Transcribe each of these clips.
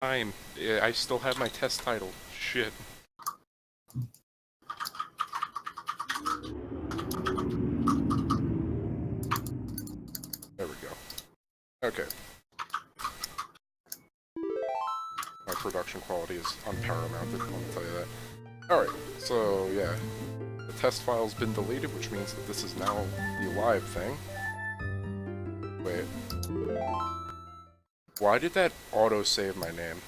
Time. I still have my test title. Shit. There we go. Okay. My production quality is unparamount, let me tell you that. Alright, so yeah. The test file's been deleted, which means that this is now the live thing. Wait. Why did that auto-save my name?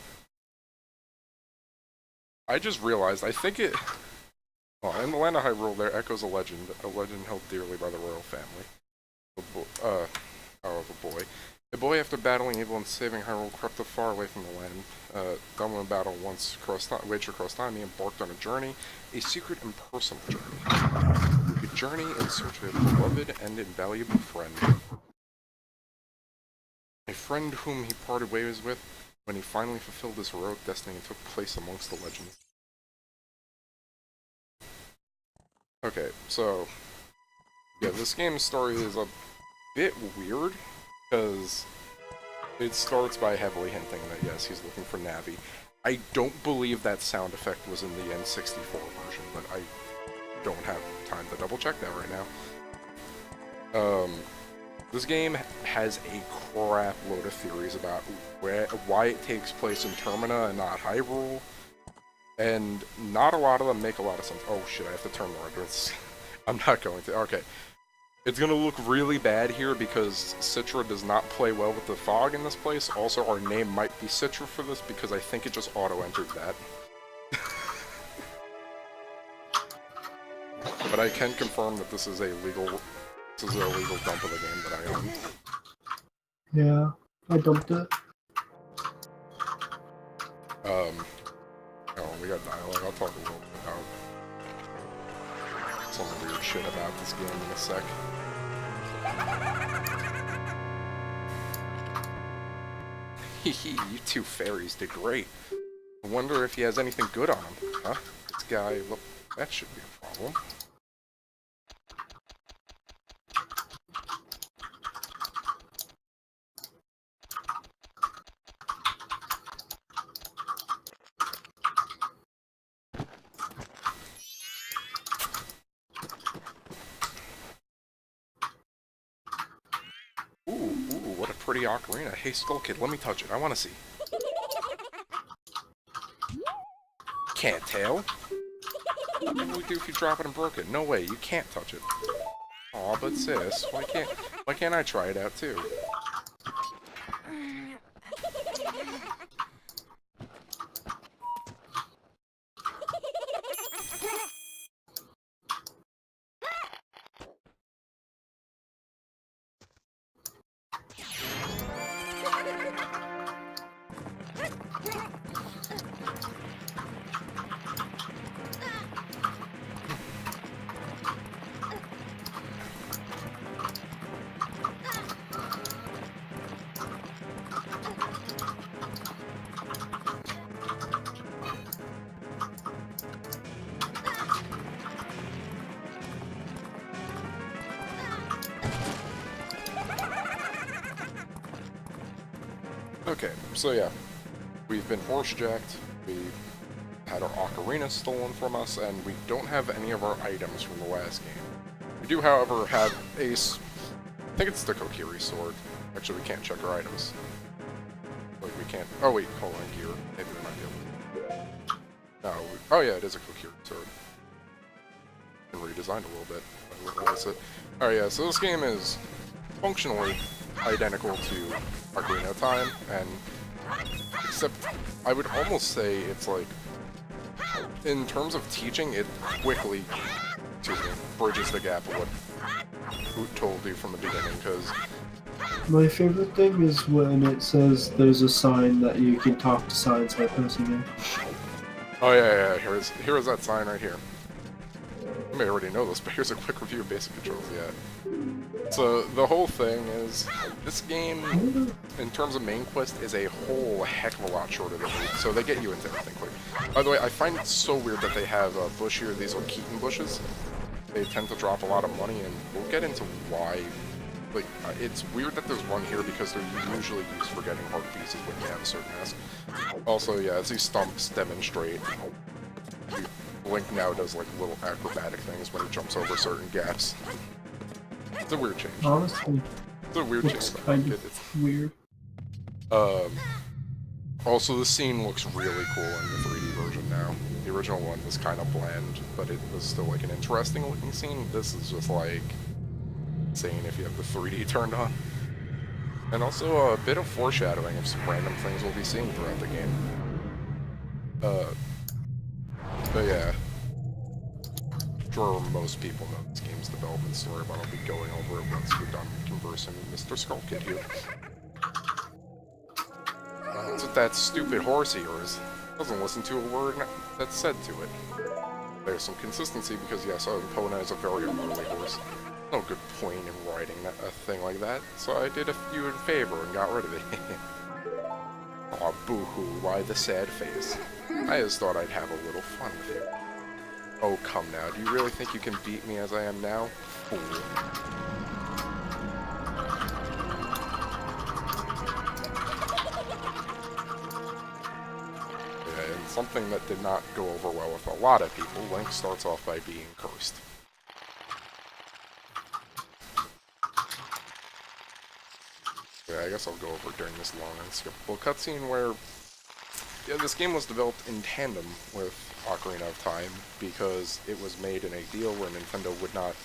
I just realized, I think it... Well, in the land of Hyrule, there echoes a legend held dearly by the royal family. Of a boy. A boy, after battling evil and saving Hyrule, crept far away from the land. Done with battle once waged across time, he embarked on a journey, a secret and personal journey. A journey in search of a beloved and invaluable friend. A friend whom he parted ways with when he finally fulfilled his heroic destiny and took place amongst the legends. Okay, so... yeah, this game's story is a bit weird, because it starts by heavily hinting that, yes, he's looking for Navi. I don't believe that sound effect was in the N64 version, but I don't have time to double-check that right now. This game has a crap load of theories about why it takes place in Termina and not Hyrule, and not a lot of them make a lot of sense. Oh shit, I have to turn the renders. I'm not going to. Okay. It's gonna look really bad here because Citra does not play well with the fog in this place. Also, our name might be Citra for this because I think it just auto-entered that. But I can confirm that this is a legal dump of the game that I own. Yeah, I dumped it. Oh, we got dialogue. I'll talk a little bit about some weird shit about this game in a sec. Hehe, you two fairies did great. I wonder if he has anything good on him, huh? This guy, well, that should be a problem. Ooh, what a pretty ocarina. Hey, Skull Kid, let me touch it. I want to see. Can't tell. What would we do if you drop it and broke it? No way, you can't touch it. Aw, but sis, why can't I try it out too? Okay, so yeah, we've been horse-jacked, we had our ocarina stolen from us, and we don't have any of our items from the last game. We do, however, have I think it's the Kokiri sword. Actually, we can't check our items. Like, we can't... oh wait, hold on, gear. Maybe we might be able to... no, oh yeah, it is a Kokiri sword. Been redesigned a little bit. Alright, yeah, so this game is functionally identical to Ocarina of Time, and except I would almost say it's like, in terms of teaching, it quickly, bridges the gap of what Hoot told you from the beginning, because... my favorite thing is when it says there's a sign that you can talk to signs by pressing it. Oh yeah, here is that sign right here. You may already know this, but here's a quick review of basic controls, yeah. So, the whole thing is, this game, in terms of main quest, is a whole heck of a lot shorter than Hoot, so they get you into everything quick. By the way, I find it so weird that they have a bush here, these are Keaton bushes. They tend to drop a lot of money, and we'll get into why Like, it's weird that there's one here because they're usually used for getting heart pieces when you have a certain mask. Also, yeah, as these stumps demonstrate, Link now does like little acrobatic things when he jumps over certain gaps. It's a weird change. Honestly, It's a weird it's change. kind of weird. Also, the scene looks really cool in the 3D version now. The original one was kind of bland, but it was still like an interesting looking scene. This is just like insane if you have the 3D turned on. And also a bit of foreshadowing of some random things we'll be seeing throughout the game. But yeah. I'm sure most people know this game's development story, but I'll be going over it once we're done conversing with Mr. Skullkid here. What's with that stupid horse of yours? Doesn't listen to a word that's said to it. There's some consistency because yes, Epona is a very unruly horse. No good point in riding a thing like that, so I did you a favor and got rid of it. Aw, boo-hoo, why the sad face? I just thought I'd have a little fun with you. Oh, come now, do you really think you can beat me as I am now? Fool. Yeah, and something that did not go over well with a lot of people, Link starts off by being cursed. Yeah, I guess I'll go over during this long and skippable cutscene where yeah, this game was developed in tandem with Ocarina of Time because it was made in a deal where Nintendo would not,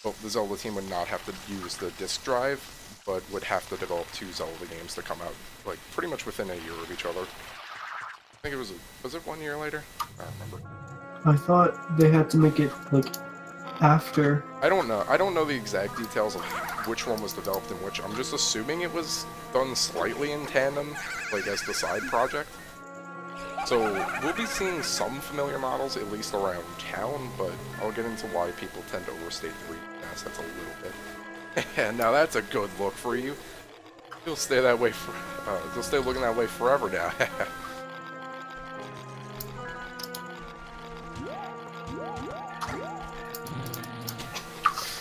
well, the Zelda team would not have to use the disk drive, but would have to develop 2 Zelda games to come out, like, pretty much within a year of each other. I think it was it 1 year later? I don't remember. I thought they had to make it, like, after. I don't know. I don't know the exact details of which one was developed in which. I'm just assuming it was done slightly in tandem, like, as the side project. So, we'll be seeing some familiar models, at least around town, but I'll get into why people tend to overstate 3D assets a little bit. And now that's a good look for you. You'll stay that way you'll stay looking that way forever now.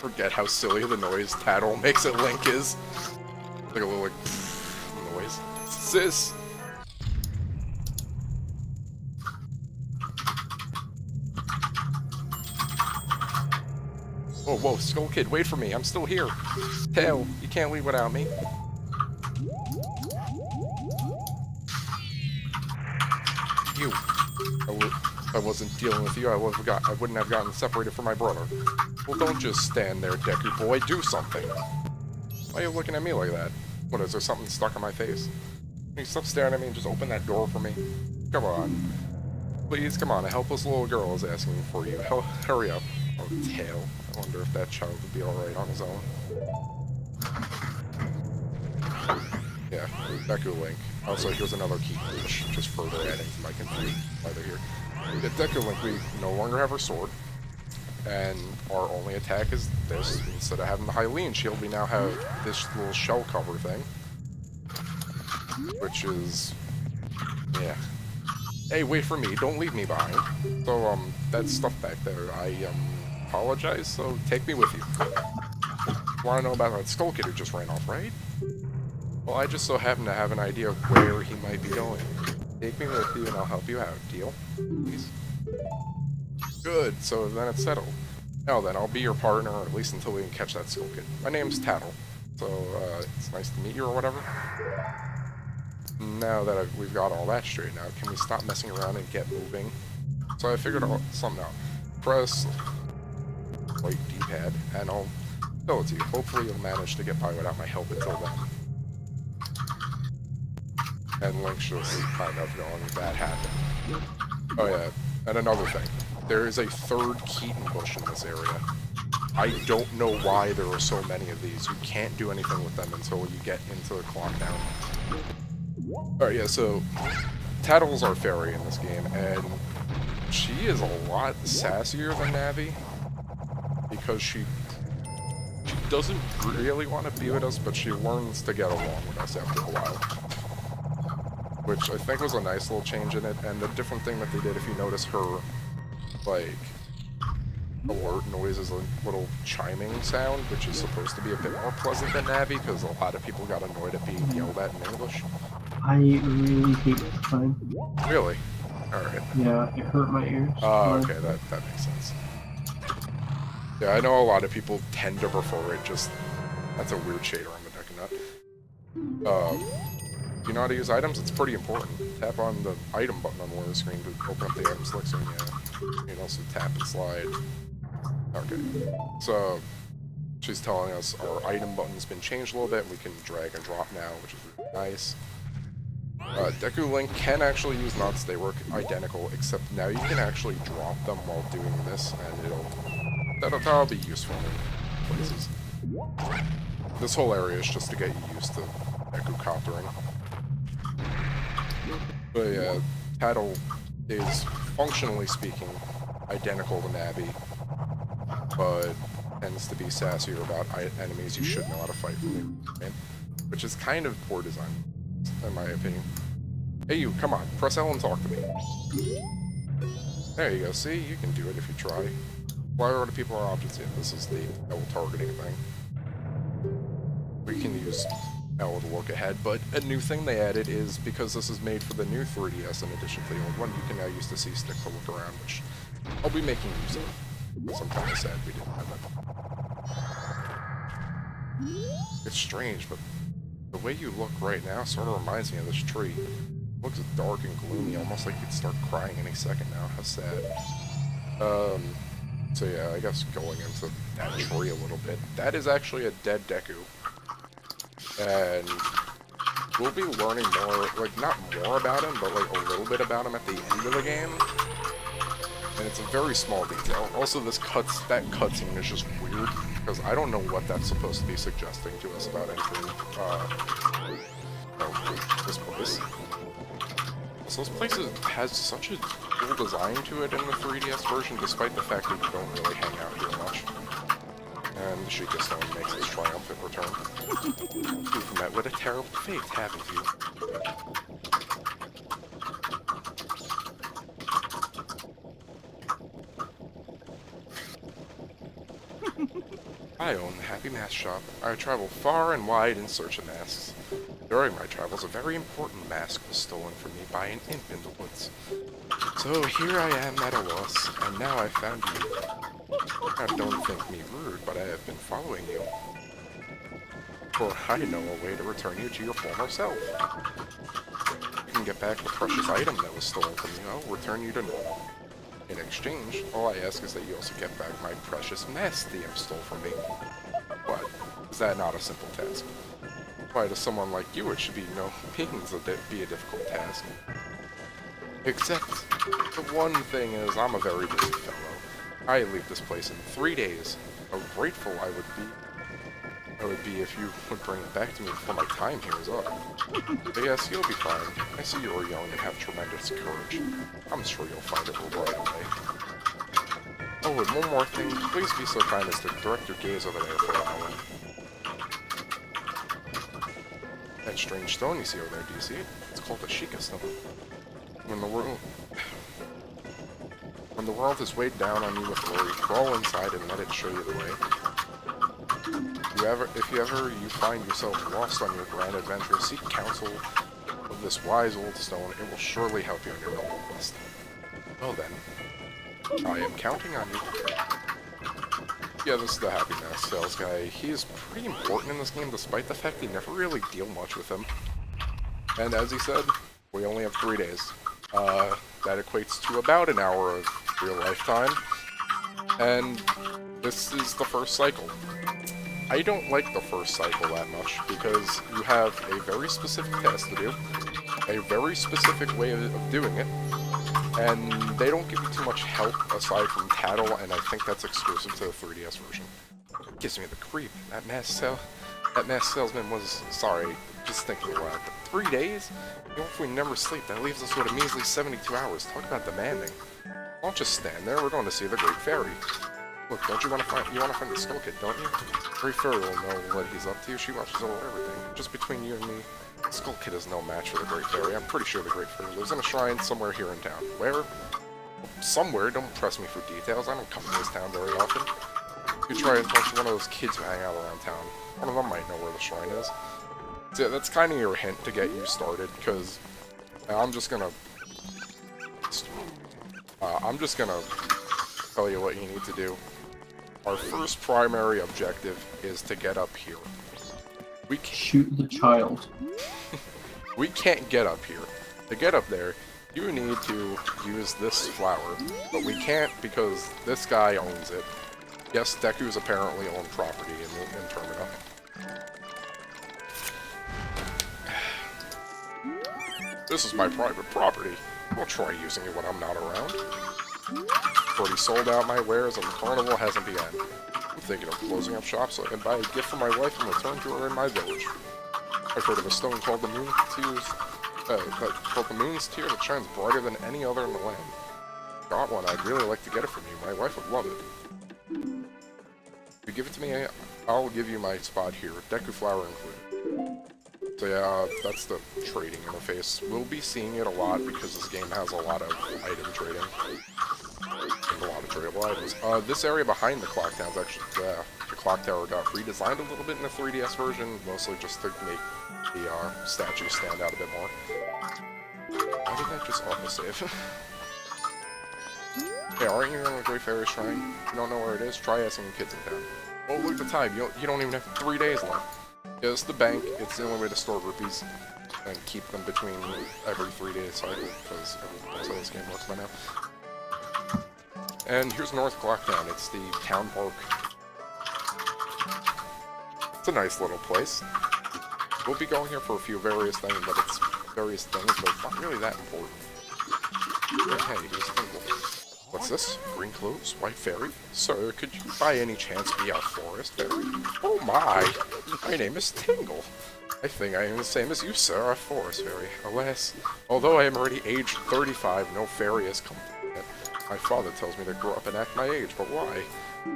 Forget how silly the noise Tattle makes at Link is. Like a little, like, noise. Sis! Whoa, whoa, Skull Kid, wait for me, I'm still here. Tail, you can't leave without me. You. I wasn't dealing with you, I wouldn't have gotten separated from my brother. Well, don't just stand there, Deku boy, do something. Why are you looking at me like that? What, is there something stuck on my face? Can you stop staring at me and just open that door for me? Come on. Please, come on, a helpless little girl is asking for you. Hurry up. Oh, Tail. I wonder if that child would be alright on his own. Yeah, Deku Link. Also, here's another key glitch, just further adding to my confusion why they're here. With Deku Link, we no longer have our sword, and our only attack is this. Instead of having the Hylian shield, we now have this little shell cover thing. Which is... yeah. Hey, wait for me, don't leave me behind. So, that stuff back there, I, apologize, so take me with you. Want to know about that Skull Kid who just ran off, right? Well, I just so happen to have an idea of where he might be going. Take me with you and I'll help you out. Deal? Please? Good, so then it's settled. Now then, I'll be your partner, or at least until we can catch that Skull Kid. My name's Tattle, so, it's nice to meet you or whatever. Now that we've got all that straightened out, can we stop messing around and get moving? So I figured something out. Press right D-pad, and I'll tell it to you. Hopefully you'll manage to get by without my help until then. And Link's just kind of going, that happened. Oh yeah, and another thing. There is a third Keaton bush in this area. I don't know why there are so many of these. You can't do anything with them until you get into the clock down. Alright, yeah, so Tattle's our fairy in this game, and she is a lot sassier than Navi, because she doesn't really want to be with us, but she learns to get along with us after a while. Which I think was a nice little change in it, and a different thing that they did, if you notice her, like, alert noise is a little chiming sound, which is supposed to be a bit more pleasant than Navi, because a lot of people got annoyed at being yelled at in English. I really hate the chime. Really? Alright. Yeah, it hurt my ears. Oh, okay, that makes sense. Yeah, I know a lot of people tend to prefer it, just... That's a weird shader on the Deku Nut. You know how to use items? It's pretty important. Tap on the item button on one of the screen to open up the item selection. You can also tap and slide. Okay. So, she's telling us our item button's been changed a little bit. We can drag and drop now, which is really nice. Deku Link can actually use nuts. They work identical, except now you can actually drop them while doing this, and that'll be useful in places. This whole area is just to get you used to Deku coptering. But yeah, Tattle is, functionally speaking, identical to Navi, but tends to be sassier about enemies you should know how to fight from the beginning, which is kind of poor design, in my opinion. Hey you, come on, press L and talk to me. There you go, see? You can do it if you try. Why are other people are objects? Yeah, this is the L targeting thing. We can use L to look ahead, but a new thing they added is, because this is made for the new 3DS in addition to the old one, you can now use the C-stick to look around, which I'll be making use of. But I'm kind of sad we didn't have that. It's strange, but the way you look right now sort of reminds me of this tree. It looks dark and gloomy, almost like you'd start crying any second now. How sad. So yeah, I guess going into that tree a little bit. That is actually a dead Deku. And we'll be learning more, like, not more about him, but, like, a little bit about him at the end of the game. And it's a very small detail. Also, that cutscene is just weird, because I don't know what that's supposed to be suggesting to us about entering, this place. So this place has such a cool design to it in the 3DS version, despite the fact that you don't really hang out here much. And the Sheikah Stone makes its triumphant return. You've met with a terrible fate, haven't you? I own the Happy Mask Shop. I travel far and wide in search of masks. During my travels, a very important mask was stolen from me by an imp in the woods. So here I am at a loss, and now I've found you. Now don't think me rude, but I have been following you. For I know a way to return you to your former self. You can get back the precious item that was stolen from you. I'll return you to normal. In exchange, all I ask is that you also get back my precious mask the imp stole from me. What? Is that not a simple task? Why, to someone like you, it should be no means be a difficult task. Except, the one thing is, I'm a very busy fellow. I leave this place in 3 days. How grateful I would be if you would bring it back to me before my time here is up. But yes, you'll be fine. I see you are young and have tremendous courage. I'm sure you'll find it right away. Oh, and one more thing. Please be so kind as to direct your gaze over there for a moment. That strange stone you see over there, do you see it? It's called a Sheikah Stone. When the world is weighed down on you with worry, crawl inside and let it show you the way. If you ever find yourself lost on your grand adventure, seek counsel of this wise old stone. It will surely help you on your noble quest. Well then, I am counting on you. Yeah, this is the Happy Mask sales guy. He is pretty important in this game, despite the fact they never really deal much with him. And as he said, we only have 3 days. That equates to about an hour of real lifetime. And this is the first cycle. I don't like the first cycle that much, because you have a very specific task to do, a very specific way of doing it, and they don't give you too much help aside from Tattle, and I think that's exclusive to the 3DS version. It gives me the creep. That mask salesman was, sorry, just thinking aloud, but 3 days? You know, if we never sleep, that leaves us with a measly 72 hours. Talk about demanding. Don't just stand there, we're going to see the Great Fairy. Look, don't you want to find the Skull Kid, don't you? Great Fairy will know what he's up to. She watches over everything. Just between you and me, Skull Kid is no match for the Great Fairy. I'm pretty sure the Great Fairy lives in a shrine somewhere here in town. Where? somewhere. Don't press me for details. I don't come to this town very often. You try and talk to one of those kids who hang out around town. One of them might know where the shrine is. So yeah, that's kind of your hint to get you started, because I'm just gonna tell you what you need to do. Our first primary objective is to get up here. Shoot the child. We can't get up here. To get up there, you need to use this flower, but we can't because this guy owns it. Yes, Deku's apparently owned property in Termina. This is my private property. Don't try using it when I'm not around. Already sold out my wares and the carnival hasn't begun. I'm thinking of closing up shop so I can buy a gift for my wife and return to her in my village. I've heard of a stone called the Moon's Tear that shines brighter than any other in the land. Got one, I'd really like to get it from you. My wife would love it. If you give it to me, I'll give you my spot here, Deku flower included. So yeah, that's the trading interface. We'll be seeing it a lot because this game has a lot of item trading. And a lot of tradable items. This area behind the clock tower's actually, the clock tower got redesigned a little bit in the 3DS version, mostly just to make the statues stand out a bit more. Why did that just autosave? Hey, aren't you in the Great Fairy Shrine? You don't know where it is? Try asking the kids in town. Oh, look at the time. You don't even have 3 days left. Yeah, it's the bank. It's the only way to store rupees and keep them between every 3 days cycle, because that's how this game works by now. And here's North Clocktown. It's the town park. It's a nice little place. We'll be going here for a few various things, but it's not really that important. Hey, here's Tingle. What's this? Green clothes? White fairy? Sir, could you by any chance be our forest fairy? Oh my name is Tingle. I think I am the same as you, sir, a forest fairy. Alas, although I am already aged 35, no fairy has come yet. My father tells me to grow up and act my age, but why?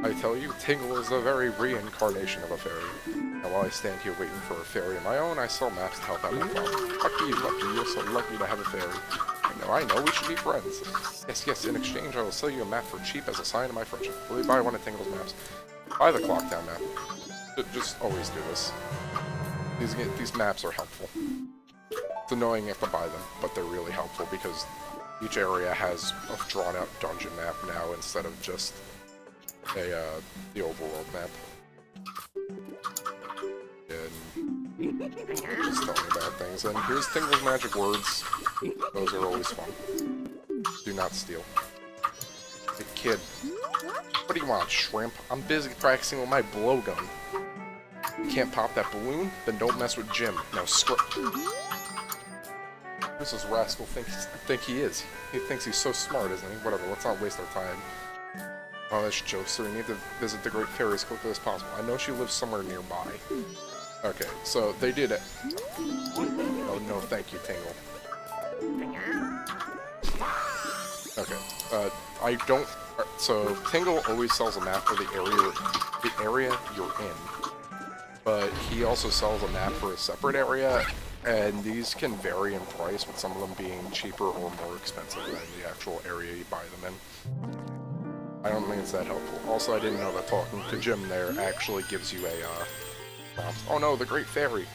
I tell you, Tingle is the very reincarnation of a fairy. And while I stand here waiting for a fairy of my own, I sell maps to help out my father. Lucky, you're so lucky to have a fairy. I know, we should be friends. Yes, in exchange I will sell you a map for cheap as a sign of my friendship. Will you buy one of Tingle's maps? Buy the Clocktown map. Just always do this. These maps are helpful. It's annoying you have to buy them, but they're really helpful because each area has a drawn-out dungeon map now instead of just the overworld map. And just tell me about things. And here's Tingle's magic words. Those are always fun. Do not steal. Hey kid, what do you want, shrimp? I'm busy practicing with my blowgun. You can't pop that balloon? Then don't mess with Jim. Now Who's this rascal think he is? He thinks he's so smart, isn't he? Whatever, let's not waste our time. Oh, that's jokes, so we need to visit the Great Fairy as quickly as possible. I know she lives somewhere nearby. Okay, so they did it. Oh no, thank you, Tingle. Okay, so Tingle always sells a map for the area you're in. But he also sells a map for a separate area, and these can vary in price, with some of them being cheaper or more expensive than the actual area you buy them in. I don't think it's that helpful. Also, I didn't know that talking to Jim there actually gives you a prompt. Oh no, the Great Fairy!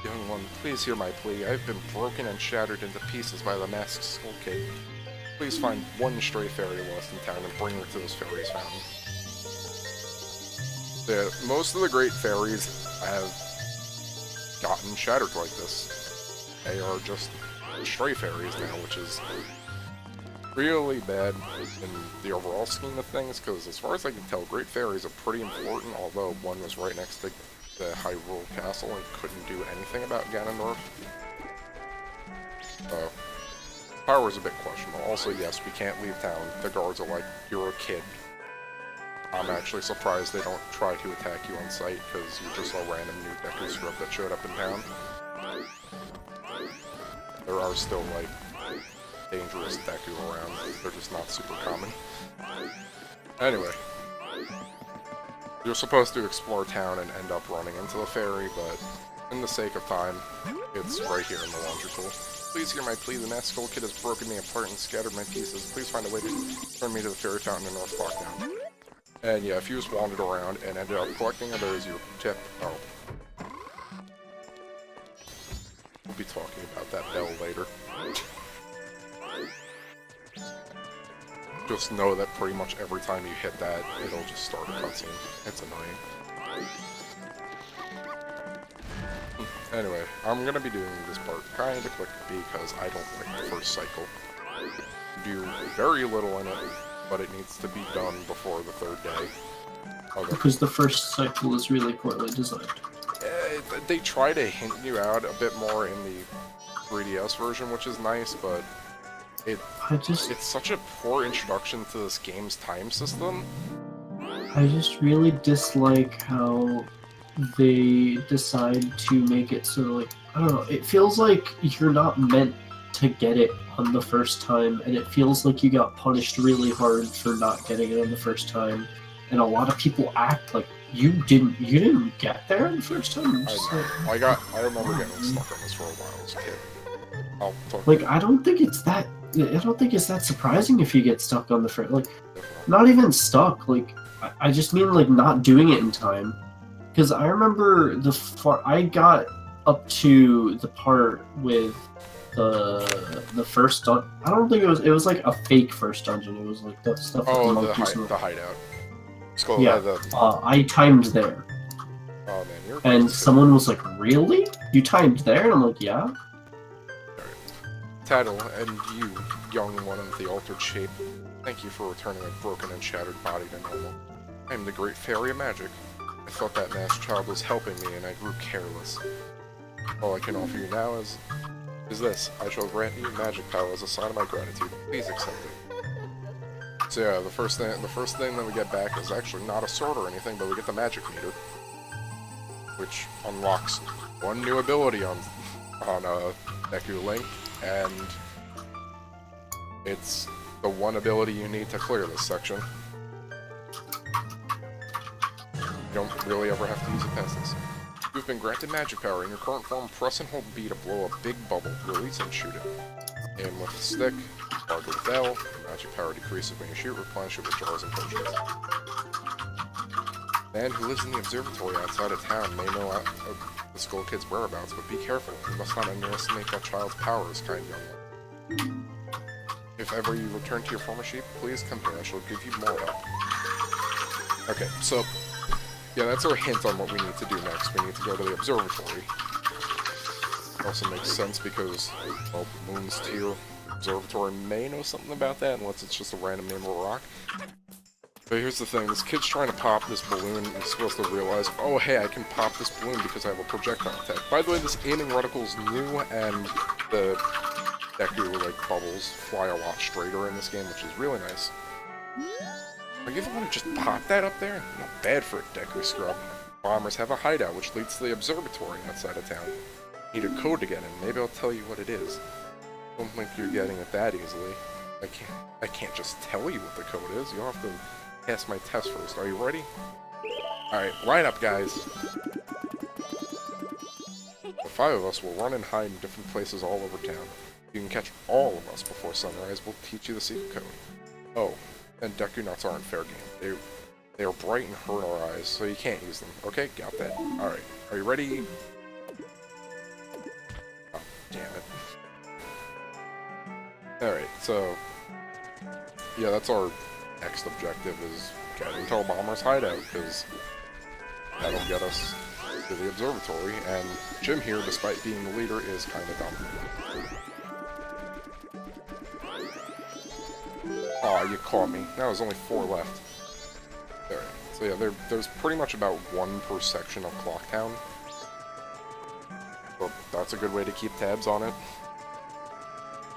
Young one, please hear my plea. I've been broken and shattered into pieces by the masked skull cake. Please find one stray fairy lost in town and bring her to this fairy's fountain. Most of the great fairies have gotten shattered like this. They are just stray fairies now, which is really bad in the overall scheme of things, because as far as I can tell, great fairies are pretty important, although one was right next to the Hyrule Castle and couldn't do anything about Ganondorf. So, power is a bit questionable. Also, yes, we can't leave town. The guards are like, you're a kid. I'm actually surprised they don't try to attack you on sight, because you're just a random new Deku scrub that showed up in town. There are still, like, dangerous Deku around. They're just not super common. Anyway. You're supposed to explore town and end up running into the fairy, but in the sake of time, it's right here in the laundry pool. Please hear my plea. The nasty Skull Kid has broken me apart and scattered my pieces. Please find a way to turn me to the fairy fountain in North Lockdown. And yeah, if you just wandered around and ended up collecting others, you tip. Oh. We'll be talking about that bell later. Just know that pretty much every time you hit that, it'll just start a cutscene. It's annoying. Anyway, I'm gonna be doing this part kinda quick because I don't like the first cycle. Do very little in it, but it needs to be done before the third day. Okay. Because the first cycle is really poorly designed. They try to hint you out a bit more in the 3DS version, which is nice, but it's such a poor introduction to this game's time system. I just really dislike how they decide to make it so, like, I don't know, it feels like you're not meant to get it on the first time, and it feels like you got punished really hard for not getting it on the first time, and a lot of people act like you didn't get there on the first time. I remember getting stuck on this for a while as a kid. Like, I don't think it's that surprising if you get stuck on the first, like, not even stuck, like, I just mean, like, not doing it in time. Because I remember I got up to the part with the first dungeon. I don't think it was like a fake first dungeon. It was like the stuff with the monkeys. The hideout. Yeah, I timed there. Oh man, you're and someone was like, "Really? You timed there?" And I'm like, "Yeah." Tattle, and you, young one of the altered shape, thank you for returning a broken and shattered body to normal. I am the great fairy of magic. I thought that masked child was helping me, and I grew careless. All I can offer you now is this. I shall grant you magic power as a sign of my gratitude. Please accept it. So yeah, the first thing that we get back is actually not a sword or anything, but we get the magic meter, which unlocks one new ability on Deku Link, and it's the one ability you need to clear this section. You don't really ever have to use it past this. You've been granted magic power. In your current form, press and hold B to blow a big bubble, release and shoot it. Aim with the stick, guard with the bell. Your magic power decreases when you shoot, replenish it with jars and potions. The man who lives in the observatory outside of town may know the Skull Kid's whereabouts, but be careful. You must not underestimate that child's powers, kind young one. If ever you return to your former shape, please come here. I shall give you more help. Okay, so yeah, that's our hint on what we need to do next. We need to go to the observatory. It also makes sense because, well, Moon's Tier Observatory may know something about that, unless it's just a random name of a rock. But here's the thing, this kid's trying to pop this balloon, and he's supposed to realize, oh hey, I can pop this balloon because I have a projectile attack. By the way, this aiming reticle is new, and the Deku, like, bubbles fly a lot straighter in this game, which is really nice. Are you the one who just popped that up there? Not bad for a Deku scrub. Bombers have a hideout which leads to the observatory outside of town. Need a code to get in. Maybe I'll tell you what it is. Don't think you're getting it that easily. I can't just tell you what the code is. You'll have to pass my test first. Are you ready? Alright, line up, guys. The 5 of us will run and hide in different places all over town. If you can catch all of us before sunrise, we'll teach you the secret code. Oh, and Deku nuts aren't fair game. They are bright and hurt our eyes, so you can't use them. Okay, got that. Alright, are you ready? Oh, damn it. Alright, so yeah, that's our next objective, is get into a bomber's hideout, because that'll get us to the observatory, and Jim here, despite being the leader, is kinda dumb. Aw, you caught me. Now there's only 4 left. Alright, so yeah, there's pretty much about 1 per section of Clocktown. So that's a good way to keep tabs on it.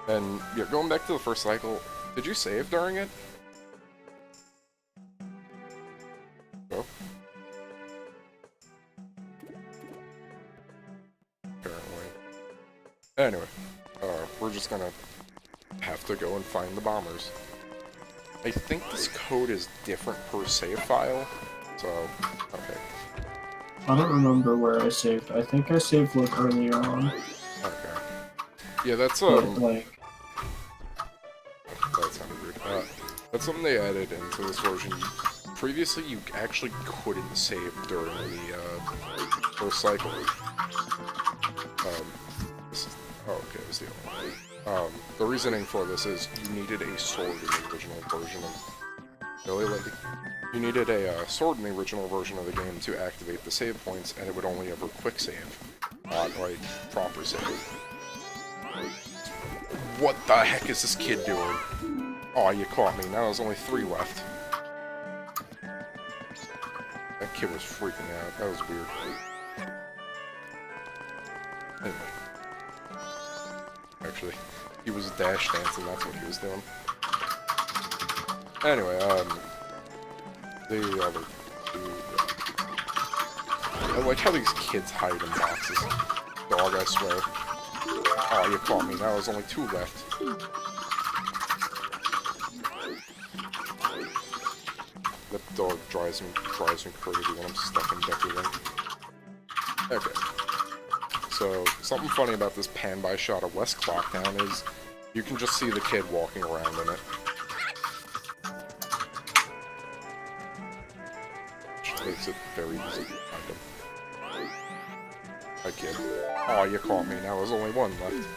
And yeah, going back to the first cycle, did you save during it? No? Apparently. Anyway, we're just gonna have to go and find the bombers. I think this code is different per save file, so, okay. I don't remember where I saved. I think I saved like earlier on, Okay. Yeah, that's but like that sounded weird. That's something they added into this version. Previously, you actually couldn't save during the first cycle. This is, oh, okay, this is the other one. The reasoning for this is you needed a sword in the original version of... Really, lady? You needed a sword in the original version of the game to activate the save points, and it would only ever quick save, not like proper save. What the heck is this kid doing? Oh, you caught me. Now there's only 3 left. That kid was freaking out. That was weird. Anyway. Actually, he was dash dancing, that's what he was doing. Anyway, the other dude... I like how these kids hide in boxes. Dog, I swear. Oh, you caught me. Now there's only 2 left. That dog drives me crazy when I'm stuck in Deku Link. Okay. So, something funny about this pan-by shot of West Clocktown is you can just see the kid walking around in it. Which makes it very easy to find him. Hi, kid. Aw, you caught me. Now there's only 1 left.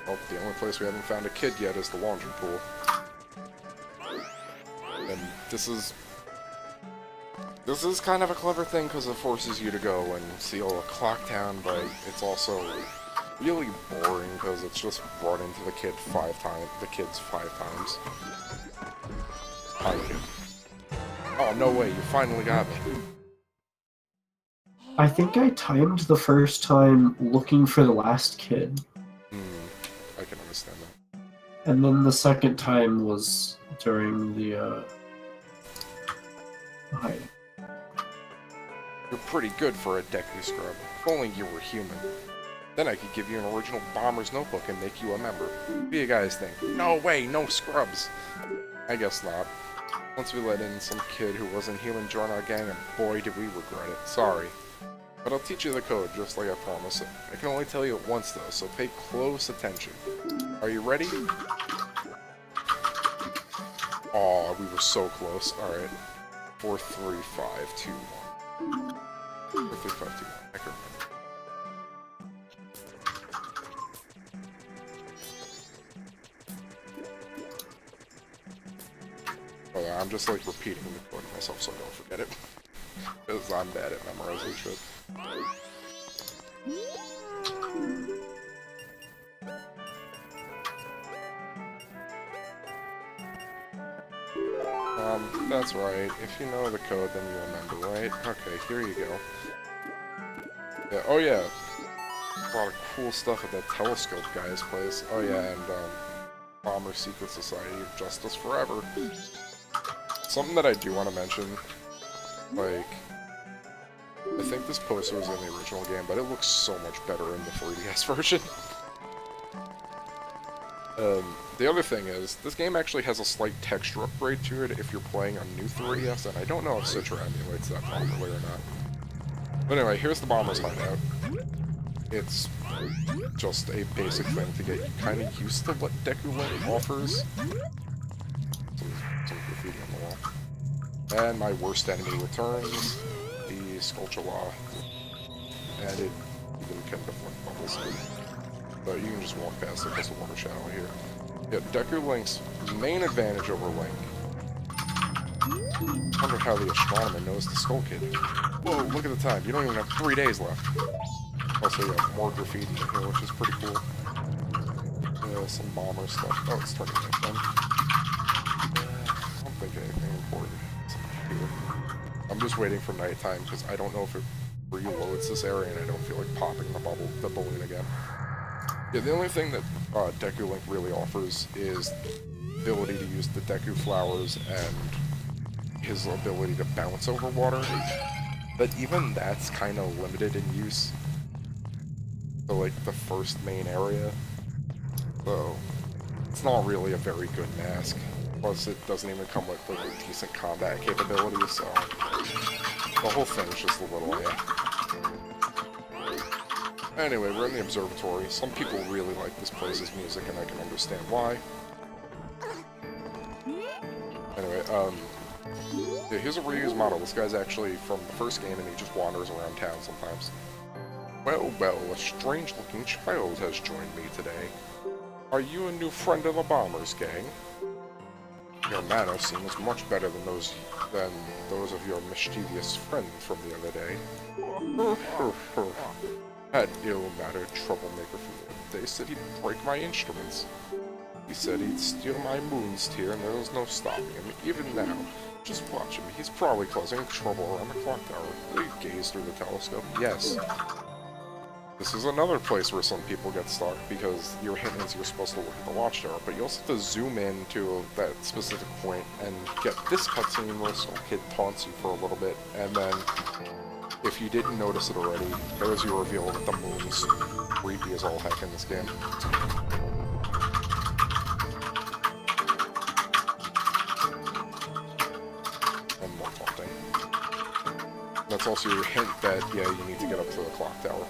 Well, the only place we haven't found a kid yet is the laundry pool. And this is kind of a clever thing because it forces you to go and see all of Clocktown, but it's also really boring because it's just run into the kids 5 times. Hi, kid. Oh, no way, you finally got me. I think I timed the first time looking for the last kid. I can understand that. And then the second time was during the hiding. You're pretty good for a Deku scrub. If only you were human. Then I could give you an original Bomber's Notebook and make you a member. What do you guys think? No way, no scrubs! I guess not. Once we let in some kid who wasn't human join our gang, and boy did we regret it. Sorry. But I'll teach you the code, just like I promised. I can only tell you it once, though, so pay close attention. Are you ready? Aw, we were so close. Alright. 4, 3, 5, 2, 1. 4, 3, 5, 2, 1. I can remember. Oh yeah, I'm just like repeating the code to myself so I don't forget it. Because I'm bad at memorizing shit. That's right. If you know the code, then you remember, right? Okay, here you go. Yeah, oh yeah. A lot of cool stuff at that telescope guy's place. Oh yeah, and, Bomber Secret Society of Justice Forever. Something that I do want to mention, like, I think this poster was in the original game, but it looks so much better in the 3DS version. The other thing is, this game actually has a slight texture upgrade to it if you're playing on new 3DS, and I don't know if Citra emulates that properly or not. But anyway, here's the Bomber's Hideout. It's just a basic thing to get you kind of used to what Deku Link offers. Some graffiti on the wall. And my worst enemy returns, the Skulltula. And it even can deflect bubbles. But you can just walk past it because the water shadow here. Yeah, Deku Link's main advantage over Link. I wonder how the astronomer knows the Skull Kid. Whoa, look at the time. You don't even have 3 days left. Also, yeah, more graffiti in here, which is pretty cool. Yeah, some bomber stuff. Oh, it's turning like them. I don't think anything important is here. I'm just waiting for nighttime because I don't know if it reloads this area and I don't feel like popping the balloon again. Yeah, the only thing that Deku Link really offers is the ability to use the Deku flowers and his ability to bounce over water. But even that's kind of limited in use. So, like, the first main area. So, it's not really a very good mask. Plus, it doesn't even come with the decent combat capabilities, so the whole thing's just a little, yeah. Anyway, we're in the observatory. Some people really like this place's music, and I can understand why. Anyway, yeah, here's a reused model. This guy's actually from the first game, and he just wanders around town sometimes. Well, well, a strange-looking child has joined me today. Are you a new friend of the Bombers gang? Your manners seem much better than those of your mischievous friend from the other day. That ill-mannered troublemaker from the other day said he'd break my instruments. He said he'd steal my moons tier, and there was no stopping him, even now. Just watch him. He's probably causing trouble around the clock tower. They gazed through the telescope. Yes. This is another place where some people get stuck, because your hint is you're supposed to look at the watchtower, but you also have to zoom in to that specific point and get this cutscene where some kid taunts you for a little bit, and then, if you didn't notice it already, there's your reveal that the moon's creepy as all heck in this game. And more taunting. That's also your hint that, yeah, you need to get up to the clock tower.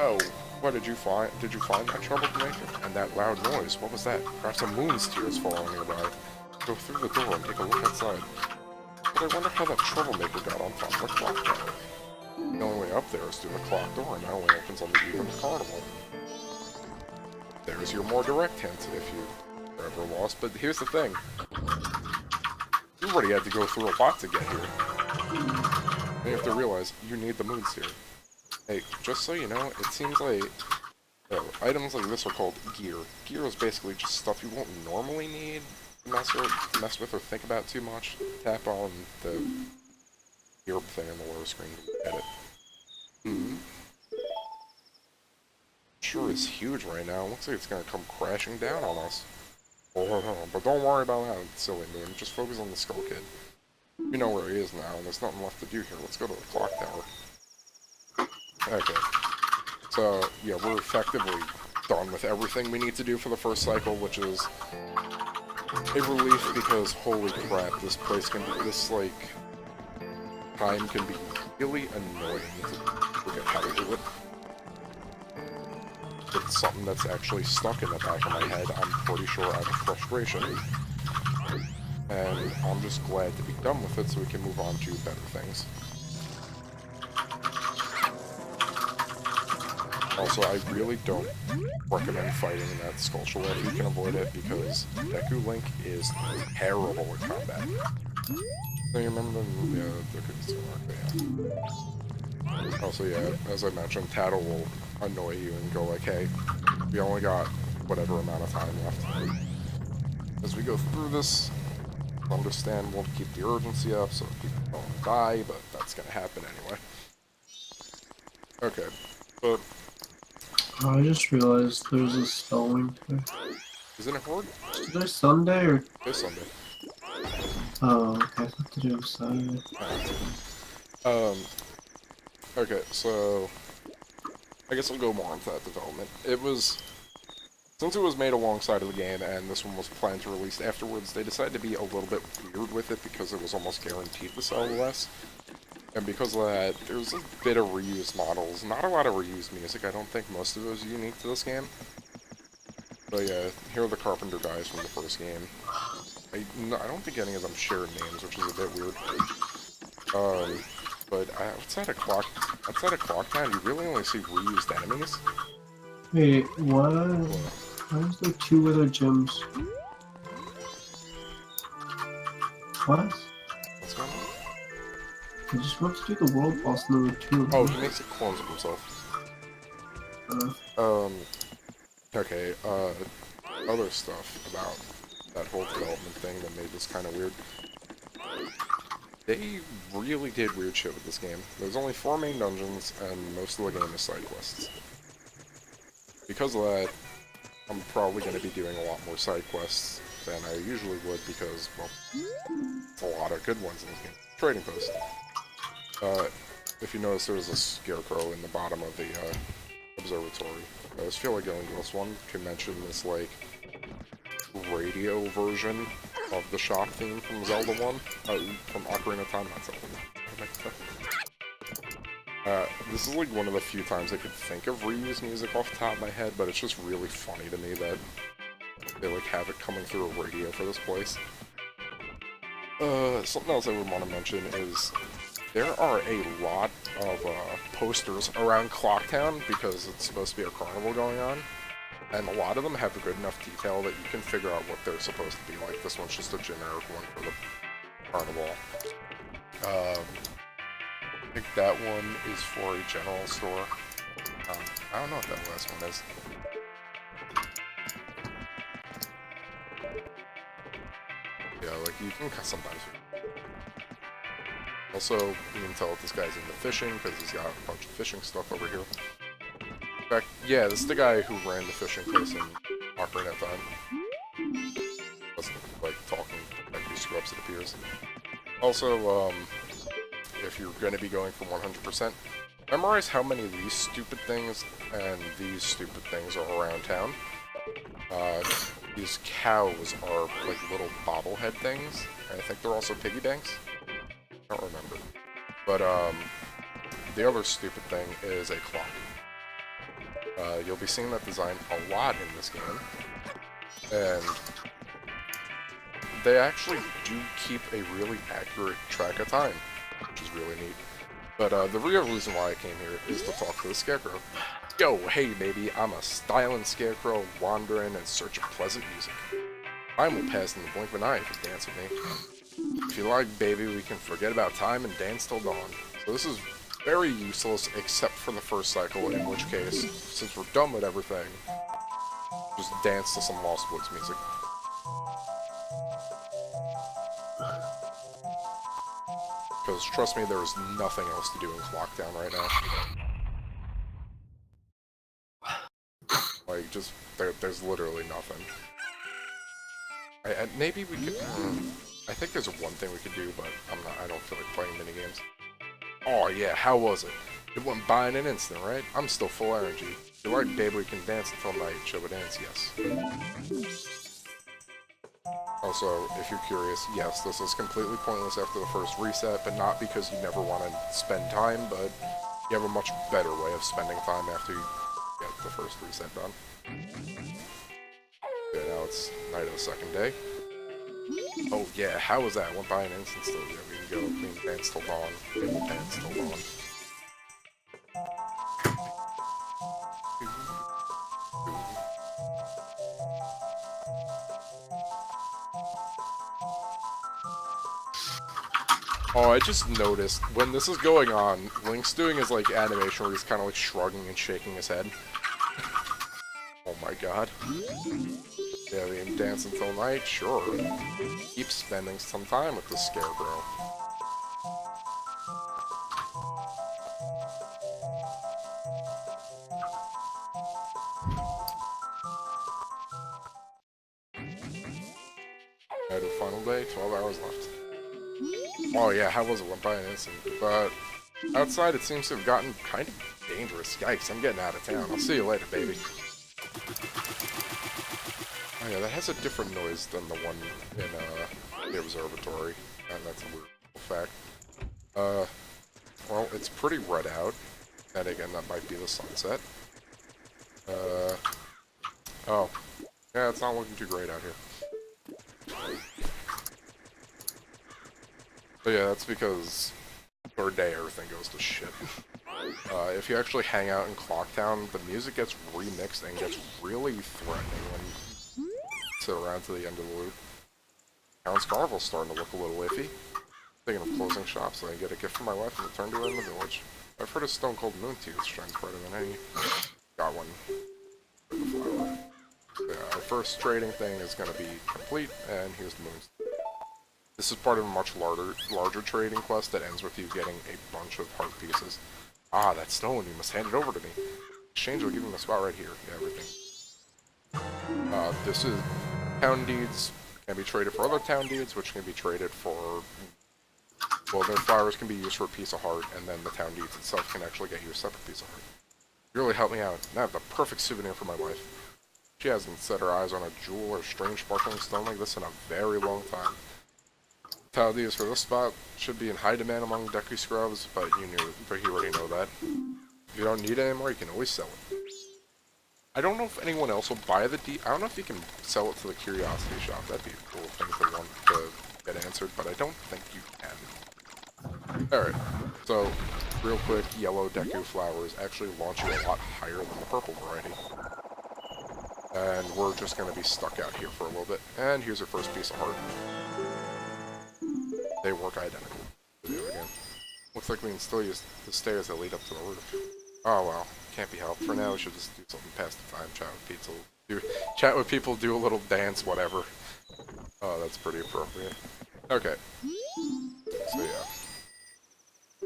Oh, what did you find? Did you find that troublemaker? And that loud noise, what was that? Perhaps a moon's tears falling nearby. Go through the door and take a look outside. But I wonder how that troublemaker got on top of the clock tower. The only way up there is through the clock door, and that only opens on the eve of the carnival. There's your more direct hint if you are ever lost, but here's the thing. You already had to go through a lot to get here. And you have to realize you need the moon's tear. Hey, just so you know, it seems like items like this are called gear. Gear is basically just stuff you won't normally need to mess with or think about too much. Tap on the gear thing on the lower screen to get it. Sure is huge right now. Looks like it's gonna come crashing down on us. But don't worry about that, silly moon. Just focus on the Skull Kid. We know where he is now, and there's nothing left to do here. Let's go to the clock tower. Okay, so yeah, we're effectively done with everything we need to do for the first cycle, which is a relief because holy crap, this place can be, this like, time can be really annoying to forget how to do it. It's something that's actually stuck in the back of my head, I'm pretty sure out of frustration. And I'm just glad to be done with it so we can move on to better things. Also, I really don't recommend fighting in that sculpture if you can avoid it, because Deku Link is terrible at combat. So you remember the movie, yeah. Also, yeah, as I mentioned, Tattle will annoy you and go like, hey, we only got whatever amount of time left. As we go through this, understand we'll keep the urgency up so people don't die, but that's gonna happen anyway. Okay, but Oh, I just realized there's a spelling today. isn't it hard? Is today Sunday or? It's Sunday. Oh, okay. I thought today was Saturday. Okay, so I guess I'll go more into that development. It was, since it was made alongside of the game and this one was planned to release afterwards, they decided to be a little bit weird with it because it was almost guaranteed to sell less. And because of that, there's a bit of reused models, not a lot of reused music. I don't think most of it is unique to this game. But yeah, here are the Carpenter guys from the first game. I don't think any of them share names, which is a bit weird. But outside of Clock Town, you really only see reused enemies. Wait, what? Why is there two other gyms? What? What's going on? I just want to do the world boss and there were two of them. Oh, he makes it clones of himself. Okay, other stuff about that whole development thing that made this kind of weird. They really did weird shit with this game. There's only 4 main dungeons, and most of the game is side quests. Because of that, I'm probably going to be doing a lot more side quests than I usually would because, well, it's a lot of good ones in this game. Trading post. If you notice, there's a scarecrow in the bottom of the observatory. I just feel like going to this one could mention this, like, radio version of the shop theme from Zelda 1, from Ocarina of Time, not Zelda 1. This is like one of the few times I could think of reused music off the top of my head, but it's just really funny to me that they like have it coming through a radio for this place. Something else I would want to mention is there are a lot of posters around Clocktown because it's supposed to be a carnival going on, and a lot of them have good enough detail that you can figure out what they're supposed to be like. This one's just a generic one for the carnival. I think that one is for a general store. I don't know what that last one is. Yeah, like you can sometimes. Also, you can tell if this guy's into fishing because he's got a bunch of fishing stuff over here. In fact, yeah, this is the guy who ran the fishing place in Ocarina of Time. Wasn't like talking like these scrubs, it appears. Also, if you're going to be going for 100%, memorize how many of these stupid things and these stupid things are around town. These cows are like little bobblehead things. I think they're also piggy banks. I don't remember. But the other stupid thing is a clock. You'll be seeing that design a lot in this game. And they actually do keep a really accurate track of time, which is really neat. But the real reason why I came here is to talk to the Scarecrow. Yo, hey baby, I'm a styling Scarecrow wandering in search of pleasant music. Time will pass in the blink of an eye if you dance with me. If you like, baby, we can forget about time and dance till dawn. So this is very useless except for the first cycle, in which case, since we're done with everything, just dance to some Lost Woods music. Because trust me, there is nothing else to do in Clocktown right now. Like, just, there's literally nothing. Maybe we could, I think there's one thing we could do, but I don't feel like playing minigames. Oh yeah, how was it? It went by in an instant, right? I'm still full energy. If you like, babe, we can dance until night. Show a dance, yes. Also, if you're curious, yes, this is completely pointless after the first reset, but not because you never want to spend time, but you have a much better way of spending time after you get the first reset done. Okay, now it's night of the second day. Oh yeah, how was that? Went by an instant still. Yeah, we can dance till dawn. We will dance till dawn. Oh, I just noticed, when this is going on, Link's doing his, like, animation where he's kind of, like, shrugging and shaking his head. Oh my god. Yeah, we can dance until night? Sure. Keep spending some time with the Scarecrow. Night of final day, 12 hours left. Oh yeah, how was it? Went by an instant. But outside it seems to have gotten kind of dangerous. Yikes, I'm getting out of town. I'll see you later, baby. Oh yeah, that has a different noise than the one in the observatory. And that's a weird fact. Well, it's pretty red out. And again, that might be the sunset. Oh. Yeah, it's not looking too great out here. But yeah, that's because third day everything goes to shit. If you actually hang out in Clocktown, the music gets remixed and gets really threatening when you sit around to the end of the loop. Town's Carnival's starting to look a little iffy. Thinking of closing shops so I can get a gift for my wife and return to her in the village. I've heard of Stone Cold Moon Tea, which shines brighter than any. Got one. For the flower. Yeah, our first trading thing is going to be complete, and here's the moon. This is part of a much larger trading quest that ends with you getting a bunch of heart pieces. Ah, that stone, you must hand it over to me. Exchange will give him a spot right here. Yeah, everything. This is town deeds. Can be traded for other town deeds, which can be traded for... Well, their flowers can be used for a piece of heart, and then the town deeds itself can actually get you a separate piece of heart. You really helped me out. And I have the perfect souvenir for my wife. She hasn't set her eyes on a jewel or strange sparkling stone like this in a very long time. Tile deals for this spot should be in high demand among Deku scrubs, but you already know that. If you don't need it anymore, you can always sell it. I don't know if anyone else will buy the I don't know if you can sell it to the Curiosity Shop. That'd be a cool thing to want to get answered, but I don't think you can. Alright, so real quick, yellow Deku flowers actually launch you a lot higher than the purple variety. And we're just going to be stuck out here for a little bit. And here's our first piece of heart. They work identical. Again. Looks like we can still use the stairs that lead up to the roof. Oh well, can't be helped. For now, we should just do something past the time. Chat with people, do a little dance, whatever. Oh, that's pretty appropriate. Okay. So yeah.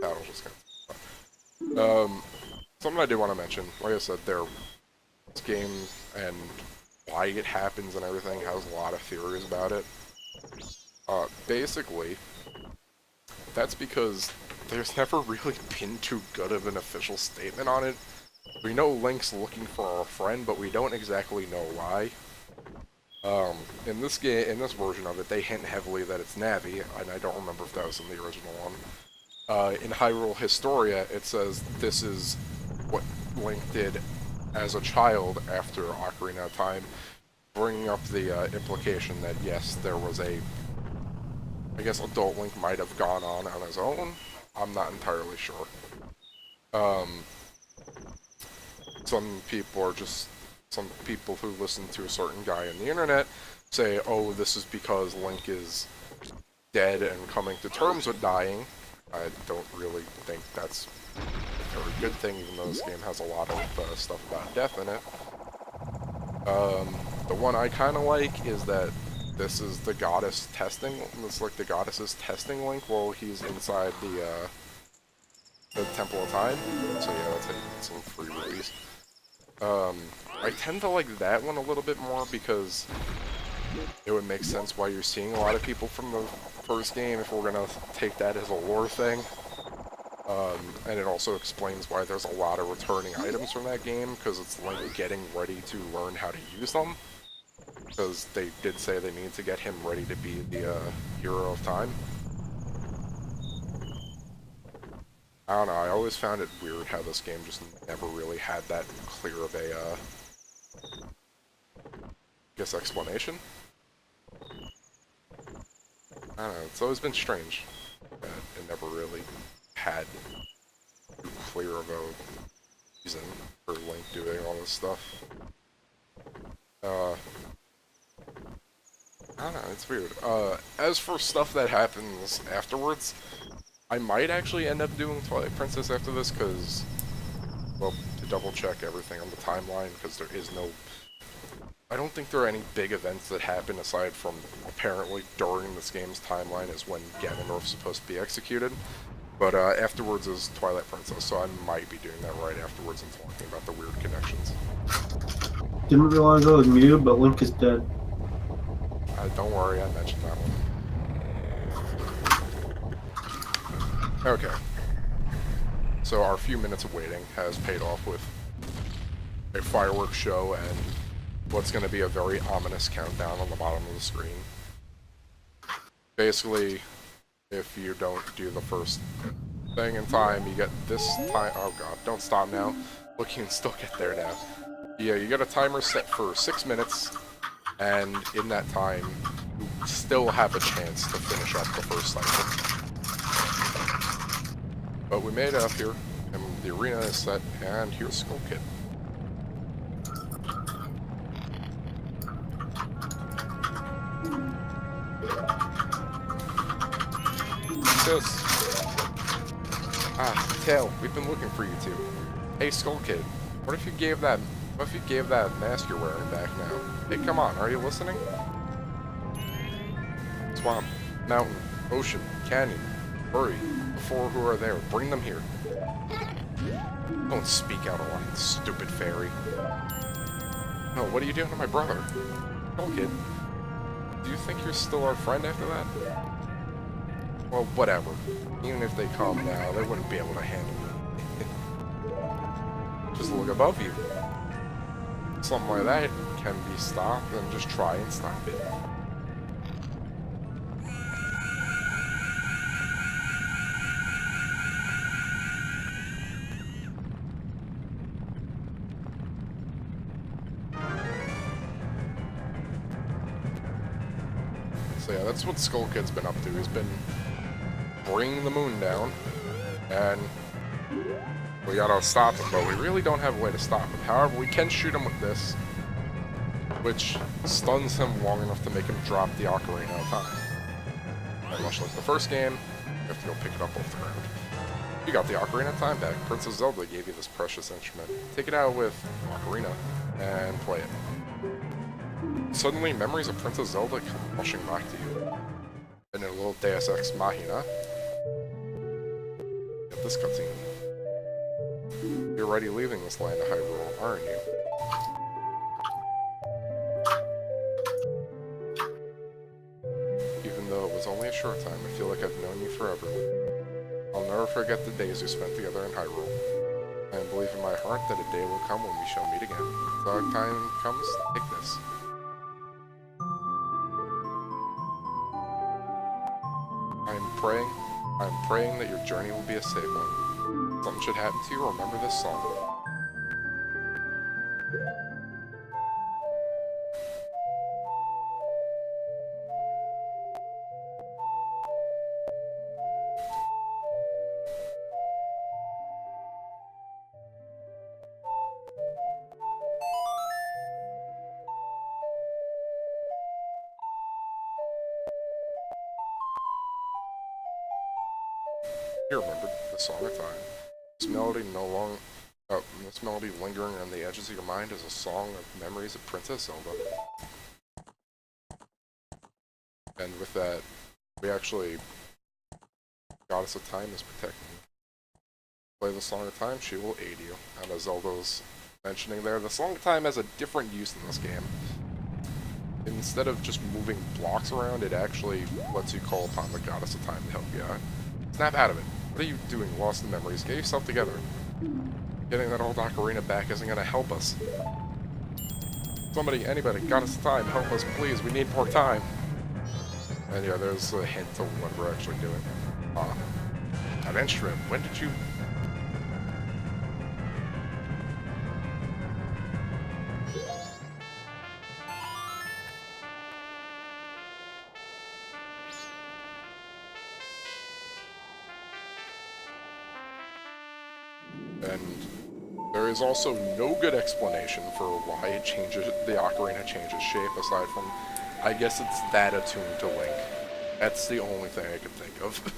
That'll just kind of... something I did want to mention. Like I said, this game and why it happens and everything has a lot of theories about it. Basically, that's because there's never really been too good of an official statement on it. We know Link's looking for a friend, but we don't exactly know why. In this version of it, they hint heavily that it's Navi, and I don't remember if that was in the original one. In Hyrule Historia, it says this is what Link did as a child after Ocarina of Time, bringing up the implication that yes, there was I guess adult Link might have gone on his own. I'm not entirely sure. Some people who listen to a certain guy on the internet say, oh, this is because Link is dead and coming to terms with dying. I don't really think that's a very good thing, even though this game has a lot of stuff about death in it. The one I kind of like is that this is the goddess testing. It's like the goddess is testing Link while he's inside the Temple of Time. So yeah, that's how you get some free rupees. I tend to like that one a little bit more because it would make sense why you're seeing a lot of people from the first game if we're gonna take that as a lore thing. And it also explains why there's a lot of returning items from that game, because it's Link getting ready to learn how to use them. Because they did say they need to get him ready to be the hero of time. I don't know, I always found it weird how this game just never really had that clear of a, I guess, explanation? I don't know, it's always been strange that it never really had too clear of a reason for Link doing all this stuff. I don't know, it's weird. As for stuff that happens afterwards, I might actually end up doing Twilight Princess after this, because, well, to double check everything on the timeline, because there is no... I don't think there are any big events that happen aside from, apparently, during this game's timeline is when Ganondorf's supposed to be executed. But afterwards is Twilight Princess, so I might be doing that right afterwards and talking about the weird connections. Didn't realize I was muted, but Link is dead. Don't worry, I mentioned that one. Okay. So our few minutes of waiting has paid off with a fireworks show and what's going to be a very ominous countdown on the bottom of the screen. Basically, if you don't do the first thing in time, you get this time. Oh god, don't stop now. Look, you can still get there now. Yeah, you get a timer set for 6 minutes, and in that time, you still have a chance to finish up the first cycle. But we made it up here, and the arena is set, and here's Skull Kid. Sis. Ah, Tail, we've been looking for you two. Hey, Skull Kid, what if you gave that mask you're wearing back now? Hey, come on, are you listening? Swamp, mountain, ocean, canyon. Hurry, the four who are there, bring them here. Don't speak out aloud, stupid fairy. No, what are you doing to my brother? Skull Kid, do you think you're still our friend after that? Well, whatever. Even if they come now, they wouldn't be able to handle it. Just look above you. something like that can be stopped, then just try and stop it. So yeah, that's what Skull Kid's been up to. He's been bringing the moon down, and we gotta stop him, but we really don't have a way to stop him. However, we can shoot him with this, which stuns him long enough to make him drop the ocarina of time. And much like the first game, you have to go pick it up off the ground. You got the ocarina of time back. Princess Zelda gave you this precious instrument. Take it out with ocarina and play it. Suddenly, memories of Princess Zelda come rushing back to you. And in a little Deus Ex Machina, get this cutscene. You're already leaving this land of Hyrule, aren't you? Even though it was only a short time, I feel like I've known you forever. I'll never forget the days we spent together in Hyrule. I believe in my heart that a day will come when we shall meet again. So when time comes, take this. I'm praying that your journey will be a safe one. Something should happen to you, remember this song. You remember the song of time. This melody this melody lingering on the edges of your mind is a song of memories of Princess Zelda. And with that, we actually, Goddess of Time is protecting you. Play the Song of Time, she will aid you. And as Zelda's mentioning there, the Song of Time has a different use in this game. Instead of just moving blocks around, it actually lets you call upon the Goddess of Time to help you out. Snap out of it. What are you doing, lost in memories? Get yourself together. Getting that old ocarina back isn't gonna help us. Somebody, anybody, Goddess of Time, help us, please. We need more time. And yeah, there's a hint of what we're actually doing. That instrument, when did you... And there is also no good explanation for why it changes, the ocarina changes shape, aside from, I guess it's that attuned to Link. That's the only thing I can think of.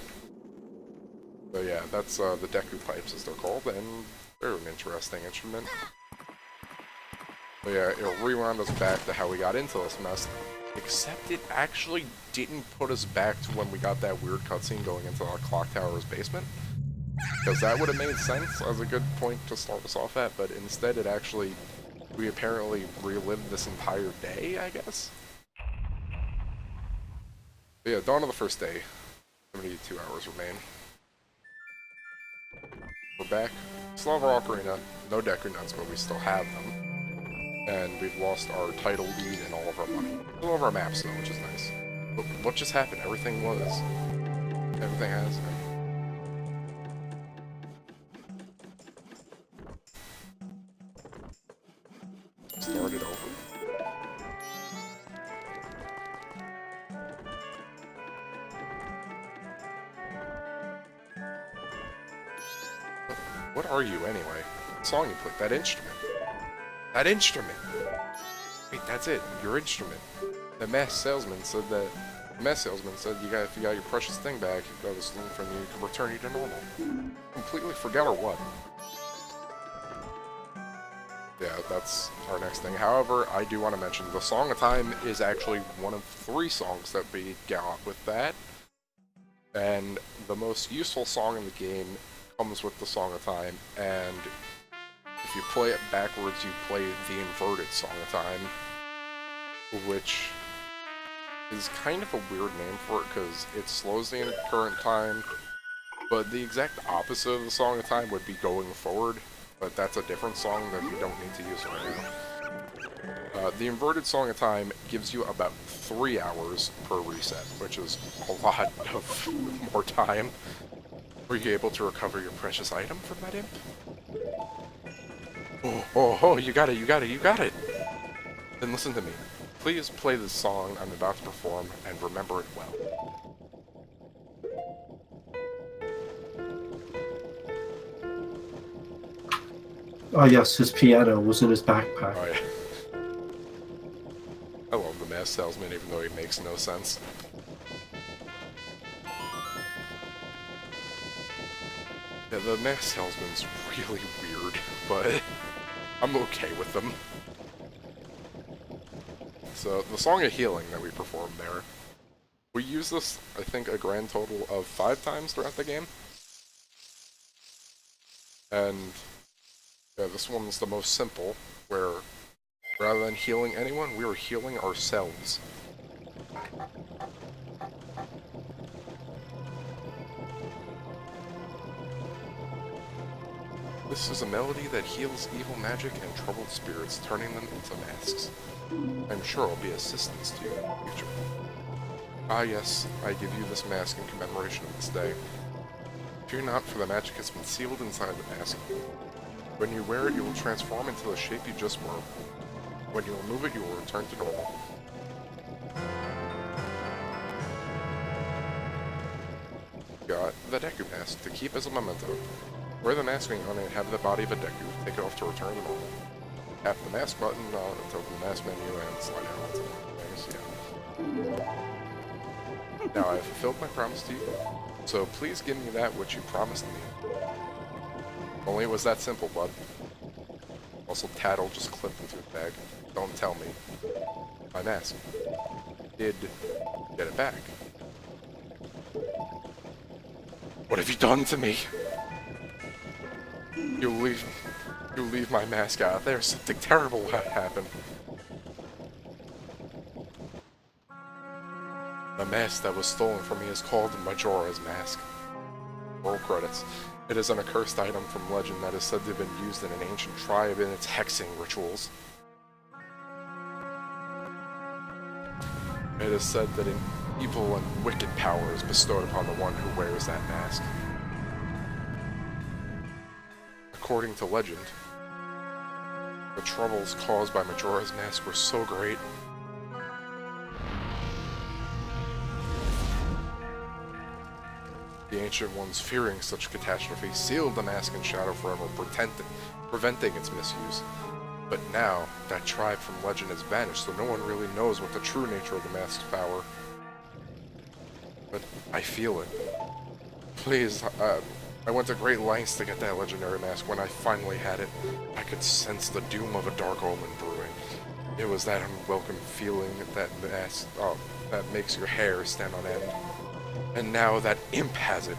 So yeah, that's the Deku pipes as they're called, and they're an interesting instrument. So yeah, it'll rewind us back to how we got into this mess, except it actually didn't put us back to when we got that weird cutscene going into our clock tower's basement. Because that would have made sense as a good point to start us off at, but instead it actually, we apparently relived this entire day, I guess? But yeah, dawn of the first day. 72 hours remain. We're back. Still have our ocarina. No Deku nuts, but we still have them. And we've lost our title deed and all of our money. All of our maps though, which is nice. But what just happened? Everything has. Start it over. What are you anyway? What song you played? That instrument. That instrument! Wait, that's it. Your instrument. The masked salesman said that. The masked salesman said if you got your precious thing back, that was stolen from you, it can return you to normal. Completely forgot or what? Yeah, that's our next thing. However, I do want to mention the Song of Time is actually one of 3 songs that we got with that. And the most useful song in the game comes with the Song of Time, and if you play it backwards, you play the inverted Song of Time, which is kind of a weird name for it because it slows the current time, but the exact opposite of the Song of Time would be going forward. But that's a different song that you don't need to use right now. The inverted Song of Time gives you about 3 hours per reset, which is a lot of more time. Were you able to recover your precious item from that imp? Oh, you got it, you got it, you got it! Then listen to me. Please play the song I'm about to perform and remember it well. Oh yes, his piano was in his backpack. Oh yeah. I love the masked salesman even though he makes no sense. Yeah, the masked salesman's really weird, but I'm okay with them. So, the Song of Healing that we performed there, we use this, I think, a grand total of 5 times throughout the game. And yeah, this one's the most simple, where rather than healing anyone, we were healing ourselves. This is a melody that heals evil magic and troubled spirits, turning them into masks. I'm sure I'll be assistance to you in the future. Ah yes, I give you this mask in commemoration of this day. Fear not, for the magic has been sealed inside the mask. When you wear it, you will transform into the shape you just were. When you remove it, you will return to normal. Got the Deku mask to keep as a memento. Wear the mask when on it, have the body of a Deku. Take it off to return to normal. Tap the mask button to open the mask menu and slide out onto the things. Yeah. Now I have fulfilled my promise to you, so please give me that which you promised me. Only it was that simple, bud. Also, Tattle just clipped into his bag. Don't tell me. My mask. Did get it back. What have you done to me? You leave my mask out there. Something terrible happened. The mask that was stolen from me is called Majora's Mask. Roll credits. It is an accursed item from legend that is said to have been used in an ancient tribe in its hexing rituals. It is said that an evil and wicked power is bestowed upon the one who wears that mask. According to legend, the troubles caused by Majora's Mask were so great the Ancient Ones, fearing such catastrophe, sealed the mask in shadow forever, preventing its misuse. But now, that tribe from legend has vanished, so no one really knows what the true nature of the mask's power. But I feel it. Please, I went to great lengths to get that legendary mask. When I finally had it, I could sense the doom of a dark omen brewing. It was that unwelcome feeling that mask, that makes your hair stand on end. And now that imp has it.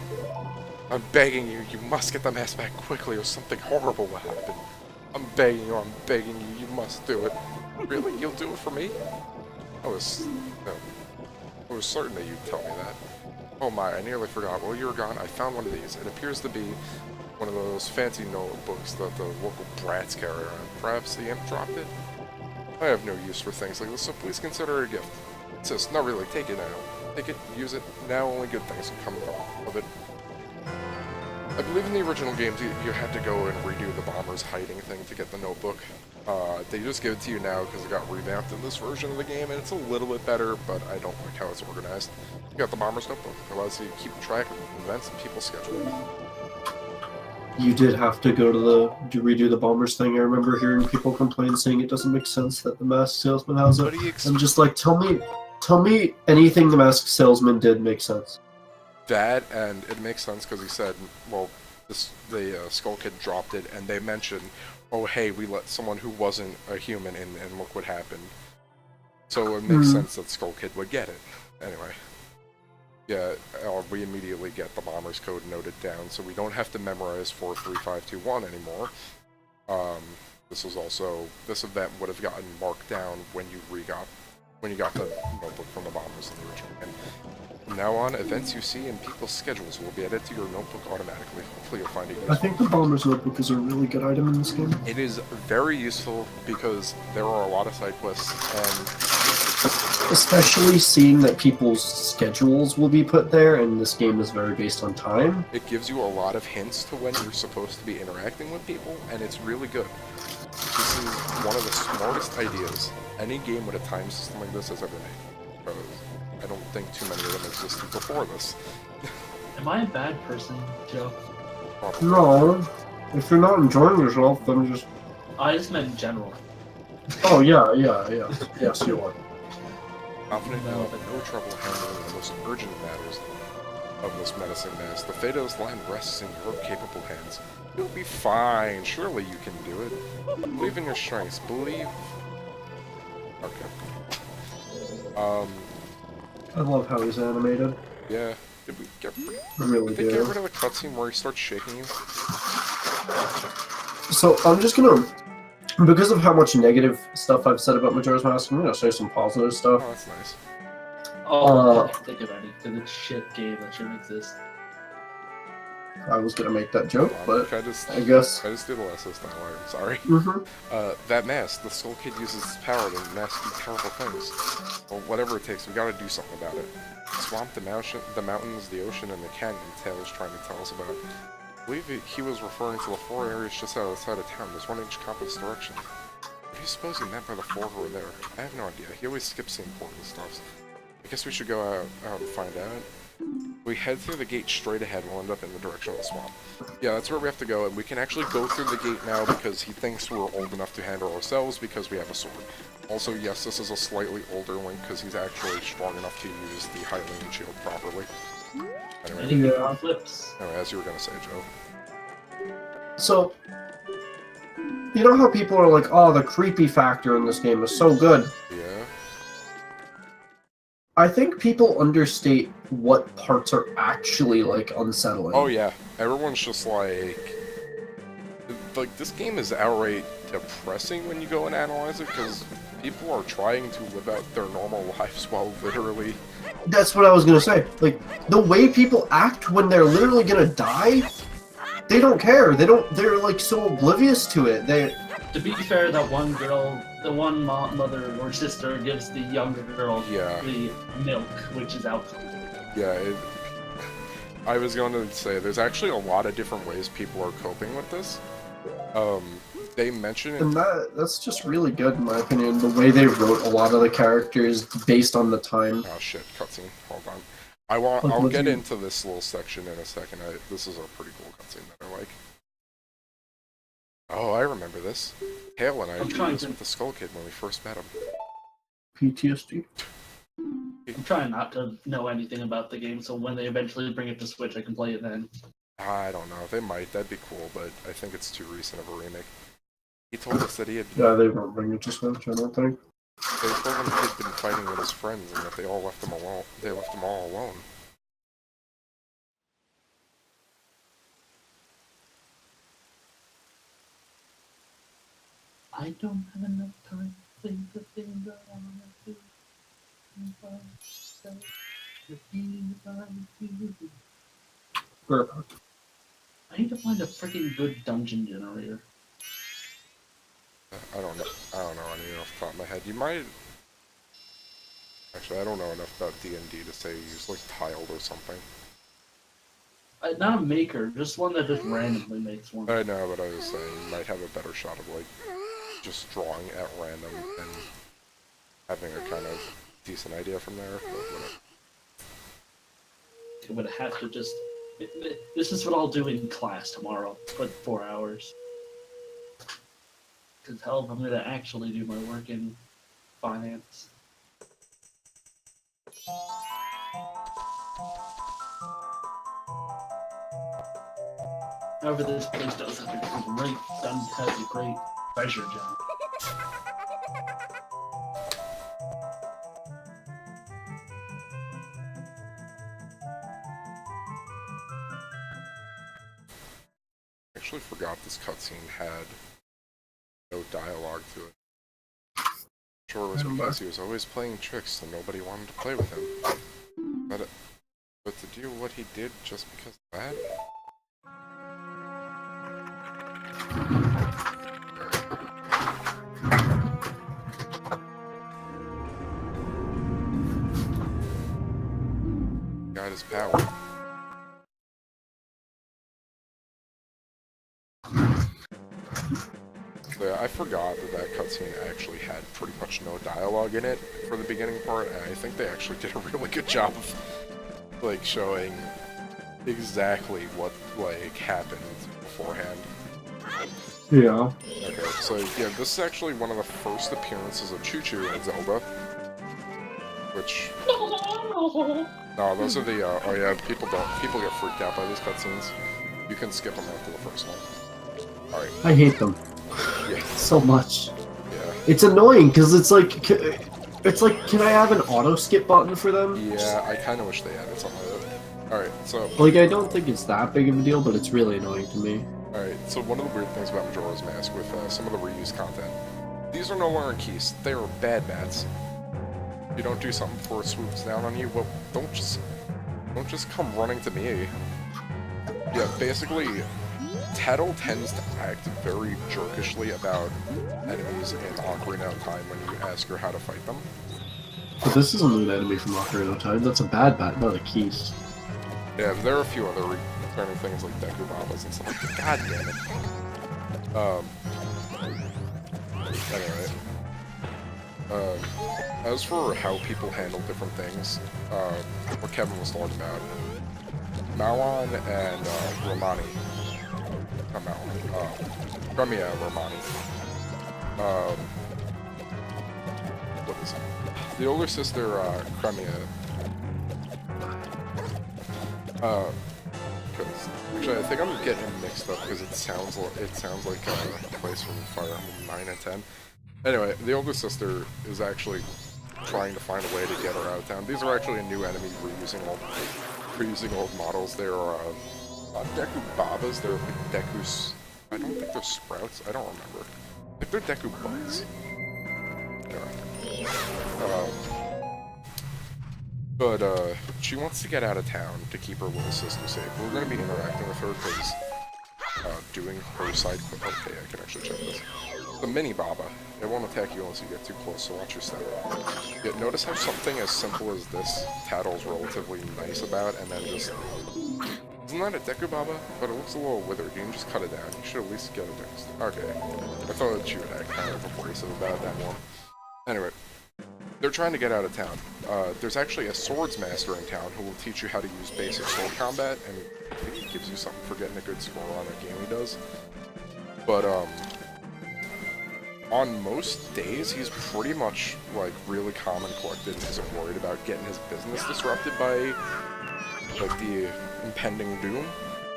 I'm begging you, you must get the mask back quickly or something horrible will happen. I'm begging you, you must do it. Really? You'll do it for me? I was certain that you'd tell me that. Oh my, I nearly forgot. While you were gone, I found one of these. It appears to be one of those fancy notebooks that the local brats carry around. Perhaps the imp dropped it? I have no use for things like this, so please consider it a gift. Insist, no really, take it now. Take it, use it, now only good things can come of it. I believe in the original games you had to go and redo the bomber's hiding thing to get the notebook. They just give it to you now because it got revamped in this version of the game, and it's a little bit better, but I don't like how it's organized. You got the bomber's notebook. It allows you to keep track of events and people's schedules. You did have to go to redo the bombers thing. I remember hearing people complain saying it doesn't make sense that the masked salesman has it. I'm just like, tell me anything the masked salesman did make sense. That, and it makes sense because he said, well, the Skull Kid dropped it, and they mentioned, oh hey, we let someone who wasn't a human in, and look what happened. So it makes sense that Skull Kid would get it. Anyway. Yeah, we immediately get the bomber's code noted down, so we don't have to memorize 43521 anymore. This event would have gotten marked down when you got the notebook from the bombers in the original game. From now on, events you see in people's schedules will be added to your notebook automatically. Hopefully you'll find it useful. I think the Bomber's Notebook is a really good item in this game. It is very useful because there are a lot of side quests, and especially seeing that people's schedules will be put there, and this game is very based on time. it gives you a lot of hints to when you're supposed to be interacting with people, and it's really good. This is one of the smartest ideas any game with a time system like this has ever made. Because I don't think too many of them existed before this. Am I a bad person, Joe? Probably. No, if you're not enjoying yourself, then just... I just meant in general. Oh, yeah, yes, you are. Confident you'll have no trouble handling the most urgent matters of this menacing menace. The fate of this land rests in your capable hands. You'll be fine. Surely you can do it. Believe in your strengths. Believe... Okay. I love how he's animated. Yeah. Did we get... I really Did they get do. rid of the cutscene where he starts shaking you? So, I'm just gonna... Because of how much negative stuff I've said about Majora's Mask, I'm gonna say some positive stuff. Oh, that's nice. Oh, I can't think of any, because it's shit game that shouldn't exist. I was gonna make that joke, but I just I guess... did the last this time. I'm sorry. Mm-hmm. That mask, the Skull Kid uses its power to mask do terrible things. Well, whatever it takes, we gotta do something about it. The swamp, the mountains, the ocean, and the canyon Taylor's trying to tell us about. I believe he was referring to the four areas just outside of town. There's one in each compass direction. What do you suppose he meant by the four who were there? I have no idea. He always skips the important stuff. I guess we should go out and find out. We head through the gate straight ahead, we'll end up in the direction of the swamp. Yeah, that's where we have to go, and we can actually go through the gate now because he thinks we're old enough to handle ourselves because we have a sword. Also, yes, this is a slightly older Link because he's actually strong enough to use the Hylian shield properly. Anyway, Anything flips. as you were gonna say, Joe. So, you know how people are like, oh, the creepy factor in this game is so good. Yeah. I think people understate what parts are actually, like, unsettling. Oh yeah, everyone's just like this game is outright depressing when you go and analyze it because people are trying to live out their normal lives while literally... That's what I was gonna say. Like, the way people act when they're literally gonna die, they don't care. They're like so oblivious to it. To be fair, that one girl, the one mother or sister gives the younger girl the milk, which is alcohol. Yeah, I was going to say, there's actually a lot of different ways people are coping with this. They mention it... And that's just really good, in my opinion, the way they wrote a lot of the characters based on the time. Oh shit, cutscene. Hold on. I'll get into this little section in a second. This is a pretty cool cutscene that I like. Oh, I remember this. Hale and I introduced with the Skull Kid when we first met him. PTSD. I'm trying not to know anything about the game, so when they eventually bring it to Switch, I can play it then. I don't know. They might. That'd be cool, but I think it's too recent of a remake. He told us that he had... Yeah, they won't bring it to Switch, I don't think. They told him he had been fighting with his friends and that they all left him alone. They left him all alone. I don't have enough time to think of things I wanna do. I need to find a freaking good dungeon generator. I don't know any off the top of my head. You might... Actually, I don't know enough about D&D to say use, like, tiled or something. Not a maker, just one that just randomly makes one. I know, but I was saying you might have a better shot of, like, just drawing at random and having a kind of decent idea from there, but whatever. I'm gonna have to just... This is what I'll do in class tomorrow, for 4 hours. Because hell, if I'm gonna actually do my work in finance. However, this place does have a great treasure jump. I actually forgot this cutscene had no dialogue to it. Sure, it was because he was always playing tricks and nobody wanted to play with him. But But to do what he did just because of that? Got his power. Yeah, I forgot that cutscene actually had pretty much no dialogue in it for the beginning part, and I think they actually did a really good job of, like, showing exactly what, like, happened beforehand. Yeah. Okay, so, yeah, this is actually one of the first appearances of Choo-Choo in Zelda, which... No, those are the, oh yeah, people get freaked out by these cutscenes. You can skip them after the first one. Alright. I hate them. Yeah. So much. Yeah. It's annoying because it's like, can I have an auto skip button for them? Yeah, I kind of wish they added something like that. Alright, so... Like, I don't think it's that big of a deal, but it's really annoying to me. Alright, so one of the weird things about Majora's Mask with some of the reused content, these are no longer keys, they are bad bats. If you don't do something before it swoops down on you, well, don't just come running to me. Yeah, basically, Tattle tends to act very jerkishly about enemies in Ocarina of Time when you ask her how to fight them. But this isn't an enemy from Ocarina of Time, that's a bad bat, not a keys. Yeah, there are a few other returning things like Deku Babas and stuff like that. God damn it. Anyway. As for how people handle different things, what Kevin was talking about, Malon and Romani. Not Malon. Premia Romani. What is it? The older sister, Cremia. Actually, I think I'm getting them mixed up because it sounds like a place from Fire Emblem 9 and 10. Anyway, the older sister is actually trying to find a way to get her out of town. These are actually a new enemy reusing old models. They're not Deku Babas, they're like Deku's... I don't think they're sprouts, I don't remember. I think they're Deku bugs. But she wants to get out of town to keep her little sister safe. We're going to be interacting with her because doing her side quest. Okay, I can actually check this. The mini Baba. It won't attack you unless you get too close, so watch your step. Yet notice how something as simple as this Tattle's relatively nice about, and then just... Isn't that a Deku Baba? But it looks a little withered. You can just cut it down. You should at least get it next. Okay. I thought that she would act kind of abrasive about that one. Anyway. They're trying to get out of town. There's actually a swords master in town who will teach you how to use basic sword combat, and I think he gives you something for getting a good score on a game he does. But, on most days, he's pretty much, like, really calm and collected and isn't worried about getting his business disrupted by, like, the impending doom.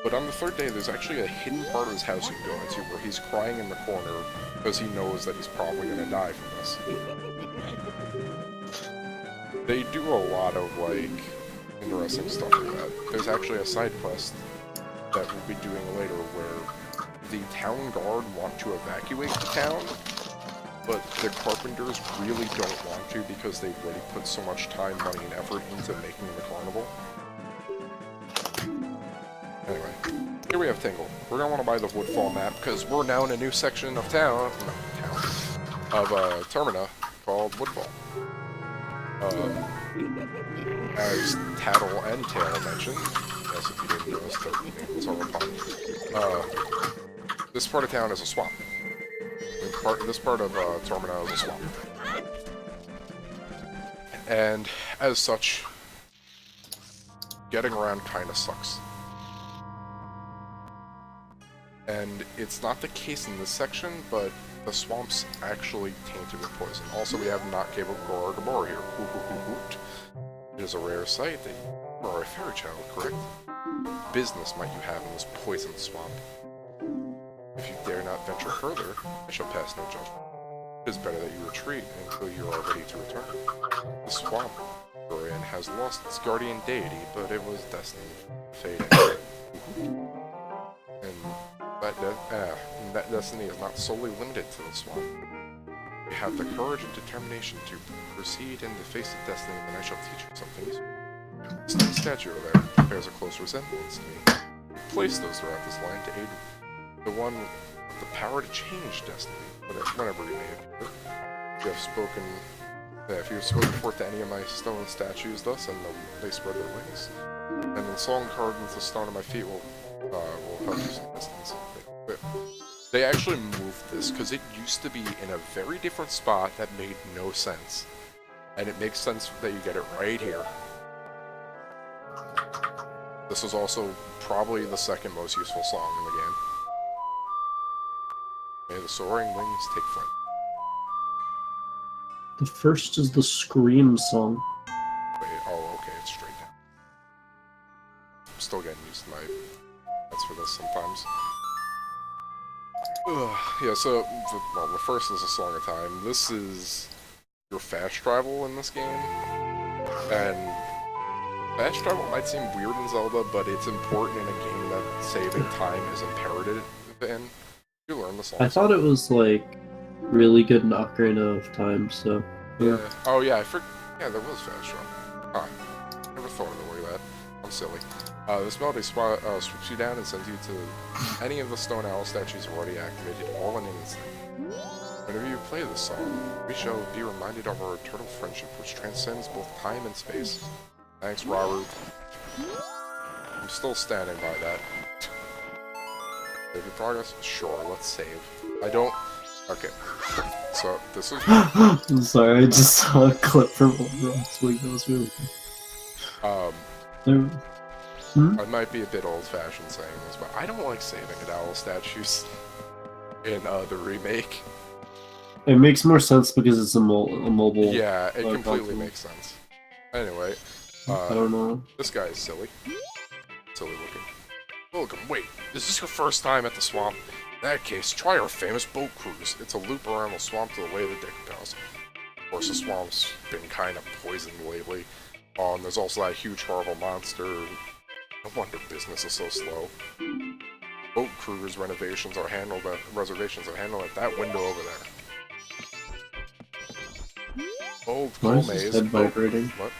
But on the third day, there's actually a hidden part of his house you can go into where he's crying in the corner because he knows that he's probably gonna die from this. They do a lot of, like, interesting stuff like that. There's actually a side quest that we'll be doing later where the town guard want to evacuate the town, but the carpenters really don't want to because they've already put so much time, money, and effort into making the carnival. Anyway, here we have Tingle. We're gonna want to buy the Woodfall map because we're now in a new section of Termina called Woodfall. As Tattle and Tail mentioned, yes, if you didn't notice, it's all a pun. This part of town is a swamp. This part of Termina is a swamp. And as such, getting around kinda sucks. And it's not the case in this section, but the swamp's actually tainted with poison. Also, we have not capable Gabor here. It is a rare sight that you are a fairy child, correct? What business might you have in this poisoned swamp? If you dare not venture further, I shall pass no judgment. It is better that you retreat until you are ready to return. The swamp we're in has lost its guardian deity, but it was destined to fade anyway. And that destiny is not solely limited to the swamp. If you have the courage and determination to proceed in the face of destiny, then I shall teach you something useful. Stone statue over there bears a close resemblance to me. We place those throughout this land to aid the one with the power to change destiny. Whenever you may appear. If you have spoken forth to any of my stone statues thus, and they spread their wings, and the song carved into the stone at my feet will help you some distance. They actually moved this because it used to be in a very different spot that made no sense. And it makes sense that you get it right here. This is also probably the second most useful song in the game. May the soaring wings take flight. The first is the Scream song. Wait, oh, okay, it's straight down. I'm still getting used to my heads for this sometimes. Yeah, so, the first is a Song of Time. This is your fast travel in this game. And fast travel might seem weird in Zelda, but it's important in a game that saving time is imperative in. You learn the song. I thought it was, like, really good in Ocarina of Time, so... Yeah. Oh, yeah, yeah, there was fast travel. Huh. Never thought of it like that. I'm silly. This melody swoops you down and sends you to any of the stone owl statues already activated, all in an instant. Whenever you play this song, we shall be reminded of our eternal friendship, which transcends both time and space. Thanks, Raru. I'm still standing by that. Save your progress? Sure, let's save. I don't... Okay. So, this is... I'm sorry, I just saw a clip from Overwatch League that was really good. I might be a bit old-fashioned saying this, but I don't like saving at owl statues in the remake. It makes more sense because it's a mobile... Yeah, it completely makes sense. Anyway, I don't know. This guy is silly. Silly looking. Welcome, wait, is this your first time at the swamp? In that case, try our famous boat cruise. It's a loop around the swamp to the way of the Deku Palace. Of course, the swamp's been kind of poisoned lately. And there's also that huge, horrible monster. No wonder business is so slow. Boat cruise reservations are handled at that window over there. Old Kome's head vibrating? What?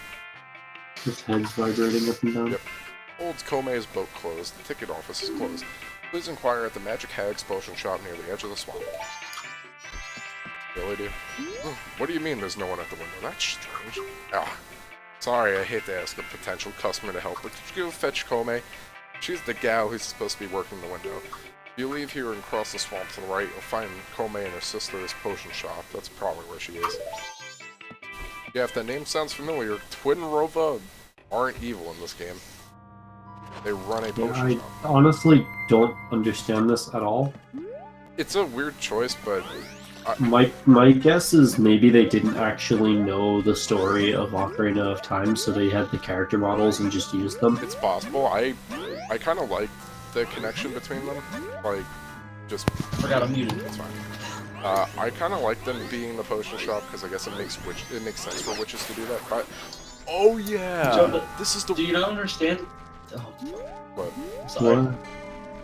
His head's vibrating up and down? Yep. Old Kome's boat closed. The ticket office is closed. Please inquire at the Magic Hag's potion shop near the edge of the swamp. Really, dude? What do you mean there's no one at the window? That's strange. Ah. Sorry, I hate to ask a potential customer to help, but could you go fetch Kome? She's the gal who's supposed to be working the window. If you leave here and cross the swamp to the right, you'll find Kome and her sister's potion shop. That's probably where she is. Yeah, if that name sounds familiar, Twin Rova aren't evil in this game. They run a potion shop. I honestly don't understand this at all. It's a weird choice, but... My guess is maybe they didn't actually know the story of Ocarina of Time, so they had the character models and just used them. It's possible. I kind of like the connection between them. Like, just... Forgot I'm muted. That's fine. I kind of like them being the potion shop, because I guess it makes sense for witches to do that, but... Oh yeah! Joe, this is the... Do you not understand... Oh, what? I'm sorry. What?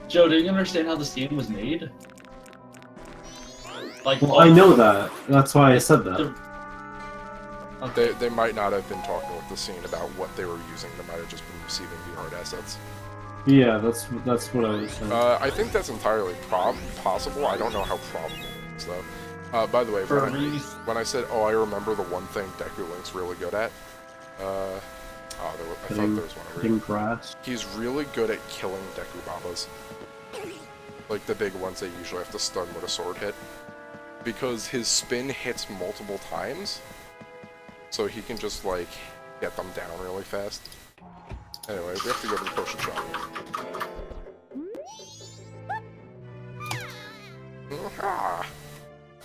Joe, do you understand how this game was made? Like, well, I know that. That's why I said that. Okay. They might not have been talking with the scene about what they were using. They might have just been receiving the art assets. Yeah, that's what I was saying. I think that's entirely possible. I don't know how probable it is, though. By the way, when I said, oh, I remember the one thing Deku Link's really good at, I thought there was one over here. Grass. He's really good at killing Deku Babas. Like the big ones they usually have to stun with a sword hit. Because his spin hits multiple times, so he can just, like, get them down really fast. Anyway, we have to go to the potion shop. Ah!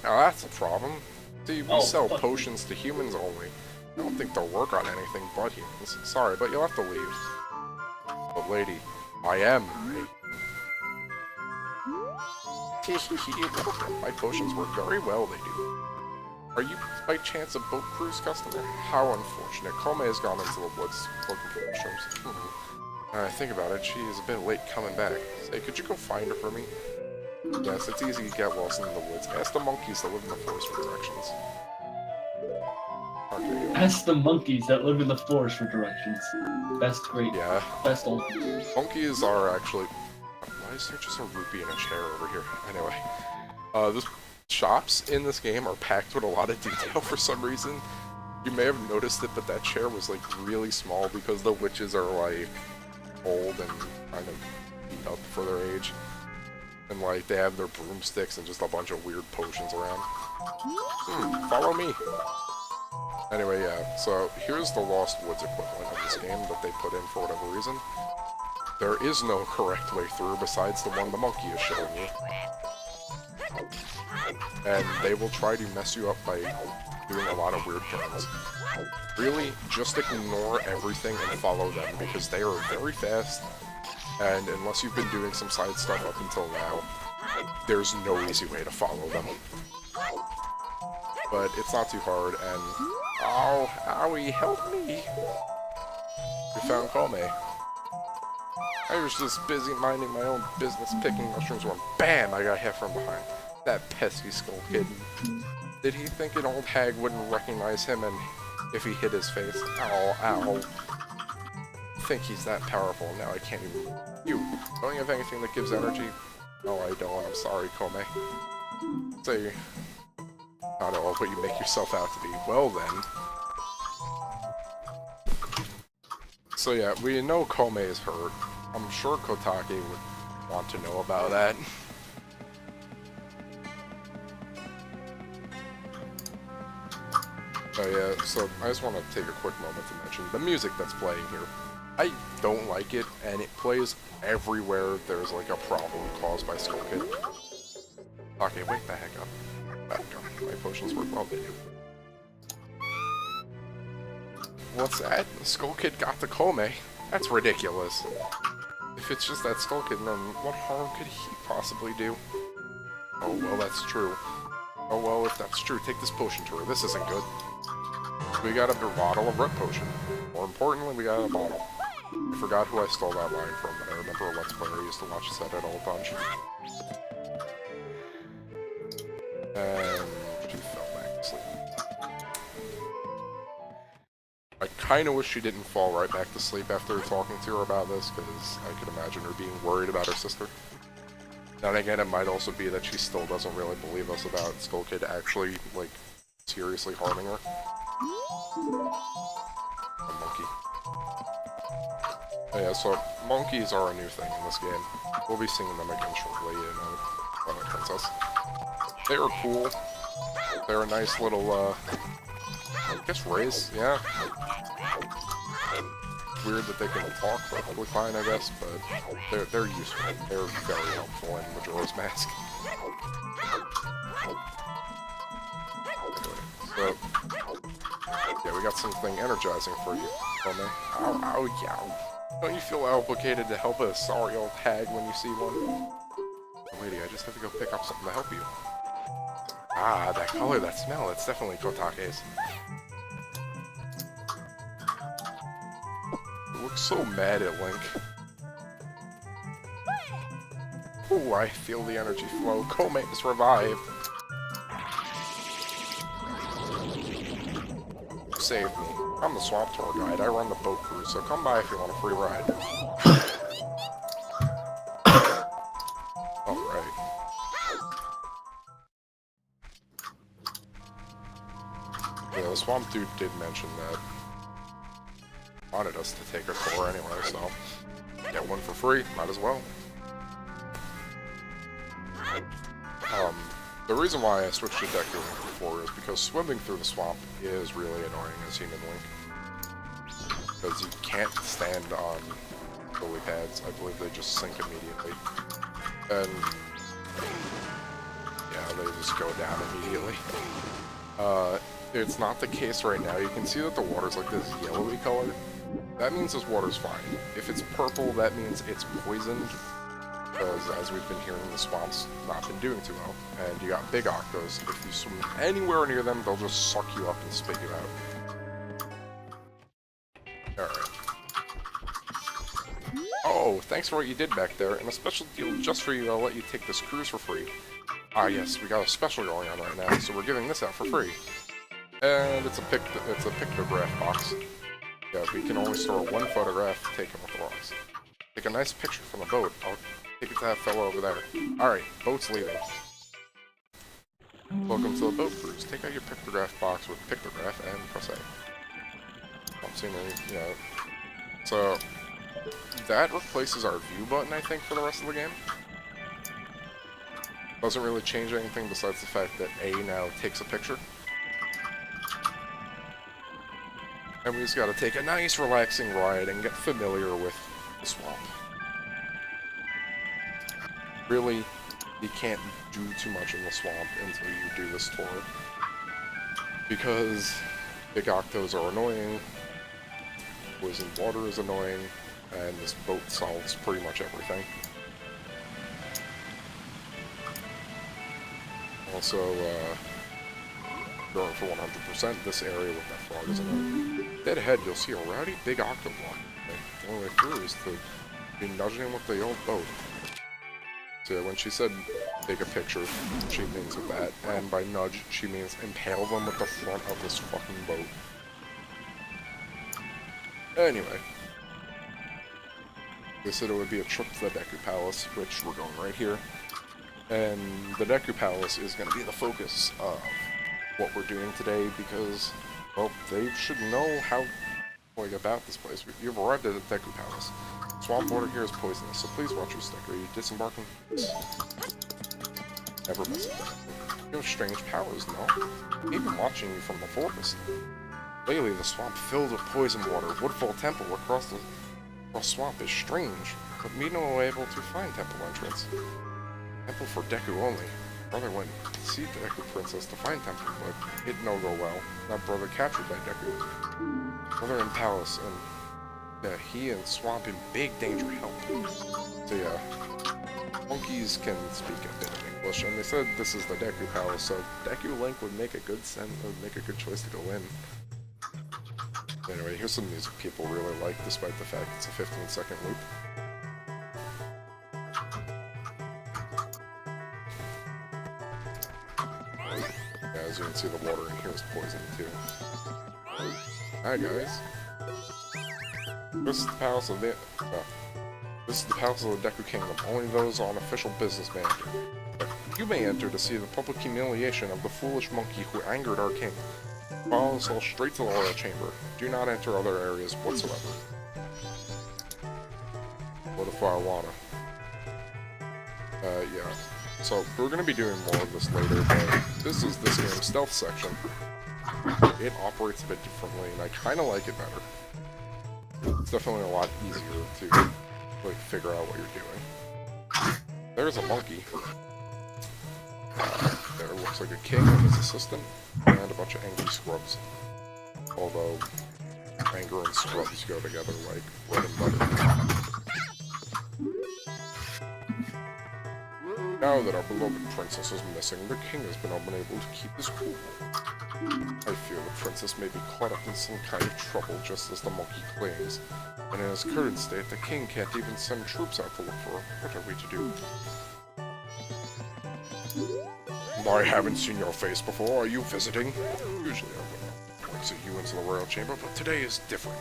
Now that's a problem. See, we sell potions to humans only. I don't think they'll work on anything but humans. Sorry, but you'll have to leave. But lady, I am a... My potions work very well, they do. Are you, by chance, a boat cruise customer? How unfortunate. Kome has gone into the woods looking for mushrooms. Think about it, she is a bit late coming back. Say, could you go find her for me? Yes, it's easy to get lost in the woods. Ask the monkeys that live in the forest for directions. arcade. Ask the monkeys that live in the forest for directions. Best great. Yeah. Best old. Monkeys are actually... Why is there just a rupee in a chair over here? Anyway. The shops in this game are packed with a lot of detail for some reason. You may have noticed it, but that chair was like really small because the witches are like old and kind of beat up for their age. And like they have their broomsticks and just a bunch of weird potions around. Follow me! Anyway, yeah, so here's the Lost Woods equivalent of this game that they put in for whatever reason. There is no correct way through besides the one the monkey is showing you. And they will try to mess you up by doing a lot of weird turns. Really, just ignore everything and follow them because they are very fast, and unless you've been doing some side stuff up until now, there's no easy way to follow them. But it's not too hard, and... Oh, owie, help me! We found Kome. I was just busy minding my own business picking mushrooms when BAM! I got hit from behind. That pesky skull kid. Did he think an old hag wouldn't recognize him and if he hit his face? Ow, ow. Think he's that powerful, now I can't even... You, don't you have anything that gives energy? No, I don't, I'm sorry, Kome. Say, not all what you make yourself out to be. Well then. So yeah, we know Kome is hurt. I'm sure Kotake would want to know about that. Oh yeah, so I just want to take a quick moment to mention the music that's playing here. I don't like it, and it plays everywhere there's like a problem caused by Skull Kid. Okay, wake the heck up. Back up. My potions work well, they do. What's that? Skull Kid got the Kome? That's ridiculous. If it's just that Skull Kid, then what harm could he possibly do? Oh well, that's true. Oh well, if that's true, take this potion to her. This isn't good. We got a bottle of red potion. More importantly, we got a bottle. I forgot who I stole that line from, but I remember a Let's Player I used to watch this at all bunch. And she fell back to sleep. I kinda wish she didn't fall right back to sleep after talking to her about this, because I could imagine her being worried about her sister. Then again, it might also be that she still doesn't really believe us about Skull Kid actually, like, seriously harming her. A monkey. Oh yeah, so monkeys are a new thing in this game. We'll be seeing them again shortly in Twilight Princess. They are cool. They're a nice little, I guess race, yeah. Weird that they can talk perfectly fine, I guess, but they're useful. They're very helpful in Majora's Mask. Anyway, so yeah, we got something energizing for you, Kome. Ow, ow, yow. Don't you feel obligated to help a sorry old hag when you see one? Oh, lady, I just have to go pick up something to help you. Ah, that color, that smell, it's definitely Kotake's. It looks so mad at Link. Ooh, I feel the energy flow. Kome is revived. Save me. I'm the swamp tour guide. I run the boat cruise, so come by if you want a free ride. Alright. Yeah, the swamp dude did mention that he wanted us to take a tour anyway, so get one for free, might as well. The reason why I switched to Deku before is because swimming through the swamp is really annoying as Human Link. Because you can't stand on lily pads. I believe they just sink immediately. And yeah, they just go down immediately. It's not the case right now. You can see that the water's like this yellowy color. That means this water's fine. If it's purple, that means it's poisoned. Because as we've been hearing, the swamp's not been doing too well. And you got big octos. If you swim anywhere near them, they'll just suck you up and spit you out. Alright. Oh, thanks for what you did back there. And a special deal just for you, I'll let you take this cruise for free. Ah yes, we got a special going on right now, so we're giving this out for free. And it's a pictograph box. Yeah, we can only store one photograph taken with the rocks. Take a nice picture from the boat. I'll take it to that fellow over there. Alright, boat's leaving. Welcome to the boat cruise. Take out your pictograph box with pictograph and press A. I'm seeing any, yeah. So, that replaces our view button, I think, for the rest of the game. Doesn't really change anything besides the fact that A now takes a picture. And we just gotta take a nice, relaxing ride and get familiar with the swamp. Really, you can't do too much in the swamp until you do this tour. Because big octos are annoying, poisoned water is annoying, and this boat solves pretty much everything. Also, going for 100%, this area with that frog is annoying. Dead ahead, you'll see a rowdy big octo block. The only way through is to be nudging him with the old boat. So yeah, when she said take a picture, she means with that, and by nudge, she means impale them with the front of this fucking boat. Anyway. They said it would be a trip to the Deku Palace, which we're going right here. And the Deku Palace is going to be the focus of what we're doing today because, well, they should know how, like, about this place. You've arrived at the Deku Palace. Swamp water here is poisonous, so please watch your step. Are you disembarking? Never miss it. You have strange powers, no? Even watching you from the forest. Lately, the swamp filled with poison water. Woodfall Temple across the swamp is strange, but me no able to find temple entrance. Temple for Deku only. Brother went to see the Deku Princess to find temple, but it no go well. Now brother captured by Deku. Brother in palace, and yeah, he and Swamp in big danger help. So yeah, monkeys can speak a bit of English, and they said this is the Deku Palace, so Deku Link would make a good choice to go in. Anyway, here's some music people really like, despite the fact it's a 15-second loop. Yeah, as you can see, the water in here is poison too. Alright, guys. This is the palace of the Deku Kingdom. Only those on official business may enter. You may enter to see the public humiliation of the foolish monkey who angered our king. Follow us all straight to the royal chamber. Do not enter other areas whatsoever. What if I wanna? Yeah. So, we're gonna be doing more of this later, but this is this game's stealth section. It operates a bit differently, and I kinda like it better. It's definitely a lot easier to, like, figure out what you're doing. There's a monkey. There looks like a king and his assistant, and a bunch of angry scrubs. Although, anger and scrubs go together like bread and butter. Now that our beloved princess is missing, the king has been unable to keep his cool. I fear the princess may be caught up in some kind of trouble, just as the monkey claims. And in his current state, the king can't even send troops out to look for her. What are we to do? I haven't seen your face before. Are you visiting? Usually I wouldn't exit you into the royal chamber, but today is different.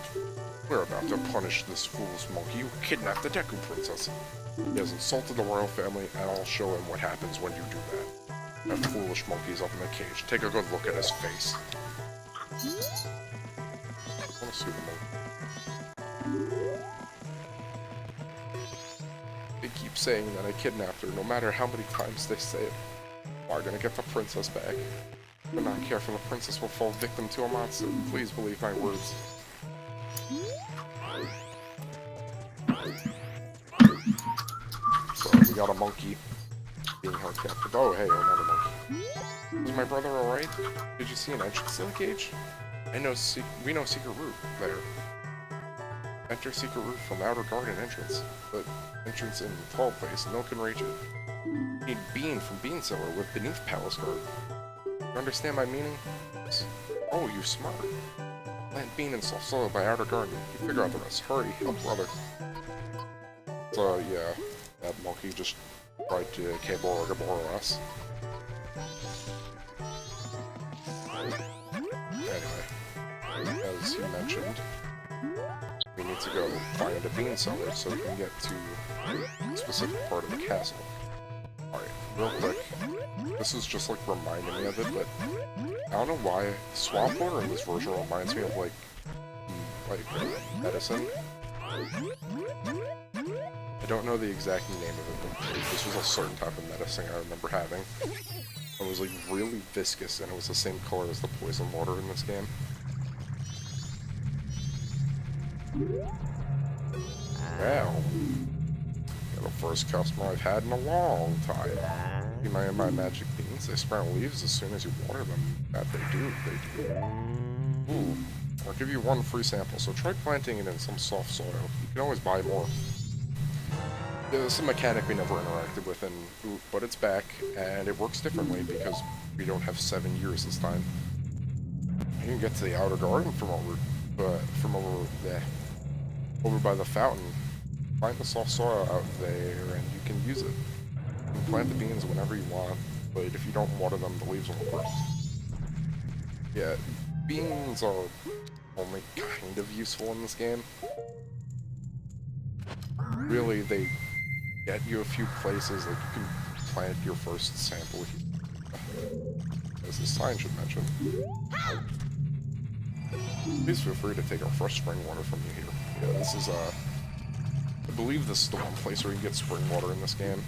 We're about to punish this foolish monkey who kidnapped the Deku Princess. He has insulted the royal family, and I'll show him what happens when you do that. That foolish monkey's up in the cage. Take a good look at his face. I want to see the monkey. They keep saying that I kidnapped her, no matter how many times they say it. We're gonna get the princess back. If not careful, the princess will fall victim to a monster. Please believe my words. So we got a monkey being held captive. Oh hey, another monkey. Is my brother alright? Did you see an entrance to the cage? We know secret route there. Enter secret route from outer garden entrance, but entrance in tall place, no can reach it. Need bean from bean cellar with beneath palace guard. You understand my meaning? Oh, you smart. Plant bean and soft soil by outer garden. You figure out the rest. Hurry, help brother. So yeah, that monkey just tried to Kebora us. he mentioned, we need to go find a bean cellar so we can get to a specific part of the castle. Alright, real quick, this is just like reminding me of it, but I don't know why swamp water in this version reminds me of like medicine. I don't know the exact name of it, but this was a certain type of medicine I remember having. It was like really viscous, and it was the same color as the poison water in this game. Well, you're the first customer I've had in a long time. You may have my magic beans. They sprout leaves as soon as you water them. That they do. Ooh. I'll give you one free sample, so try planting it in some soft soil. You can always buy more. Yeah, this is a mechanic we never interacted with, but it's back, and it works differently because we don't have 7 years this time. You can get to the outer garden from over by the fountain. Find the soft soil out there, and you can use it. You can plant the beans whenever you want, but if you don't water them, the leaves won't grow. Yeah, beans are only kind of useful in this game. Really, they get you a few places, like you can plant your first sample here, as the sign should mention. Please feel free to take our fresh spring water from you here. Yeah, this is, I believe this is the one place where you get spring water in this game.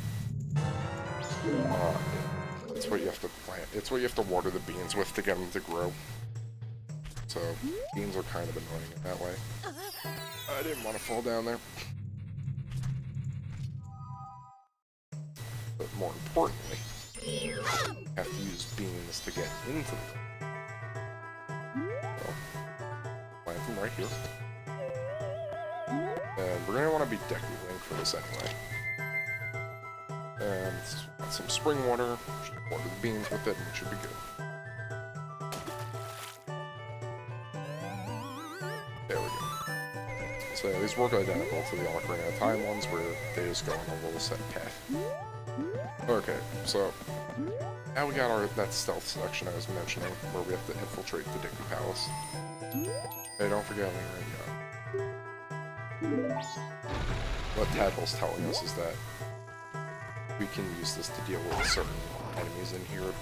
It's what you have to plant. It's what you have to water the beans with to get them to grow. So, beans are kind of annoying in that way. I didn't want to fall down there. But more importantly, you have to use beans to get into them. So, plant them right here. And we're going to want to be Deku Link for this anyway. And got some spring water, just water the beans with it, and it should be good. There we go. So these work identical to the Ocarina of Time ones, where they just go on a little set path. Okay, so now we got that stealth section I was mentioning, where we have to infiltrate the Deku Palace. Hey, don't forget me right now. What Tadpole's telling us is that we can use this to deal with certain enemies in here a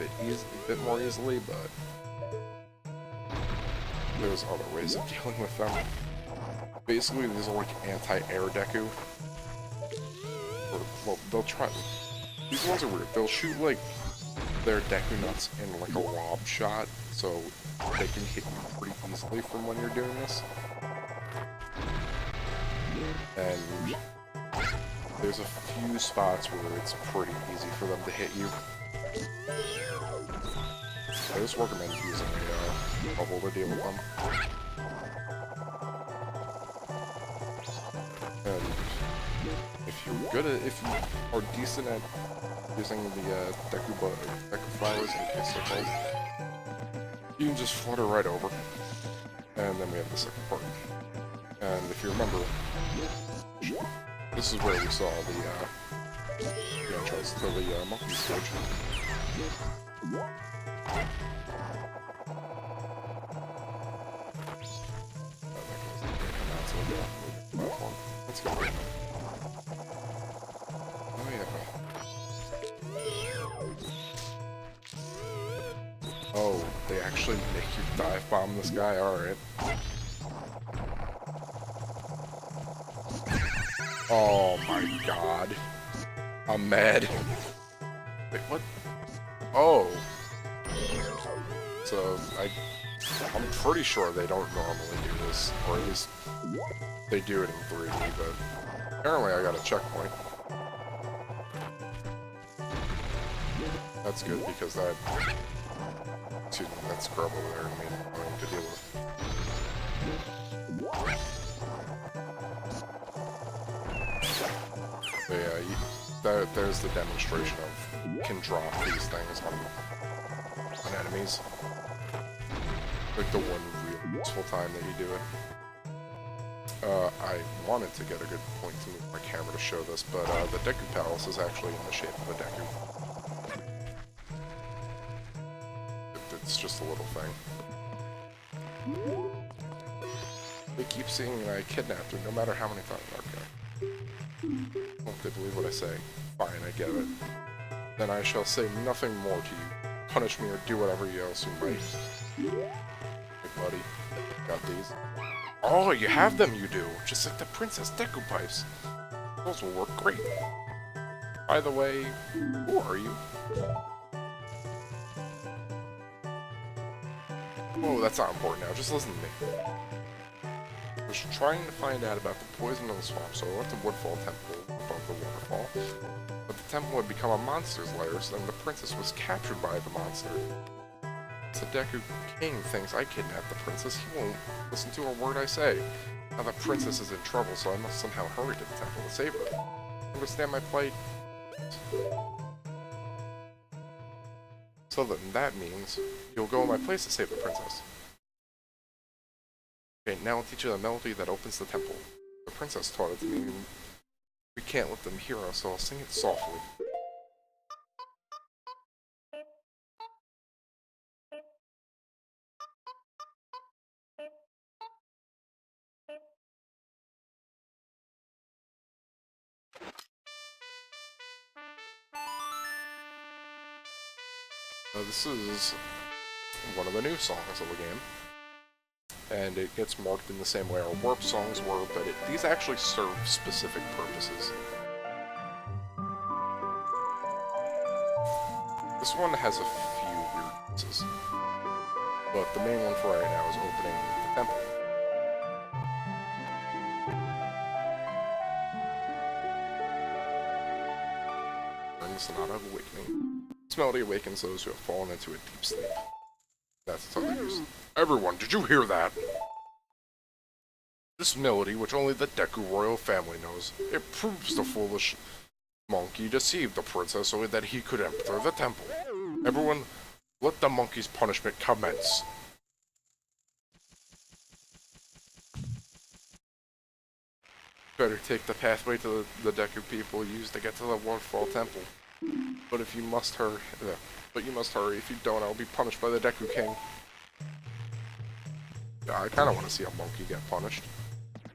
bit more easily, but there's other ways of dealing with them. Basically, these are like anti-air Deku. Or, well, they'll try. These ones are weird. They'll shoot like their Deku nuts in like a lob shot, so they can hit you pretty easily from when you're doing this. And there's a few spots where it's pretty easy for them to hit you. I just recommend using a bubble to deal with them. And if you are decent at using the Deku flowers, in case they're called, you can just flutter right over. And then we have the second part. And if you remember, this is where we saw the entrance to the monkey stage. Let's go. Oh yeah. Oh, they actually make you dive bomb this guy? Alright. Oh my god. I'm mad. Wait, what? Oh. So, I'm pretty sure they don't normally do this, or at least they do it in 3D, but apparently I got a checkpoint. That's good, because that... Excuse me, that scrub over there made it annoying to deal with. But yeah, there's the demonstration of you can drop these things on enemies. Like the one real useful time that you do it. I wanted to get a good point to move my camera to show this, but the Deku Palace is actually in the shape of a Deku. It's just a little thing. They keep seeing I kidnapped her no matter how many times. Okay. Won't they believe what I say? Fine, I get it. Then I shall say nothing more to you. Punish me or do whatever else you might. Hey, buddy. Got these. Oh, you have them, you do! Just like the Princess Deku pipes. Those will work great. By the way, who are you? Whoa, that's not important now. Just listen to me. I was trying to find out about the poison in the swamp, so I went to Woodfall Temple above the waterfall. But the temple had become a monster's lair, so then the princess was captured by the monster. The Deku King thinks I kidnapped the princess. He won't listen to a word I say. Now the princess is in trouble, so I must somehow hurry to the temple to save her. Understand my plight? So then that means you'll go in my place to save the princess. Okay, now I'll teach you the melody that opens the temple. The princess taught it to me. We can't let them hear us, so I'll sing it softly. This is one of the new songs of the game, and it gets marked in the same way our warp songs were, but these actually serve specific purposes. This one has a few weirdnesses, but the main one for right now is opening the temple. During the Sonata of Awakening. This melody awakens those who have fallen into a deep sleep. That's its other use. Everyone, did you hear that? This melody, which only the Deku royal family knows, it proves the foolish monkey deceived the princess so that he could enter the temple. Everyone, let the monkey's punishment commence. Better take the pathway to the Deku people used to get to the Waterfall Temple. But you must hurry. If you don't, I'll be punished by the Deku King. Yeah, I kind of want to see a monkey get punished.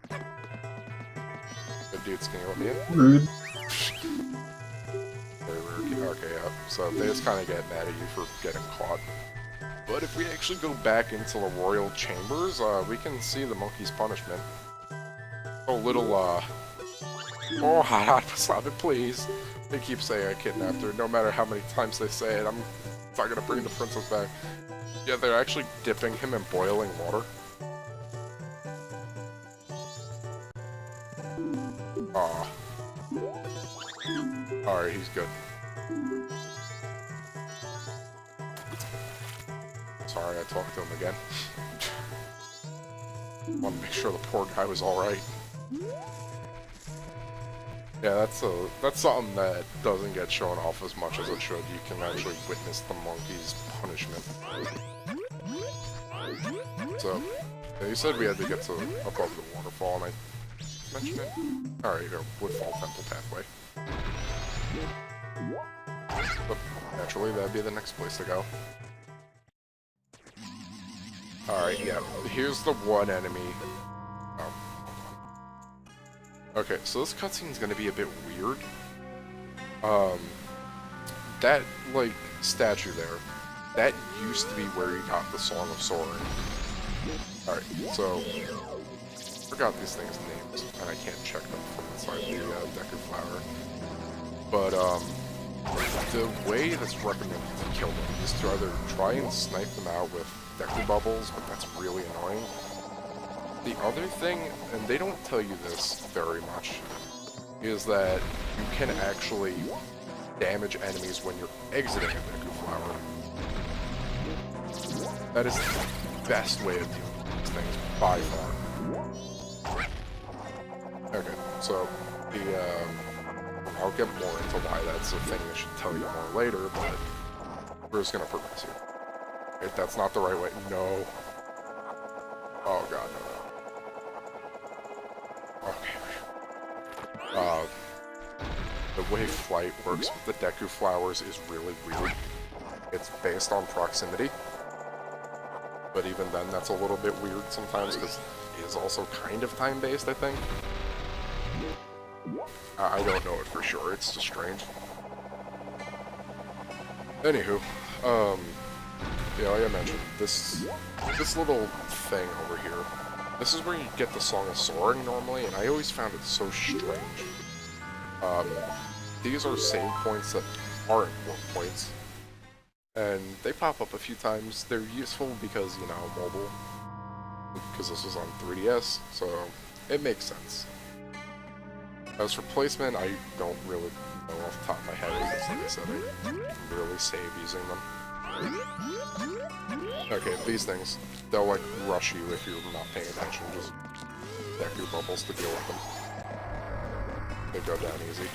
Good dudes, can you let me in? Rude. Very rude. Okay, yeah. So they just kind of get mad at you for getting caught. But if we actually go back into the royal chambers, we can see the monkey's punishment. Oh, little, oh, hot, stop it, please. They keep saying I kidnapped her. No matter how many times they say it, I'm not gonna bring the princess back. Yeah, they're actually dipping him in boiling water. Aw. Alright, he's good. Sorry, I talked to him again. Want to make sure the poor guy was alright. Yeah, that's something that doesn't get shown off as much as it should. You can actually witness the monkey's punishment. So, yeah, you said we had to get to above the waterfall, and I mentioned it. Alright, here, Woodfall Temple pathway. But naturally, that'd be the next place to go. Alright, yeah, here's the one enemy. Okay, so this cutscene's gonna be a bit weird. That, like, statue there, that used to be where you got the Song of Soaring. Alright, so, I forgot these things' names, and I can't check them from inside the Deku Flower. But, the way that's recommended to kill them is to either try and snipe them out with Deku Bubbles, but that's really annoying. The other thing, and they don't tell you this very much, is that you can actually damage enemies when you're exiting a Deku Flower. That is the best way of dealing with these things, by far. Okay, so, I'll get more into why that's a thing I should tell you more later, but we're just gonna progress here. If that's not the right way, no. Oh god, no. Okay. The way flight works with the Deku Flowers is really weird. It's based on proximity. But even then, that's a little bit weird sometimes, because it is also kind of time-based, I think. I don't know it for sure, it's just strange. Anywho, yeah, like I mentioned, this little thing over here, this is where you get the Song of Soaring normally, and I always found it so strange. These are save points that aren't war points, and they pop up a few times. They're useful because, you know, mobile, because this is on 3DS, so it makes sense. As for placement, I don't really know off the top of my head, because like I said, I can really save using them. Okay, these things, they'll like rush you if you're not paying attention, just Deku bubbles to deal with them. They go down easy.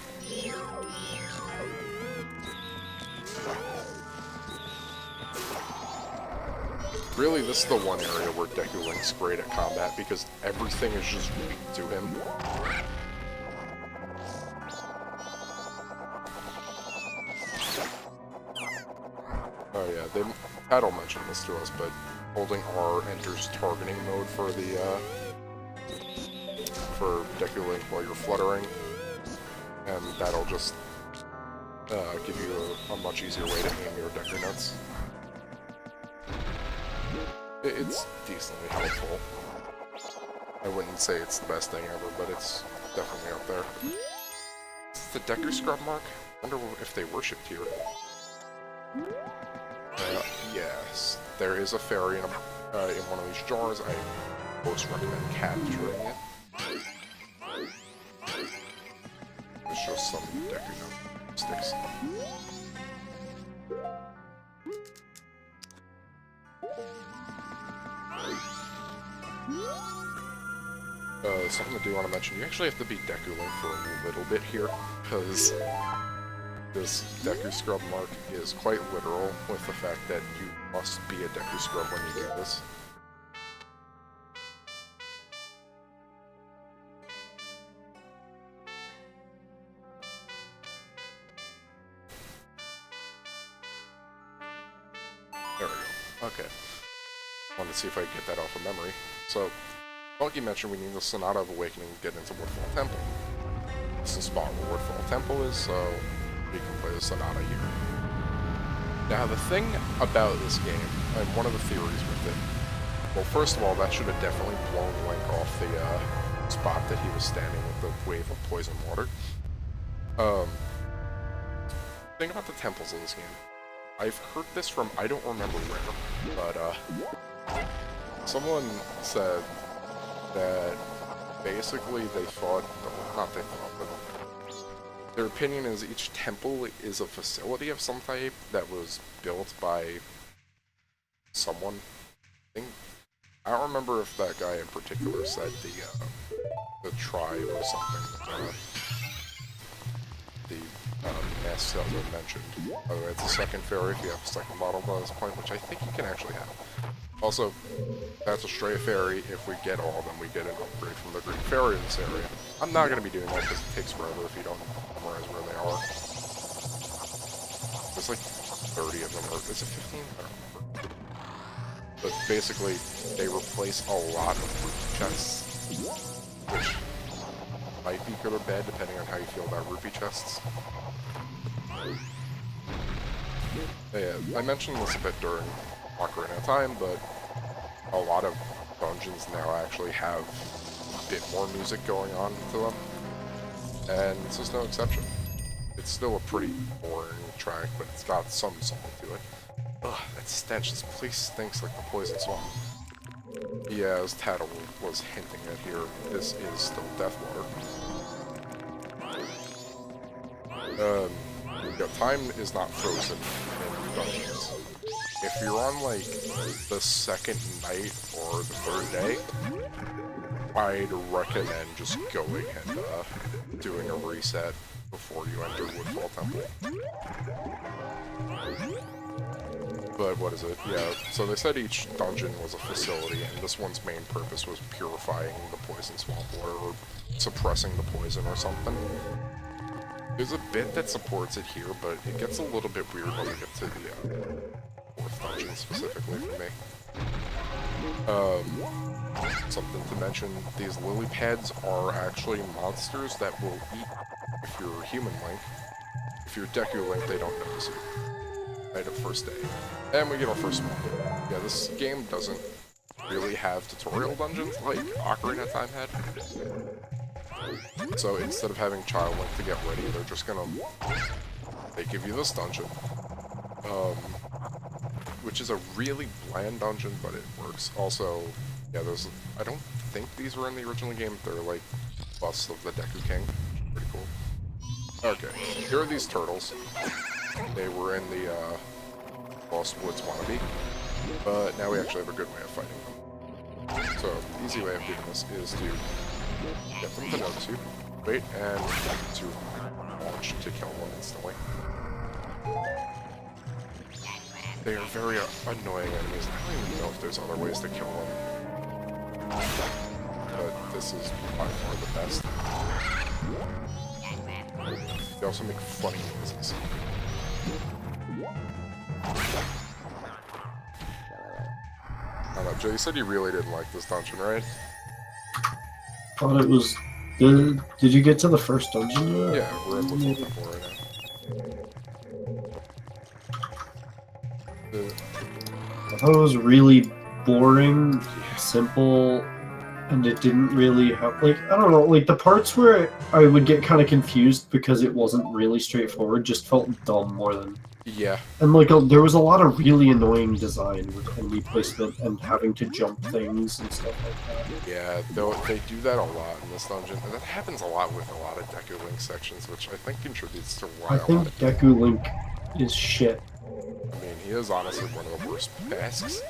Really, this is the one area where Deku Link's great at combat, because everything is just weak to him. Oh yeah, they Paddle mentioned this to us, but holding R enters targeting mode for the, for Deku Link while you're fluttering, and that'll just, give you a much easier way to aim your Deku Nuts. It's decently helpful. I wouldn't say it's the best thing ever, but it's definitely up there. Is the Deku Scrub mark? I wonder if they worshipped here. Yes, there is a fairy in one of these jars. I, of course, recommend capturing it. It's just some Deku Nut sticks. Something I do want to mention, you actually have to beat Deku Link for a little bit here, because this Deku Scrub mark is quite literal with the fact that you must be a Deku Scrub when you do this. There we go. Okay. Wanted to see if I could get that off of memory. So, Monkey mentioned we need the Sonata of Awakening to get into Woodfall Temple. This is the spot where Woodfall Temple is, so we can play the Sonata here. Now, the thing about this game, and one of the theories with it, well, first of all, that should have definitely blown Link off the spot that he was standing with the wave of poison water. Thing about the temples in this game, I've heard this from, I don't remember where, but someone said that basically they thought, not they thought, but their opinion is each temple is a facility of some type that was built by someone. I don't remember if that guy in particular said the tribe or something. The nest that was mentioned. By the way, it's the second fairy if you have a second model by this point, which I think you can actually have. Also, that's a stray fairy. If we get all of them, we get an upgrade from the Green Fairy in this area. I'm not going to be doing that because it takes forever if you don't memorize where they are. There's like 30 of them, or is it 15? I don't remember. But basically, they replace a lot of rupee chests, which might be good or bad depending on how you feel about rupee chests. Yeah, I mentioned this a bit during Ocarina of Time, but a lot of dungeons now actually have a bit more music going on to them, and this is no exception. It's still a pretty boring track, but it's got some something to it. Ugh, that stench, this place stinks like the poison swamp. Yeah, as Tattle was hinting at here, this is still Deathwater. Time is not frozen in dungeons. If you're on, like, the second night or the third day, I'd recommend just going and doing a reset before you enter Woodfall Temple. But what is it? Yeah, so they said each dungeon was a facility, and this one's main purpose was purifying the poison swamp water, or suppressing the poison or something. There's a bit that supports it here, but it gets a little bit weird when we get to the with dungeons specifically for me. Something to mention, these lily pads are actually monsters that will eat if you're human Link. If you're Deku Link, they don't notice you. Right at first day. And we get our first one. Yeah, this game doesn't really have tutorial dungeons like Ocarina of Time had. So instead of having Child Link to get ready, they're just gonna... They give you this dungeon. Which is a really bland dungeon, but it works. Also, yeah, I don't think these were in the original game. They're like busts of the Deku King. Pretty cool. Okay, here are these turtles. They were in the Lost Woods wannabe, but now we actually have a good way of fighting them. So, the easy way of doing this is to get them to notice you, wait, and to launch to kill them instantly. They are very annoying enemies. I don't even know if there's other ways to kill them. But this is by far the best. They also make funny noises. I don't know, Joe, you said you really didn't like this dungeon, right? Thought it was good. Did you get to the first dungeon yet? Yeah, we're at level 4 right now. I thought it was really boring, simple, and it didn't really help. Like, I don't know, like the parts where I would get kind of confused because it wasn't really straightforward just felt dumb more than. Yeah. And like there was a lot of really annoying design with enemy placement and having to jump things and stuff like that. Yeah, though they do that a lot in this dungeon. And that happens a lot with a lot of Deku Link sections, which I think contributes to why I think Deku Link is shit. I mean, he is honestly one of the worst tasks,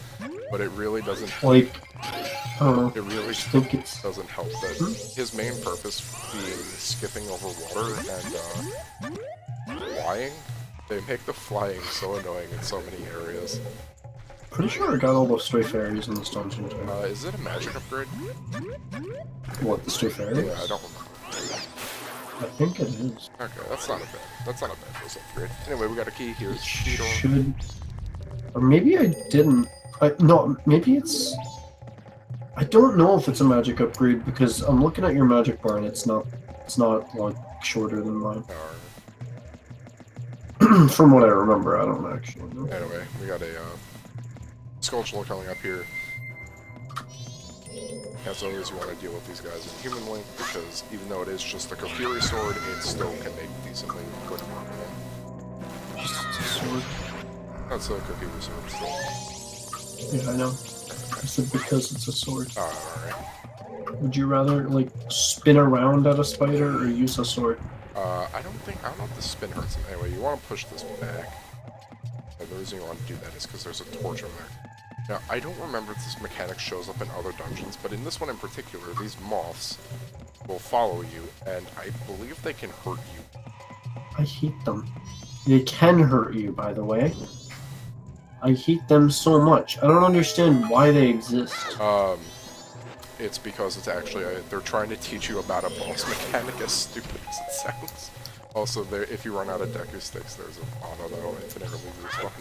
but it really doesn't... Like, I don't know. It really think it's... doesn't help that his main purpose being skipping over water and flying. They make the flying so annoying in so many areas. Pretty sure I got all those stray fairies in this dungeon too. Is it a magic upgrade? What, the stray fairies? Yeah, I don't remember. I think it is. Okay, that's not a bad upgrade. Anyway, we got a key here. Should... Or maybe I didn't. No, maybe it's... I don't know if it's a magic upgrade because I'm looking at your magic bar and it's not like shorter than mine. From what I remember, I don't actually know. Anyway, we got a sculpture coming up here. As always, you want to deal with these guys in Human Link because even though it is just like a Fury Sword, it still can make decently good work with them. Just a sword. That's a Cookie Sword still. Yeah, I know. I said because it's a sword. Alright. Would you rather, like, spin around at a spider or use a sword? I don't know if the spin hurts him. Anyway, you want to push this back. And the reason you want to do that is because there's a torch over there. Now, I don't remember if this mechanic shows up in other dungeons, but in this one in particular, these moths will follow you, and I believe they can hurt you. I hate them. They can hurt you, by the way. I hate them so much. I don't understand why they exist. It's because it's actually, they're trying to teach you about a boss mechanic, as stupid as it sounds. Also, if you run out of Deku sticks, there's an auto that'll infinitely respawn.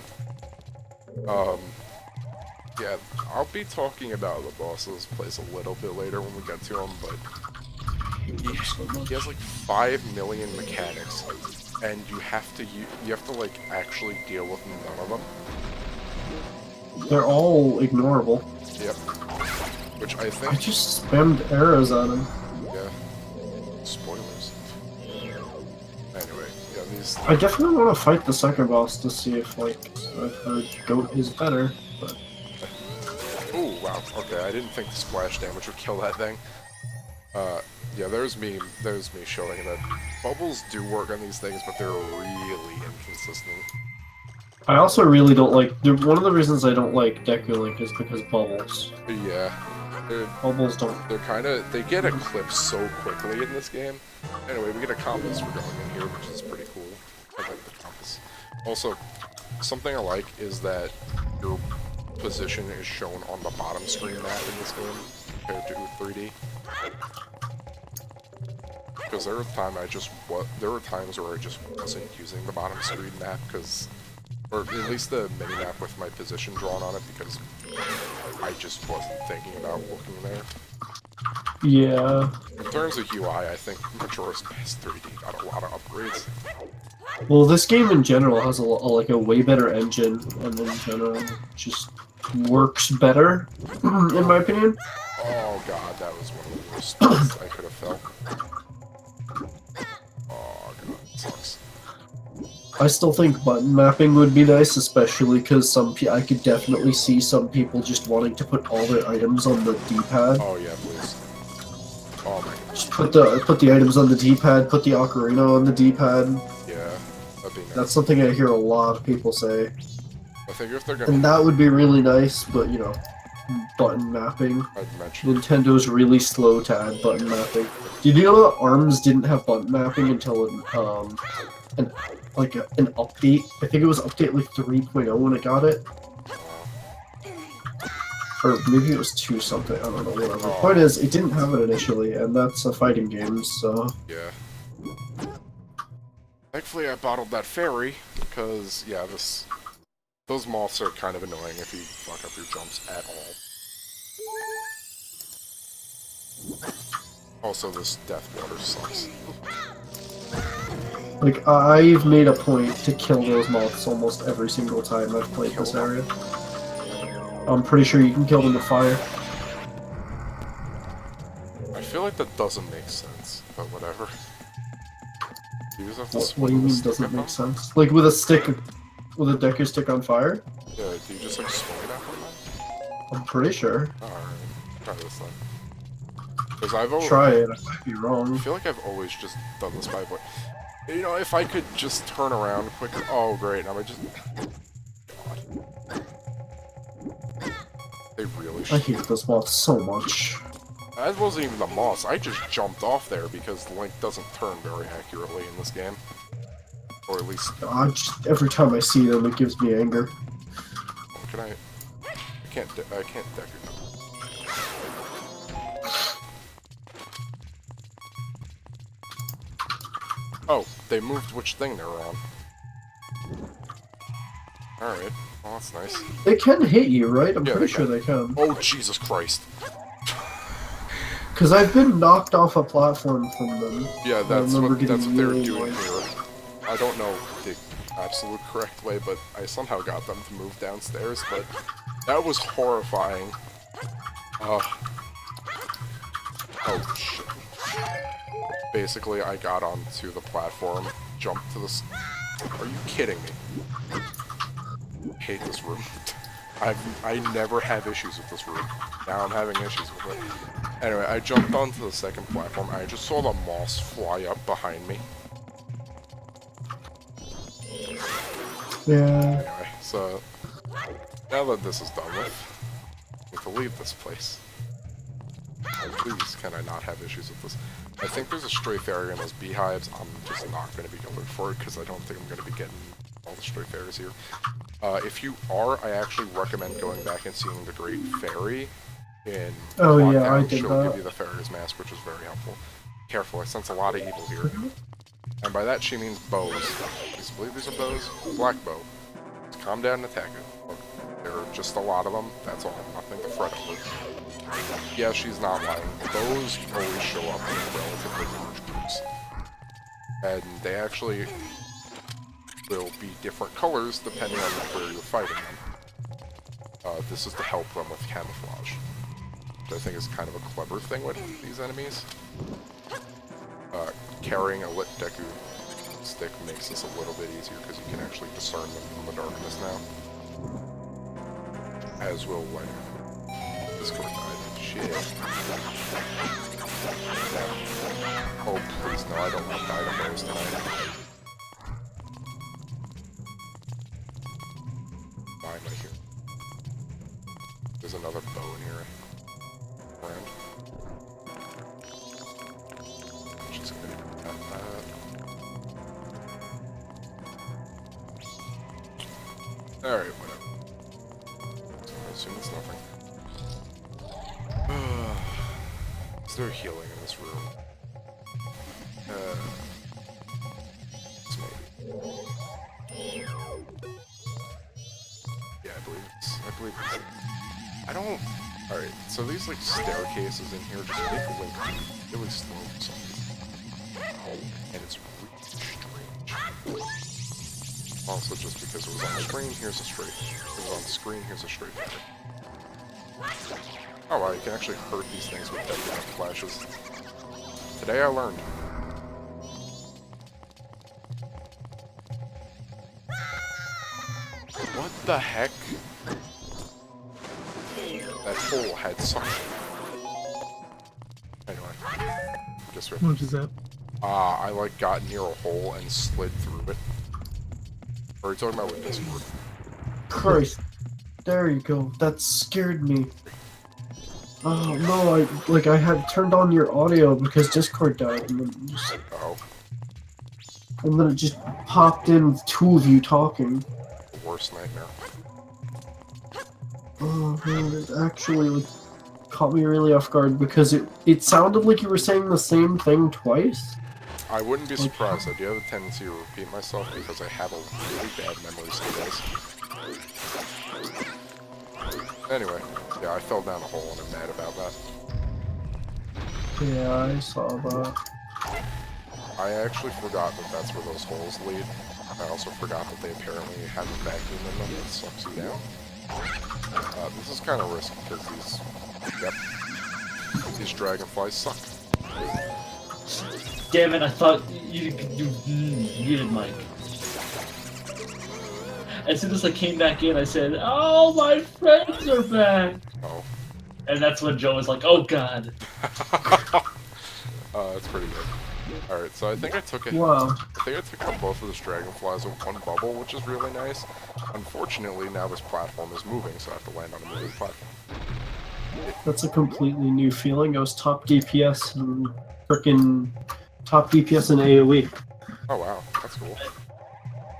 Yeah, I'll be talking about the boss's place a little bit later when we get to him, but he has like 5 million mechanics, and you have to like actually deal with none of them. They're all ignorable. Yep. Which I think... I just spammed arrows at him. Yeah. Spoilers. Anyway, yeah, these... I definitely want to fight the second boss to see if, like, her goat is better, but... Ooh, wow. Okay, I didn't think the splash damage would kill that thing. Yeah, there's me showing that bubbles do work on these things, but they're really inconsistent. I also really don't like... One of the reasons I don't like Deku Link is because bubbles. Yeah. Bubbles don't... They get eclipsed so quickly in this game. Anyway, we get a compass for going in here, which is pretty cool. I like the compass. Also, something I like is that your position is shown on the bottom screen map in this game, compared to 3D. Because there were times where I just wasn't using the bottom screen map, because Or at least the minimap with my position drawn on it, because I just wasn't thinking about looking there. Yeah. In terms of UI, I think Majora's Mask 3D got a lot of upgrades. Well, this game in general has like a way better engine, and in general just works better, in my opinion. Oh god, that was one of the worst spots I could have felt. Oh god, it sucks. I still think button mapping would be nice, especially because I could definitely see some people just wanting to put all their items on the D-pad. Oh yeah, please. Oh my god. Just put the items on the D-pad, put the ocarina on the D-pad. Yeah, that'd be nice. That's something I hear a lot of people say. I think if they're gonna... And that would be really nice, but you know, button mapping. I'd mention... Nintendo's really slow to add button mapping. Did you know that ARMS didn't have button mapping until an update? I think it was update like 3.0 when it got it. Or maybe it was 2 something, I don't know, whatever. The point is, it didn't have it initially, and that's a fighting game, so... Yeah. Thankfully I bottled that fairy, because, yeah, those moths are kind of annoying if you fuck up your jumps at all. Also, this death water sucks. Like, I've made a point to kill those moths almost every single time I've played this area. I'm pretty sure you can kill them with fire. I feel like that doesn't make sense, but whatever. You just have to What do you mean doesn't make sense? Like with a stick, with a Deku stick on fire? Yeah, do you just like swing it after that? I'm pretty sure. Alright, try this then. Because I've always... Try it, I might be wrong. I feel like I've always just done this by... You know, if I could just turn around quickly... Oh, great, now I just... God. They really should... I hate those moths so much. That wasn't even the moss, I just jumped off there because Link doesn't turn very accurately in this game. Or at least... Every time I see them, it gives me anger. Can I can't Deku. Oh, they moved which thing they were on. Alright, well that's nice. They can hit you, right? I'm Yeah, pretty sure they can. Oh, Jesus Christ. Because I've been knocked off a platform from them. Yeah, that's what they're really doing here. I don't know the absolute correct way, but I somehow got them to move downstairs, but that was horrifying. Oh shit. Basically, I got onto the platform, jumped to the... Are you kidding me? I hate this room. I never have issues with this room. Now I'm having issues with it. Anyway, I jumped onto the second platform, and I just saw the moss fly up behind me. Yeah. Anyway, so... Now that this is done with, I need to leave this place. Oh, please, can I not have issues with this? I think there's a stray fairy in those beehives. I'm just not going to be going for it, because I don't think I'm going to be getting all the stray fairies here. If you are, I actually recommend going back and seeing the Great Fairy in yeah, I did She'll that. give you the fairy's mask, which is very helpful. Careful, I sense a lot of evil here. And by that she means bows. Please believe these are bows? Black bow. Just calm down and attack it. Look, there are just a lot of them, that's all. Nothing to fret over. Yeah, she's not lying. Bows always show up in relatively large groups. And they actually will be different colors depending on where you're fighting them. This is to help them with camouflage, which I think is kind of a clever thing with these enemies. Carrying a lit Deku stick makes this a little bit easier because you can actually discern them from the darkness now. As will when Discord died. Shit. No. Oh, please, no, I don't want to die to those tonight. Why am I here? There's another bow in here. Around. I'm just gonna tap that. Alright, whatever. So I assume it's nothing. Is there healing in this room? Maybe. I believe it's... I don't... Alright, so these, like, staircases in here just make Link really slow for some reason. And it's really strange. Also, just because it was on the screen, here's a straight. It was on the screen, here's a straight ladder. Oh wow, you can actually hurt these things with Deku flashes. Today I learned. What the heck? That hole had suction. Anyway. Just right. What is that? I like got near a hole and slid through it. Or are you talking about with Discord? Christ. There you go. That scared me. Oh no, I had turned on your audio because Discord died and then it just popped in with two of you talking. The worst nightmare. Oh man, it actually like, caught me really off guard because it sounded like you were saying the same thing twice. I wouldn't be surprised. I do have a tendency to repeat myself because I have a really bad memory skills. Anyway, yeah, I fell down a hole and I'm mad about that. Yeah, I saw that. I actually forgot that that's where those holes lead. I also forgot that they apparently have a vacuum in them that sucks you down. This is kind of risky because these dragonflies suck. Damn it! I thought you muted Mike. As soon as I came back in, I said, "Oh, my friends are back!" Oh. And that's when Joe was like, "Oh God." That's pretty good. Alright, so I think I took it. Wow. I think I took out both of the dragonflies with one bubble, which is really nice. Unfortunately, now this platform is moving, so I have to land on a moving platform. That's a completely new feeling. I was top DPS and frickin' top DPS in AoE. Oh wow, that's cool.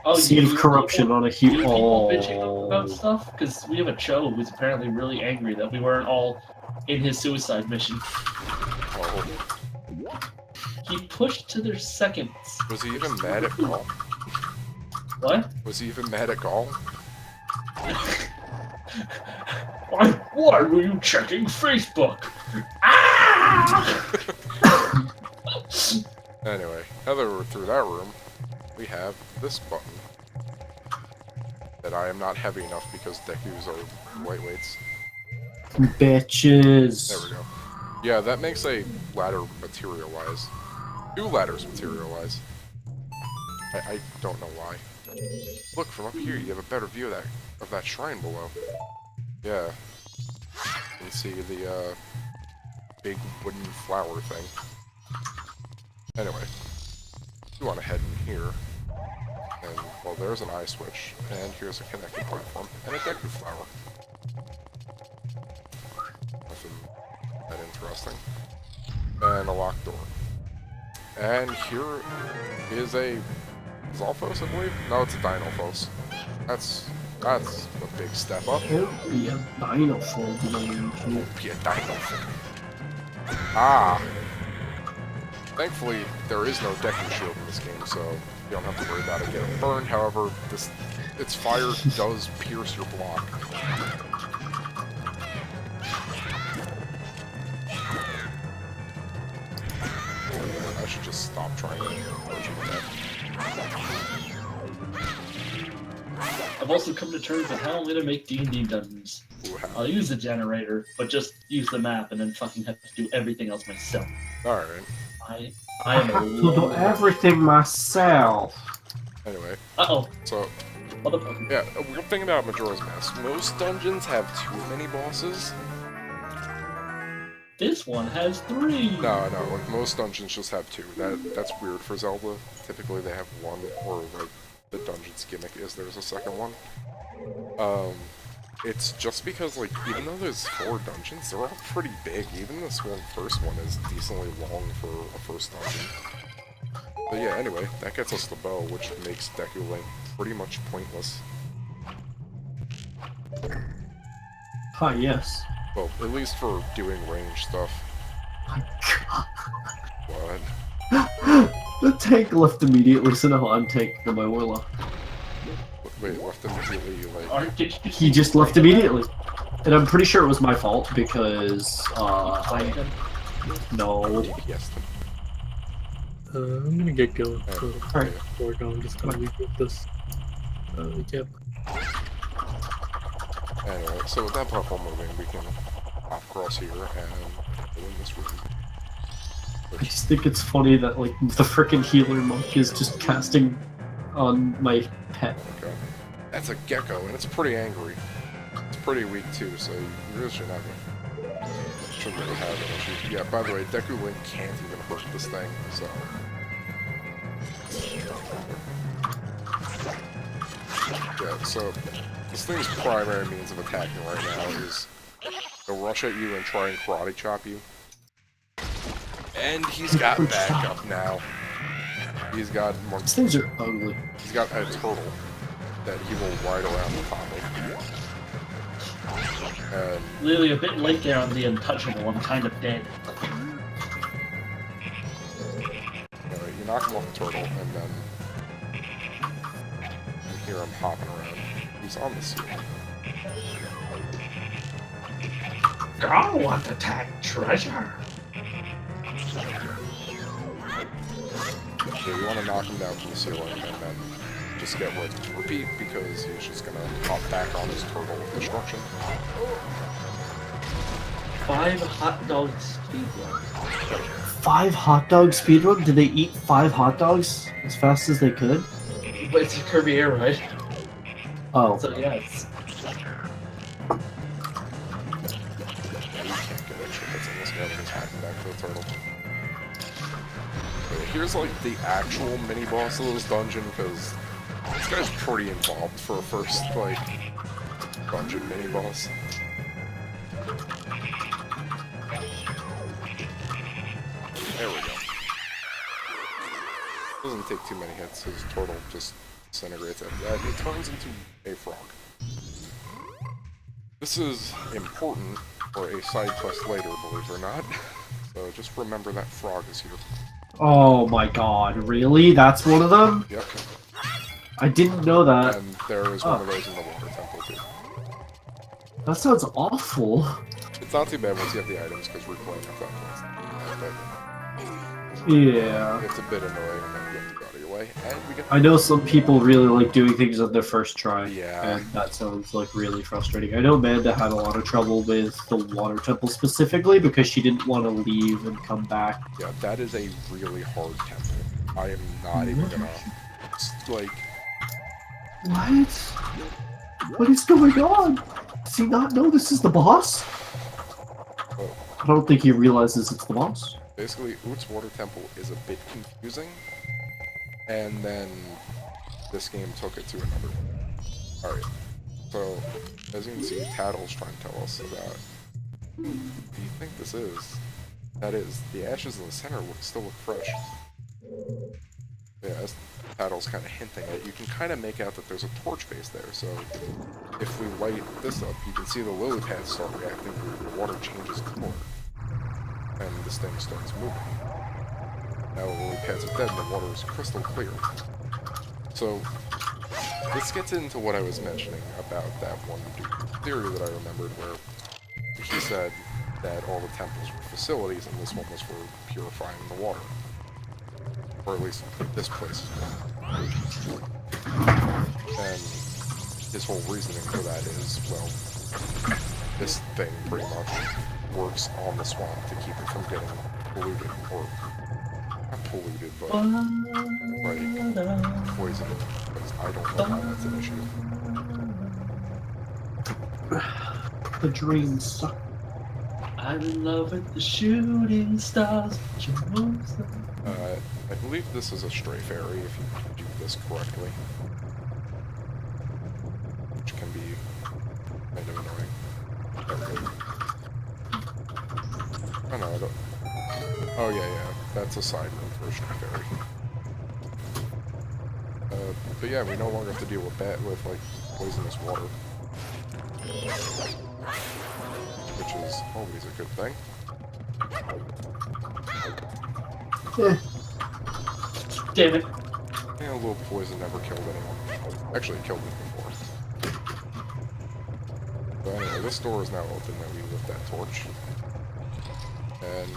Oh, Seed of corruption on a heap. People bitching about stuff because we have a Cho who's apparently really angry that we weren't all in his suicide mission. Oh. He pushed to their seconds. Was he even mad at Gaul? What? Was he even mad at Gaul? Why were you checking Facebook? Ah! Anyway, now that we're through that room, we have this button. That I am not heavy enough because Dekus are lightweights. Bitches. There we go. Yeah, that makes a ladder materialize. 2 ladders materialize. I don't know why. Look, from up here you have a better view of that shrine below. Yeah. You can see the big wooden flower thing. Anyway, you want to head in here. And, well, there's an eye switch, and here's a connecting platform, and a Deku flower. Nothing that interesting. And a locked door. And here is a Zalfos, I believe? No, it's a Dinophos. That's a big step up. It'll be a dinosaur. It'll be a Dinophos. Ah! Thankfully, there is no Deku shield in this game, so you don't have to worry about it getting burned. However, its fire does pierce your block. I should just stop trying to approach it with that. I've also come to terms with how I'm gonna make D&D dungeons. I'll use the generator, but just use the map and then fucking have to do everything else myself. Alright. I am have to do everything myself. Anyway. Uh-oh. So, motherfucker. yeah, a weird thing about Majora's Mask. Most dungeons have too many bosses. This one has 3! No, like most dungeons just have 2. That's weird for Zelda. Typically they have 1, or like the dungeon's gimmick is there's a second one. It's just because, like, even though there's 4 dungeons, they're all pretty big. Even this first one is decently long for a first dungeon. But yeah, anyway, that gets us the bow, which makes Deku Link pretty much pointless. Hi, yes. Well, at least for doing range stuff. What? The tank left immediately, so now I'm taking my warlock. Wait, left immediately, like... Or did you He just left immediately. And I'm pretty sure it was my fault because, find him? no. DPS them. I'm gonna get going. So, Alright. work on. I'm just gonna leave with this. Yep. Anyway, so with that platform moving, we can hop across here and go in this room. I just think it's funny that, like, the frickin' healer monk is just casting on my pet. Okay. That's a gecko, and it's pretty angry. It's pretty weak too, so you really shouldn't have shouldn't really have an issue. Yeah, by the way, Deku Link can't even hurt this thing, so... Yeah, so this thing's primary means of attacking right now is they'll rush at you and try and karate chop you. And he's got backup now. He's got more... These things are ugly. He's got a turtle that he will ride around the top of. And Literally a bit late there on the untouchable. I'm kind of dead. you knock him off the turtle, and then you hear him hopping around. He's on the ceiling. I want to attack treasure. So you want to knock him down from the ceiling, and then just get ready to repeat, because he's just gonna hop back on his turtle with destruction. 5 hot dogs speedrun. 5 hot dog speedrun? Did they eat 5 hot dogs as fast as they could? But it's a Kirby Air, right? Oh. So yes. Yeah, you can't get extra hits in this guy when he's hacking back to the turtle. But here's like the actual mini boss of this dungeon, because this guy's pretty involved for a first, like, dungeon mini boss. There we go. Doesn't take too many hits, his turtle just disintegrates it. Yeah, he turns into a frog. This is important for a side quest later, believe it or not. So just remember that frog is here. Oh my god, really? That's one of them? Yep. I didn't know that. And there is one of those in the water temple too. That sounds awful. It's not too bad once you have the items, because replaying a fun quest. But Yeah. it's a bit annoying, and then you have to go out of your way. And we get... I know some people really like doing things on their first try. Yeah. And that sounds like really frustrating. I know Amanda had a lot of trouble with the water temple specifically because she didn't want to leave and come back. Yeah, that is a really hard temple. I am not even gonna... Like... What? What is going on? Does he not know this is the boss? Oh. I don't think he realizes it's the boss. Basically, Oot's Water Temple is a bit confusing, and then this game took it to another one. Alright, so, as you can see, Tattle's trying to tell us about who do you think this is? That is, the ashes in the center still look fresh. Yeah, as Tattle's kind of hinting at, you can kind of make out that there's a torch base there, so if we light this up, you can see the lily pads start reacting, the water changes color. And this thing starts moving. Now the lily pads are dead and the water is crystal clear. So, this gets into what I was mentioning about that one theory that I remembered where he said that all the temples were facilities and this one was for purifying the water. Or at least this place is one. And his whole reasoning for that is, well, this thing pretty much works on the swamp to keep it from getting polluted, or not polluted, but like poisoned, because I don't know how that's an issue. The dream suck. I'm in love with the shooting stars. I believe this is a stray fairy if you do this correctly, which can be kind of annoying. Oh no, I don't... Oh yeah, that's a side room for a stray fairy. But yeah, we no longer have to deal with that, with like poisonous water. Which is always a good thing. Eh. Damn it. Yeah, a little poison never killed anyone. Actually, it killed me before. this door is now open, and we lift that torch. And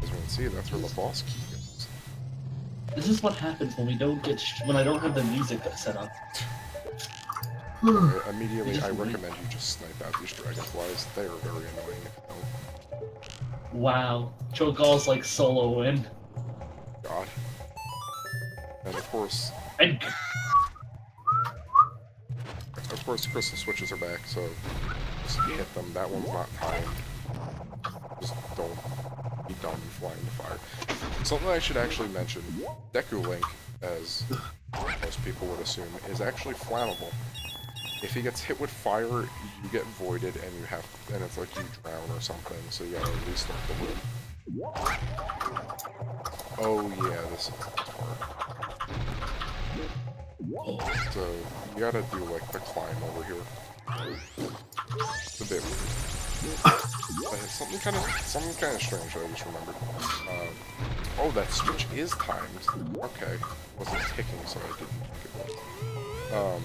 as you can see, that's where the boss key goes. This is what happens when we don't get when I don't have the music set up. Immediately, I recommend you just snipe out these dragonflies. They are very annoying if you don't. Wow, Cho'Gall's like solo win. God. And of course, And crystal switches are back, so just hit them. That one's not timed. Just don't be dumb flying to fire. Something I should actually mention, Deku Link, as most people would assume, is actually flammable. If he gets hit with fire, you get voided and it's like you drown or something, so you gotta restart the loop. Oh yeah, this is hard. So you gotta do like the climb over here. It's a bit weird. Something kind of strange that I just remembered. Oh, that switch is timed. Okay, wasn't ticking, so I didn't think it was.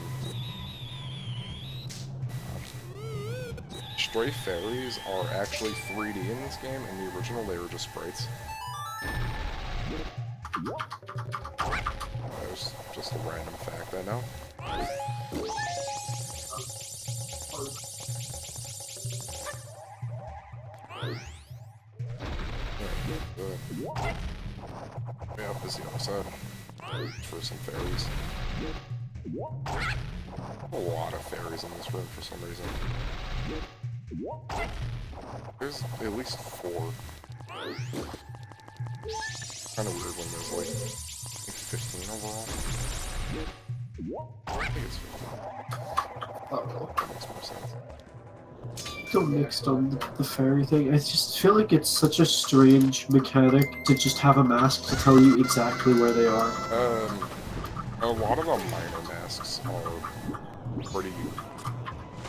Stray fairies are actually 3D in this game. In the original, they were just sprites. There's just a random fact I know. Yeah, up is the other side. For some fairies. A lot of fairies in this room for some reason. There's at least 4. Kind of weird when there's like, I think 15 overall. I think it's 15. Oh, That makes more sense. so mixed on the fairy thing. I just feel like it's such a strange mechanic to just have a mask to tell you exactly where they are. A lot of the minor masks are pretty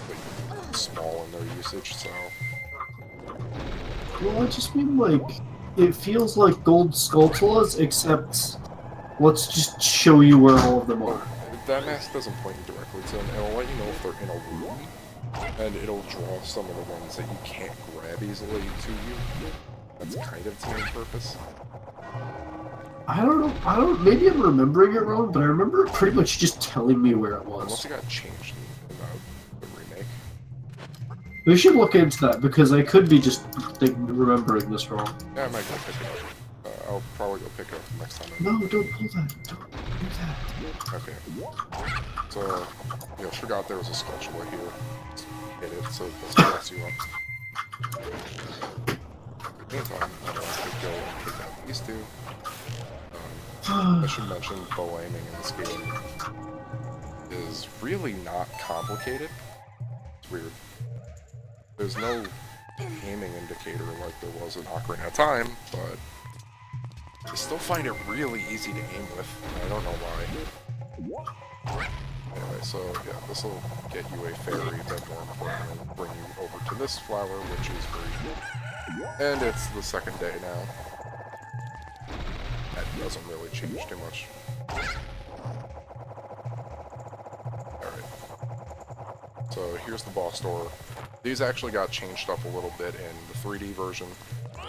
like, small in their usage, so... Well, I just mean, like, it feels like Gold Skulltulas, except let's just show you where all of them are. That mask doesn't point you directly to them. It'll let you know if they're in a room, and it'll draw some of the ones that you can't grab easily to you. That's kind of its main purpose. I don't know, maybe I'm remembering it wrong, but I remember it pretty much just telling me where it Unless was. it got changed in the remake. We should look into that, because I could be just like, remembering this wrong. Yeah, I might go pick it up. I'll probably go pick it up next time. No, don't pull that. Don't do that. Okay. So, yeah, forgot there was a Skulltula here. Just hit it so it doesn't mess you up. In the meantime, I could go and pick out these two. I should mention the aiming in this game is really not complicated. It's weird. There's no aiming indicator like there was in Ocarina of Time, but I still find it really easy to aim with. I don't know why. Anyway, so yeah, this will get you a fairy, but more importantly, bring you over to this flower, which is free. And it's the second day now. That doesn't really change too much. Alright. So here's the boss door. These actually got changed up a little bit in the 3D version.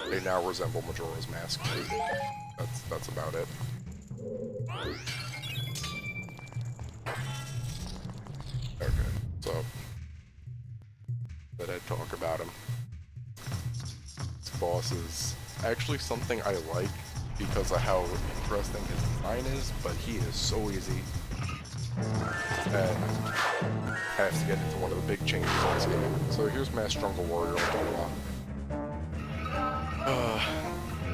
They now resemble Majora's Mask. That's about it. Okay, so let I talk about him. This boss is actually something I like because of how interesting his design is, but he is so easy. And I have to get into one of the big changes in this game. So here's Mass Jungle Warrior Majora.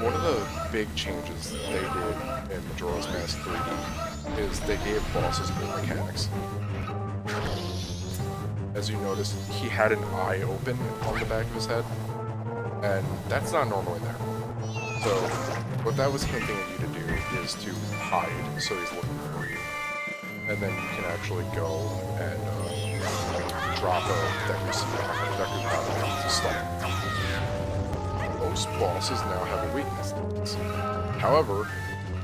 One of the big changes they did in Majora's Mask 3D is they gave bosses more mechanics. As you notice, he had an eye open on the back of his head, and that's not normally there. So what that was hinting at you to do is to hide so he's looking for you. And then you can actually go and drop a Deku power to stun. Most bosses now have a weakness to this. However,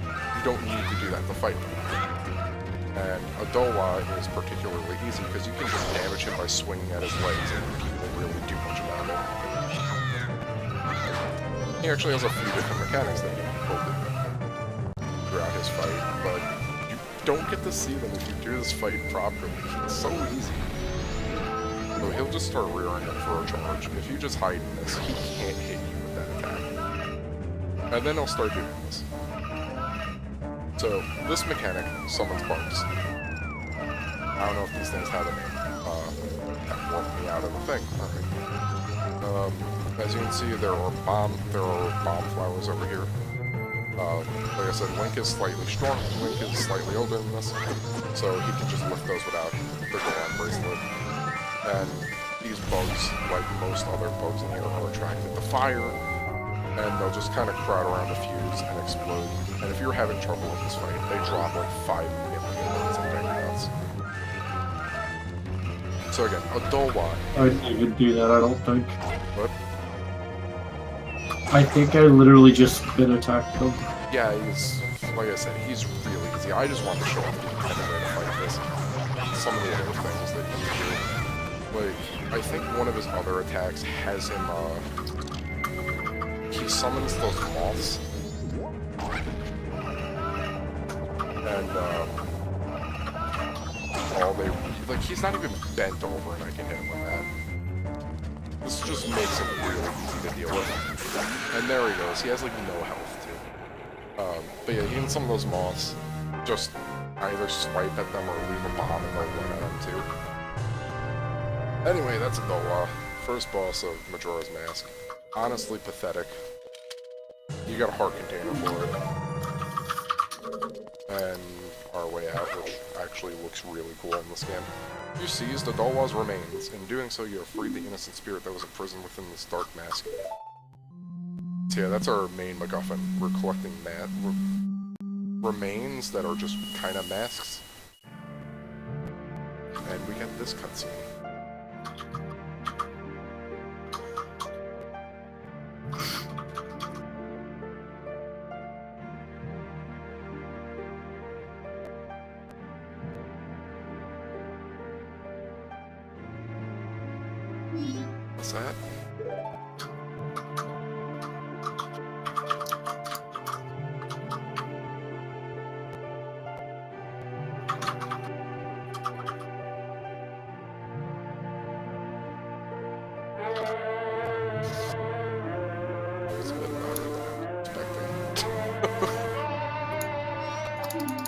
you don't need to do that to fight them. And Adowa is particularly easy because you can just damage him by swinging at his legs and he won't really do much about it. He actually has a few different mechanics that he can pull throughout his fight, but you don't get to see them if you do this fight properly. It's so easy. So he'll just start rearing up for a charge. If you just hide in this, he can't hit you with that attack. And then he'll start doing this. So, this mechanic summons bugs. I don't know if these things have a name. That warped me out of the thing. Alright. As you can see, there are bomb flowers over here. Like I said, Link is slightly strong. Link is slightly older than this, so he can just lift those without the Goron bracelet. And these bugs, like most other bugs in here, are attracted to fire, and they'll just kind of crowd around the fuse and explode. And if you're having trouble with this fight, they drop like 5 million bullets and bang nuts. So again, Adowa. I didn't even do that, I don't think. What? I think I literally just been attacked him. Yeah, he's, like I said, he's really easy. I just wanted to show off the independent way to fight this. Some of the other things that he do. Like, I think one of his other attacks has him, he summons those moths. And, like, he's not even bent over and I can hit him with that. This just makes him really easy to deal with. And there he goes, he has, like, no health, too. But yeah, even some of those moths, just either swipe at them or leave a bomb and they'll run at them, too. Anyway, that's Adowa, first boss of Majora's Mask. Honestly pathetic. You got a heart container for it. And our way out, which actually looks really cool in this game. You seized Adowa's remains. In doing so, you have freed the innocent spirit that was imprisoned within this dark mask. So yeah, that's our main MacGuffin. We're collecting remains that are just kind of masks. And we get this cutscene. What's that? It's a bit louder than I was expecting.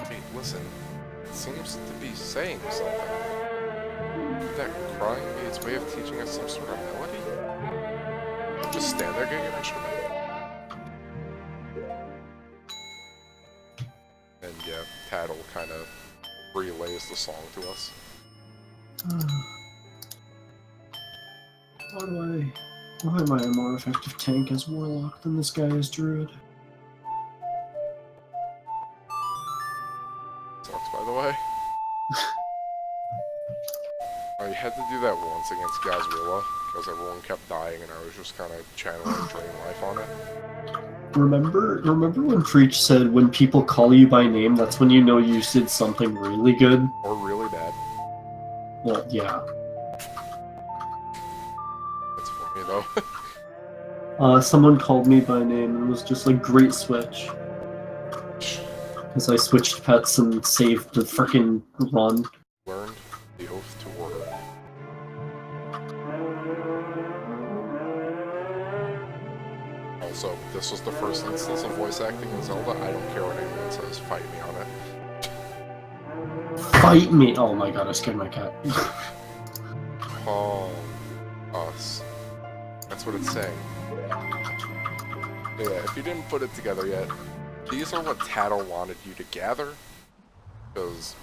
Wait, listen. It seems to be saying something. Could that crying be its way of teaching us some sort of melody? Just stand there getting an instrument. And yeah, Tattle kind of relays the song to us. Why am I a more effective tank as Warlock than this guy as Druid? Sucks, by the way. I had to do that once against Gazwilla, because everyone kept dying and I was just kind of channeling Drain Life on it. Remember when Preach said, when people call you by name, that's when you know you did something really good? Or really bad. Well, yeah. That's funny, though. Someone called me by name and was just like, great switch. Because I switched pets and saved the frickin' run. Learned the oath to order. Also, this was the first instance of voice acting in Zelda. I don't care what anyone says, fight me on it. Fight me! Oh my god, I scared my cat. Call us. That's what it's saying. Yeah, if you didn't put it together yet, these are what Tattle wanted you to gather. Because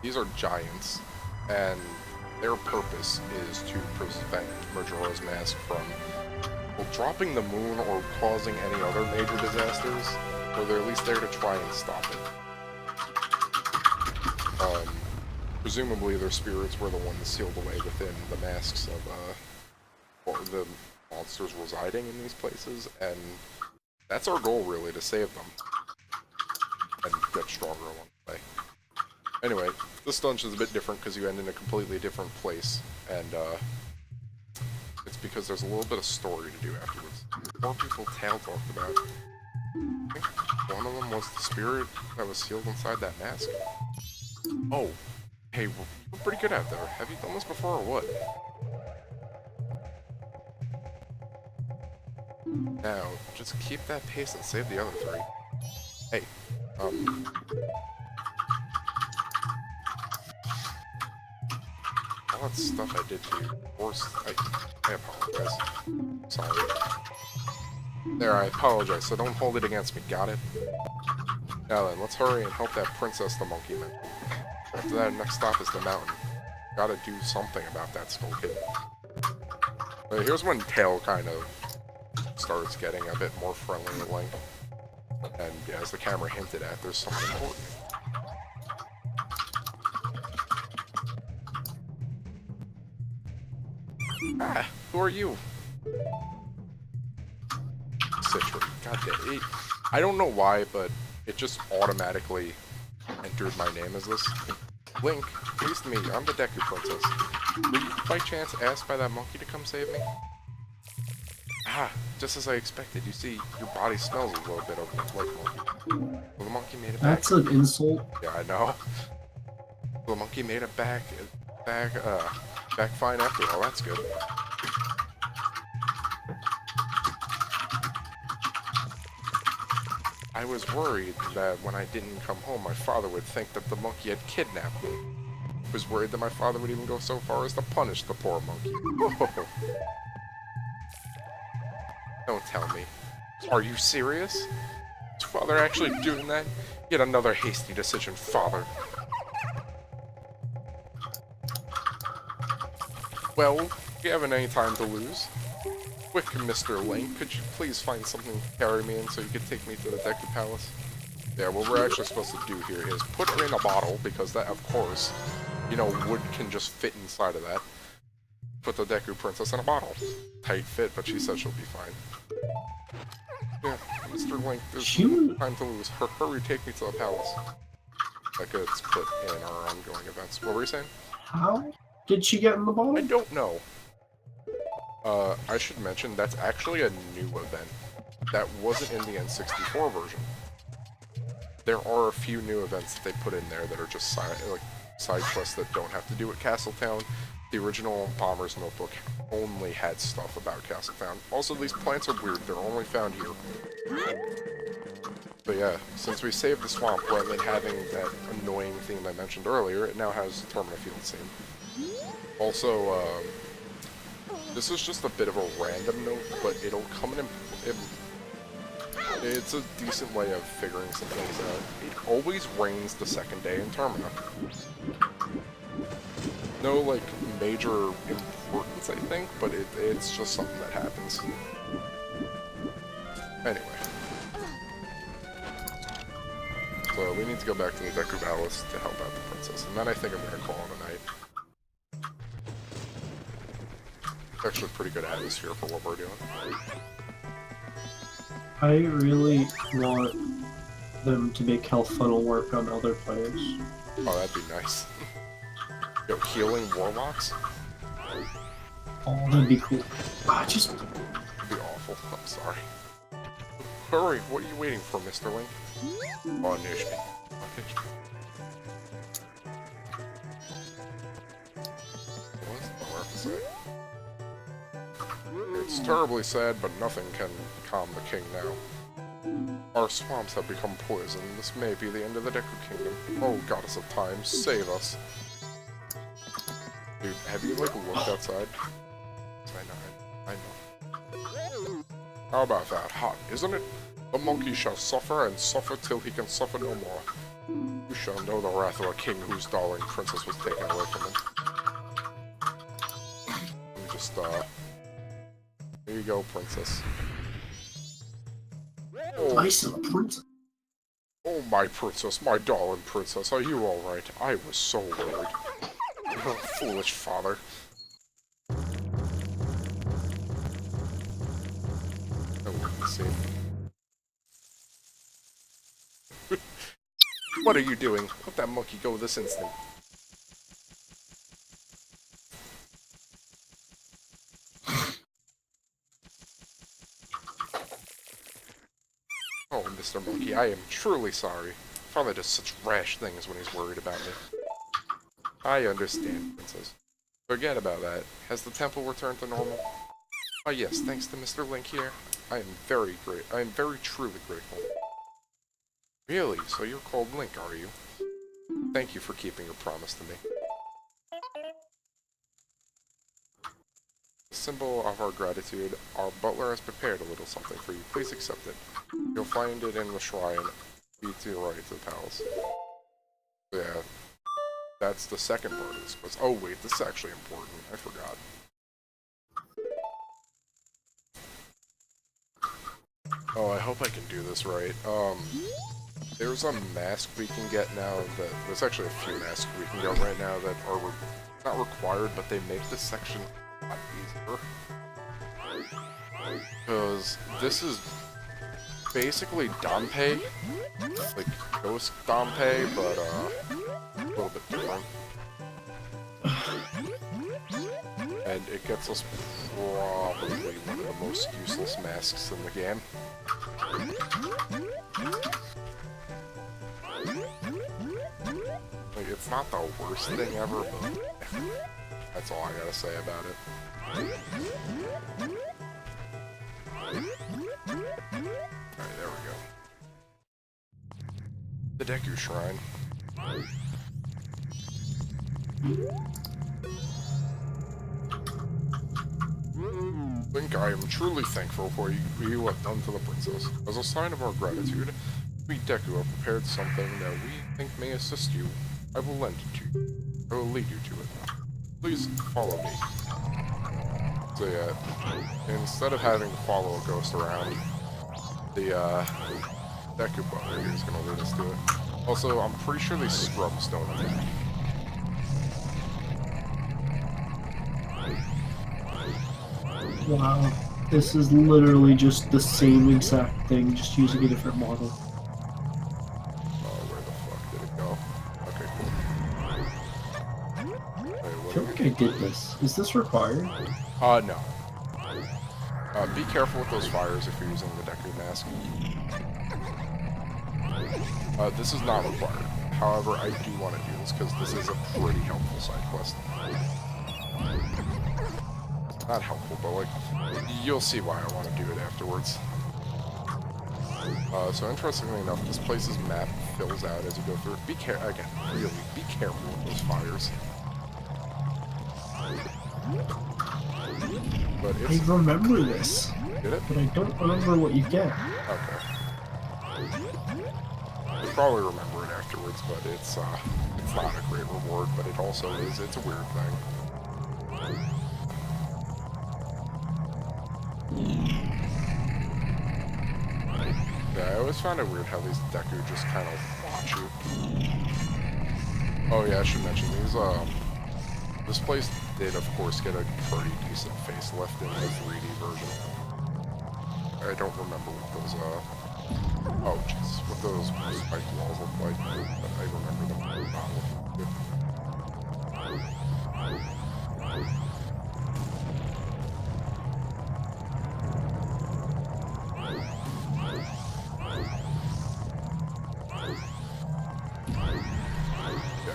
these are giants, and their purpose is to prevent Majora's Mask from dropping the moon or causing any other major disasters, or they're at least there to try and stop it. Presumably their spirits were the ones sealed away within the masks of the monsters residing in these places, and that's our goal really, to save them and get stronger along the way. Anyway, this dungeon is a bit different because you end in a completely different place, and it's because there's a little bit of story to do afterwards. More people Tail talked about. I think one of them was the spirit that was sealed inside that mask. Oh, hey, we're pretty good out there. Have you done this before or what? Now, just keep that pace and save the other three. Hey, all that stuff I did to you, I apologize. Sorry. There, I apologize, so don't hold it against me, got it? Now then, let's hurry and help that princess the monkey mentioned. After that, next stop is the mountain. Gotta do something about that skull kid. Here's when Tail kind of starts getting a bit more friendly with Link. And as the camera hinted at, there's something important. Ah, who are you? Citron. God damn it. I don't know why, but it just automatically entered my name as this. Link, pleased to meet you. I'm the Deku Princess. Were you by chance asked by that monkey to come save me? Ah, just as I expected. You see, your body smells a little bit of like monkey. Well, the monkey made it back. That's an insult. Yeah, I know. The monkey made it back fine after all. That's good. I was worried that when I didn't come home, my father would think that the monkey had kidnapped me. I was worried that my father would even go so far as to punish the poor monkey. Don't tell me. Are you serious? Is father actually doing that? Yet another hasty decision, father. Well, you haven't any time to lose. Quick, Mr. Link, could you please find something to carry me in so you could take me to the Deku Palace? Yeah, what we're actually supposed to do here is put her in a bottle, because that, of course, you know, wood can just fit inside of that. Put the Deku Princess in a bottle. Tight fit, but she said she'll be fine. Yeah, Mr. Link, there's no time to lose. Hurry, take me to the palace. That gets put in our ongoing events. What were you saying? How did she get in the bottle? I don't know. I should mention, that's actually a new event. That wasn't in the N64 version. There are a few new events that they put in there that are just side quests that don't have to do with Castletown. The original Bomber's Notebook only had stuff about Castletown. Also, these plants are weird. They're only found here. But yeah, since we saved the swamp, rather than having that annoying theme I mentioned earlier, it now has the Termina Field scene. Also, this is just a bit of a random note, but it'll come in. It's a decent way of figuring some things out. It always rains the second day in Termina. No, like, major importance, I think, but it's just something that happens. Anyway. So, we need to go back to the Deku Palace to help out the princess, and then I think I'm gonna call it a night. It's actually a pretty good atmosphere for what we're doing. I really want them to make health funnel work on other players. Oh, that'd be nice. Yo, healing warlocks? Oh, that'd be cool. Just... That'd be awful. I'm sorry. Hurry, what are you waiting for, Mr. Link? Punish me. Punish me. What does the have to say? It's terribly sad, but nothing can calm the king now. Our swamps have become poison. This may be the end of the Deku Kingdom. Oh, goddess of time, save us. Dude, have you, like, looked outside? I know. How about that? Hot, isn't it? The monkey shall suffer, and suffer till he can suffer no more. You shall know the wrath of a king whose darling princess was taken away from him. Let me just, here you go, princess. Oh, Nice little princess. oh, my princess, my darling princess, are you alright? I was so worried. Oh, foolish father. Oh, let's see. What are you doing? Let that monkey go this instant. Oh, Mr. Monkey, I am truly sorry. Father does such rash things when he's worried about me. I understand, Princess. Forget about that. Has the temple returned to normal? Ah, yes, thanks to Mr. Link here. I am very truly grateful. Really? So you're called Link, are you? Thank you for keeping your promise to me. A symbol of our gratitude, our butler has prepared a little something for you. Please accept it. You'll find it in the shrine. Be to your right to the palace. Yeah, that's the second part of this quest. Oh wait, this is actually important. I forgot. Oh, I hope I can do this right. There's a mask we can get now that... There's actually a few masks we can get right now that are not required, but they make this section a lot easier. Because this is basically Dompe, like Ghost Dompe, but a little bit different. And it gets us probably one of the most useless masks in the game. Like, it's not the worst thing ever, but that's all I gotta say about it. Alright, there we go. The Deku Shrine. Link, I am truly thankful for you have done to the princess. As a sign of our gratitude, we Deku have prepared something that we think may assist you. I will lend it to you. I will lead you to it. Please follow me. So yeah, instead of having to follow a ghost around, the Deku butler here is going to lead us to it. Also, I'm pretty sure these scrubs don't attack. Wow, this is literally just the same exact thing, just using a different model. Oh, where the fuck did it go? Okay, cool. Wait, I feel like I did this. Is this required? No. Be careful with those fires if you're using the Deku mask. This is not required. However, I do want to do this because this is a pretty helpful side quest. Not helpful, but like, you'll see why I want to do it afterwards. So interestingly enough, this place's map fills out as you go through. Again, really, be careful with those fires. But it's... I remember this. Did it? But I don't remember what you get. Okay. You'll probably remember it afterwards, but it's not a great reward, but it also is, it's a weird thing. Yeah, I always find it weird how these Deku just kind of watch you. Oh yeah, I should mention these, this place did of course get a pretty decent facelift in the 3D version. I don't remember what those, oh jeez, what those spike walls look like, but I remember them not looking good.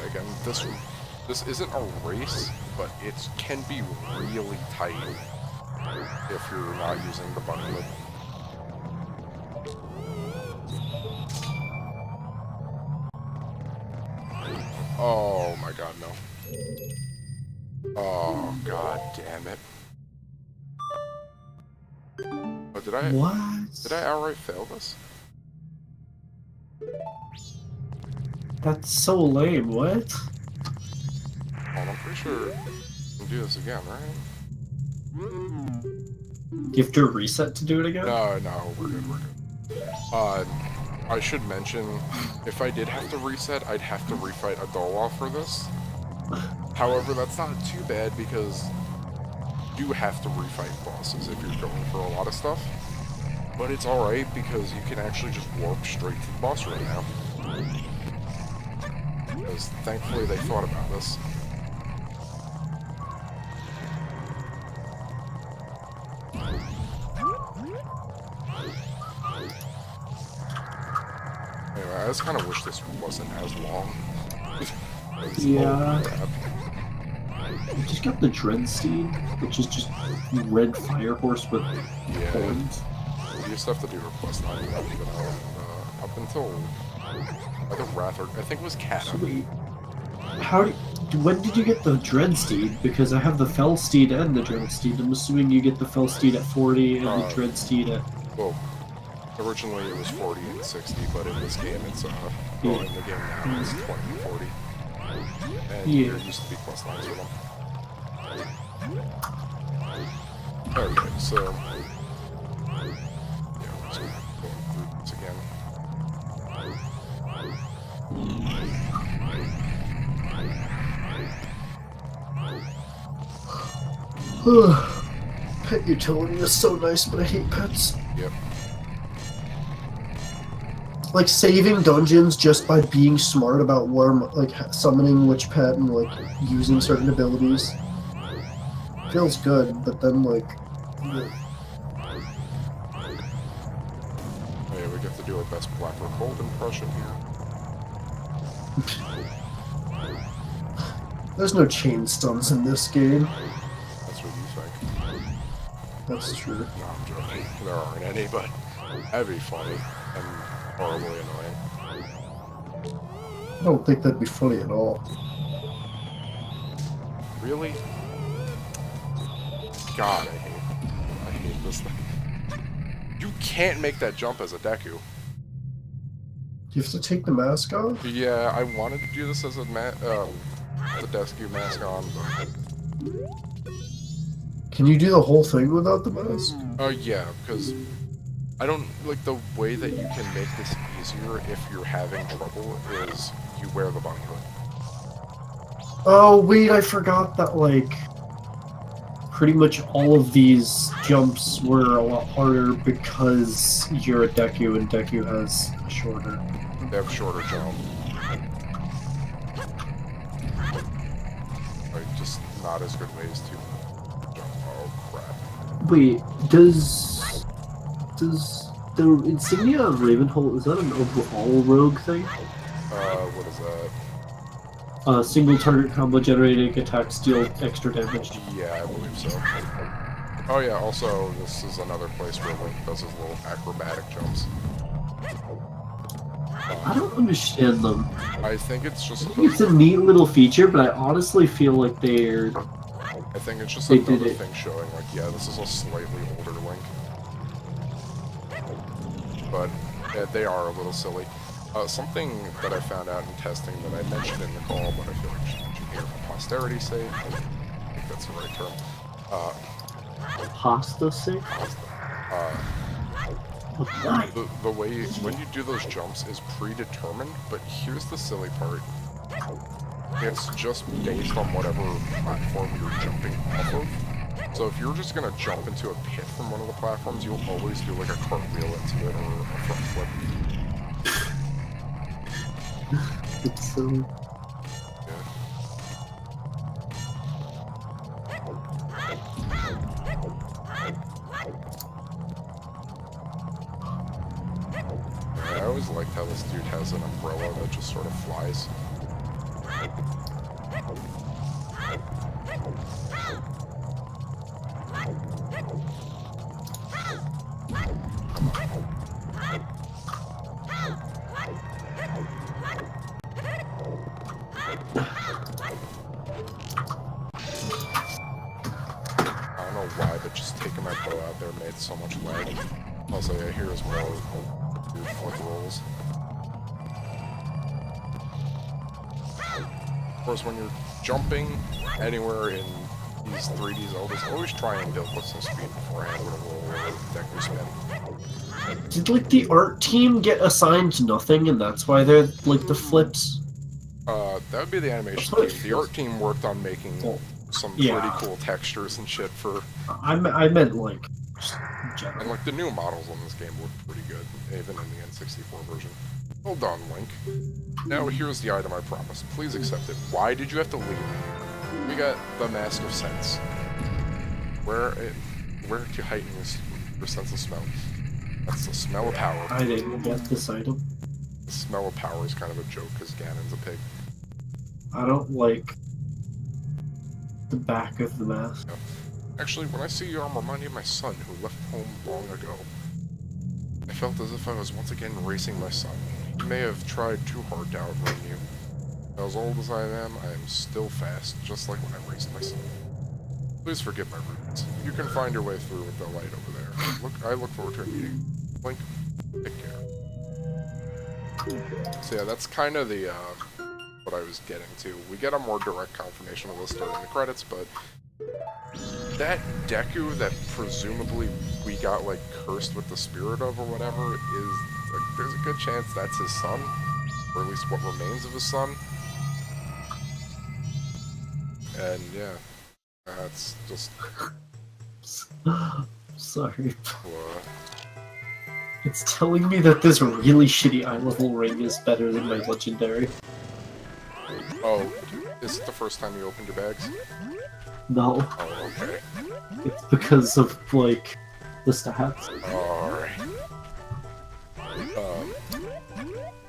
Again, this isn't a race, but it can be really tight if you're not using the bunny lid. Oh my god, no. Oh god damn it. Oh, did I outright fail this? That's so lame, what? Oh, I'm pretty sure we can do this again, right? You have to reset to do it again? No, we're good. I should mention, if I did have to reset, I'd have to refight a Dolwall for this. However, that's not too bad because you do have to refight bosses if you're going for a lot of stuff. But it's alright because you can actually just warp straight to the boss room now. Because thankfully they thought about this. Anyway, I just kind of wish this wasn't as long. Yeah. I just got the Dread Steed, which is just red fire horse with horns. You just have to do request line up until either Wrath or I think it was Cat. So wait, when did you get the Dread Steed? Because I have the Fell Steed and the Dread Steed. I'm assuming you get the Fell Steed at 40 and the Dread Steed at... Well, originally it was 40 and 60, but in this game it's, well, in the game now it's 20 and 40. And there used to be quest lines for them. Okay, so... yeah, we're just going through this again. Pet utility is so nice, but I hate pets. Yep. Like saving dungeons just by being smart about where, like summoning which pet and like using certain abilities feels good, but then like. Oh yeah, we get to do our best Black or Cold impression here. There's no chain stuns in this game. That's what you think. That's true. No, I'm joking. There aren't any, but that'd be funny and horribly annoying. I don't think that'd be funny at all. Really? God, I hate this thing. You can't make that jump as a Deku. You have to take the mask off? Yeah, I wanted to do this as a the Deku mask on, but... Can you do the whole thing without the mask? Oh yeah, because I don't like the way that you can make this easier if you're having trouble is you wear the bunny hood. Oh wait, I forgot that like pretty much all of these jumps were a lot harder because you're a Deku and Deku has a shorter. They have shorter jump. Like just not as good ways to jump. Oh crap. Wait, does the insignia of Ravenholt, is that an all rogue thing? What is that? Single target combo generating attacks deal extra damage. Yeah, I believe so. Oh yeah, also this is another place where Link does his little acrobatic jumps. I don't understand them. I think it's just... It's a neat little feature, but I honestly feel like they're... I think it's just another thing showing, like, yeah, this is a slightly older Link. But yeah, they are a little silly. Something that I found out in testing that I mentioned in the call, but I feel like I should mention here for posterity's sake. I think that's the right term. Pasta sake? The way when you do those jumps is predetermined, but here's the silly part. It's just based on whatever platform you're jumping off of. So if you're just gonna jump into a pit from one of the platforms, you'll always do like a cartwheel into it or a front flip. It's so... I always liked how this dude has an umbrella that just sort of flies. I don't know why, but just taking my bow out there made so much lag. Also, yeah, here's more weird flick rolls. Of course, when you're jumping anywhere in these 3D Zeldas, always try and build with some speed beforehand with a roll or a Deku spin. Did like the art team get assigned nothing and that's why they're like the flips? That would be the animation team. The art team worked on making some pretty cool textures and shit for... I meant like... And like the new models on this game look pretty good, even in the N64 version. Hold on, Link. Now here's the item I promised. Please accept it. Why did you have to leave me here? We got the Mask of Sense. Where to heighten your sense of smell? That's the smell of power. I didn't get this item. The smell of power is kind of a joke because Ganon's a pig. I don't like the back of the mask. Yeah. Actually, when I see you, I'm reminded of my son who left home long ago. I felt as if I was once again racing my son. He may have tried too hard to outrun you. As old as I am still fast, just like when I raced my son. Please forgive my rudeness. You can find your way through with the light over there. I look forward to a meeting. Link, take care. So yeah, that's kind of the, what I was getting to. We get a more direct confirmation of this during the credits, but that Deku that presumably we got, like, cursed with the spirit of or whatever is, like, there's a good chance that's his son, or at least what remains of his son. And yeah, that's just... Sorry. It's telling me that this really shitty eye level ring is better than my legendary. Oh, is it the first time you opened your bags? No. Oh, okay. It's because of, like, the stats. Alright.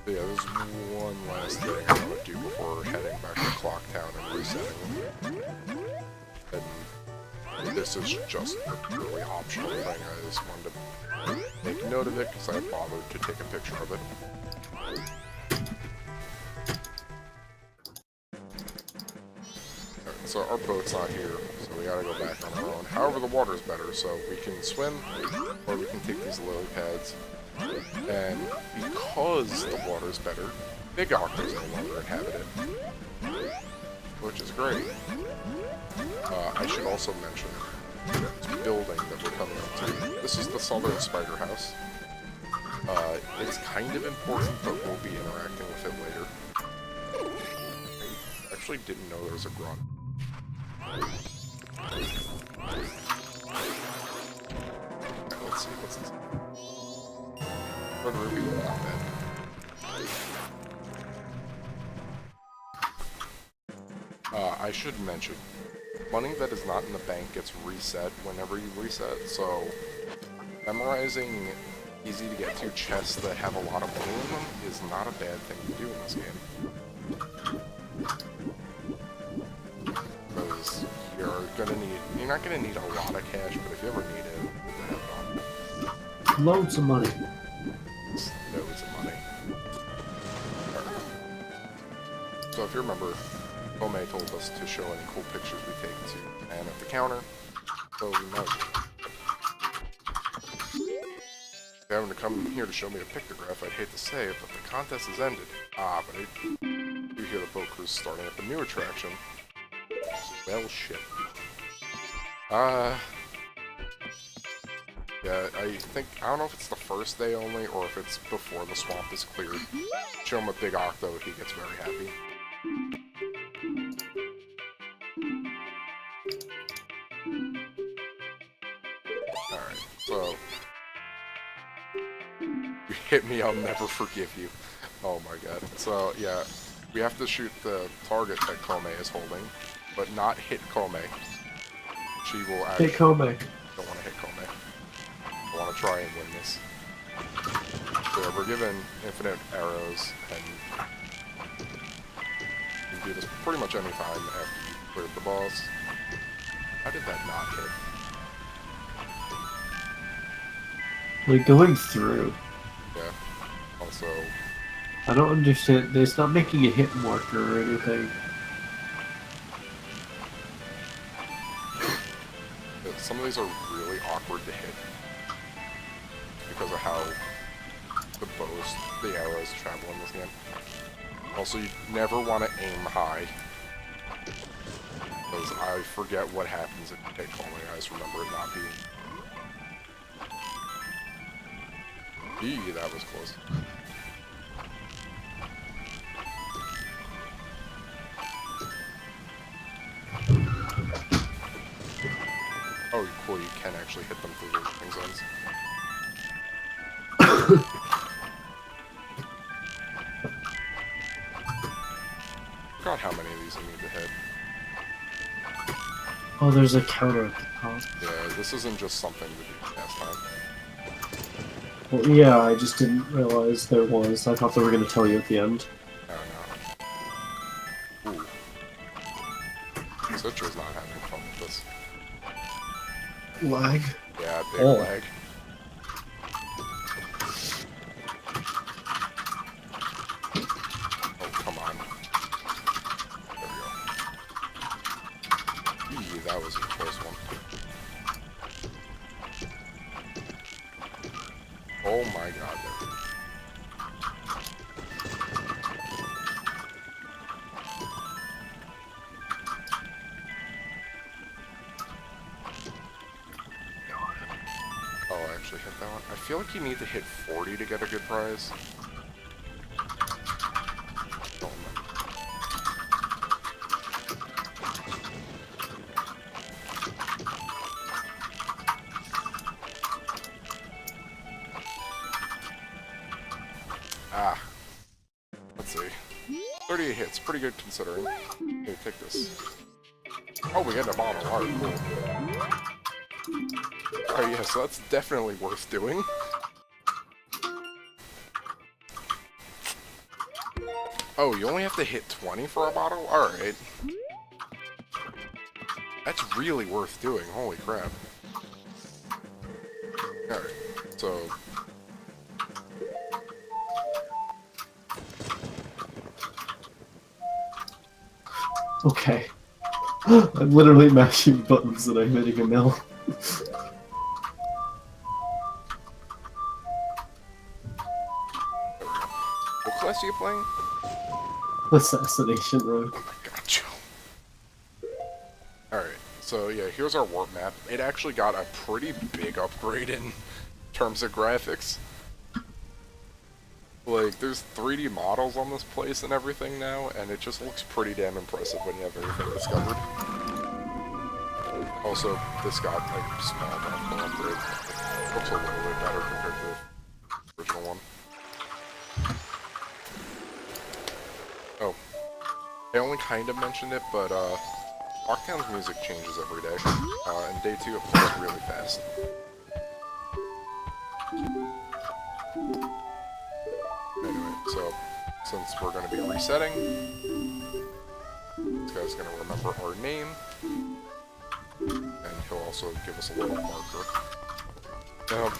Yeah, there's one last thing I want to do before heading back to Clock Town and resetting. And this is just a really optional thing. I just wanted to make note of it because I bothered to take a picture of it. Alright, so our boat's not here, so we gotta go back on our own. However, the water's better, so we can swim, or we can take these lily pads. And because the water's better, Big Octo's no longer inhabit it, which is great. I should also mention this building that we're coming up to. This is the Southern Spider House. It's kind of important, but we'll be interacting with it later. I actually didn't know there was a grunt. Right, let's see, what's this? Red Ruby, not bad. I should mention, money that is not in the bank gets reset whenever you reset, so memorizing easy-to-get-to chests that have a lot of money in them is not a bad thing to do in this game. Because you're not gonna need a lot of cash, but if you ever need it, to have it on. Loads of money. Loads of money. Right. So if you remember, Ome told us to show any cool pictures we take to man at the counter, so we might. If you're having to come here to show me a pictograph, I'd hate to say it, but the contest has ended. Ah, but I do hear the boat crew's starting up a new attraction. Well, shit. Yeah, I don't know if it's the first day only, or if it's before the swamp is cleared. Show him a Big Octo, he gets very happy. Alright, so... You hit me, I'll never forgive you. Oh my god. So, yeah, we have to shoot the target that Kome is holding, but not hit Kome. She will actually... Hit Kome. Don't want to hit Kome. I want to try and win this. So yeah, we're given infinite arrows, and you can do this pretty much any time after you cleared the boss. How did that not hit? Like, going through. Yeah. Also... I don't understand. It's not making a hit marker or anything. Some of these are really awkward to hit. Because of how the arrows travel in this game. Also, you never want to aim high. Because I forget what happens if you take Kome. I just remember it not being... Eee, that was close. Oh, cool, you can actually hit them through the living zones. forgot how many of these I need to hit. Oh, there's a counter at the top. Yeah, this isn't just something to do last time. Well, yeah, I just didn't realize there was. I thought they were going to tell you at the end. Oh no. Ooh. Citra's not having fun with this. Lag. Yeah, big lag. Oh, come on. There we go. Eee, that was a close one. Oh my god, there. Oh, I actually hit that one. I feel like you need to hit 40 to get a good prize. Oh, man. Ah. Let's see. 38 hits, pretty good considering. Here, take this. Oh, we got a bottle. Alright, cool. Oh yeah, so that's definitely worth doing. Oh, you only have to hit 20 for a bottle? Alright. That's really worth doing, holy crap. Alright, so... Okay. I'm literally mashing buttons and I'm hitting a mill. What class are you playing? Assassination Road. Oh my god, Joe. Alright, so yeah, here's our warp map. It actually got a pretty big upgrade in terms of graphics. Like, there's 3D models on this place and everything now, and it just looks pretty damn impressive when you have everything discovered. Also, this got, like, small graphical upgrade. Looks a little bit better compared to the original one. Oh. I only kind of mentioned it, but, Lockdown's music changes every day. And day 2 it plays really fast. Anyway, so, since we're going to be resetting, this guy's going to remember our name, and he'll also give us a little marker. Now,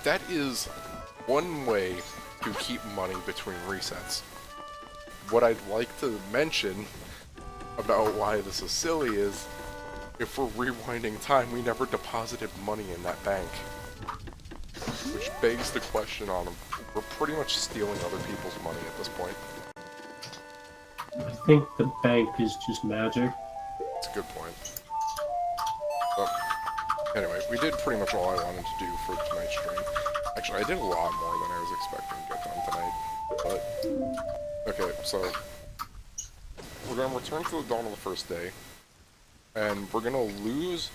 that is one way to keep money between resets. What I'd like to mention about why this is silly is, if we're rewinding time, we never deposited money in that bank. Which begs the question on them. We're pretty much stealing other people's money at this point. I think the bank is just magic. That's a good point. But, anyway, we did pretty much all I wanted to do for tonight's stream. Actually, I did a lot more than I was expecting to get done tonight. But, okay, so we're going to return to the dawn of the first day, and we're going to lose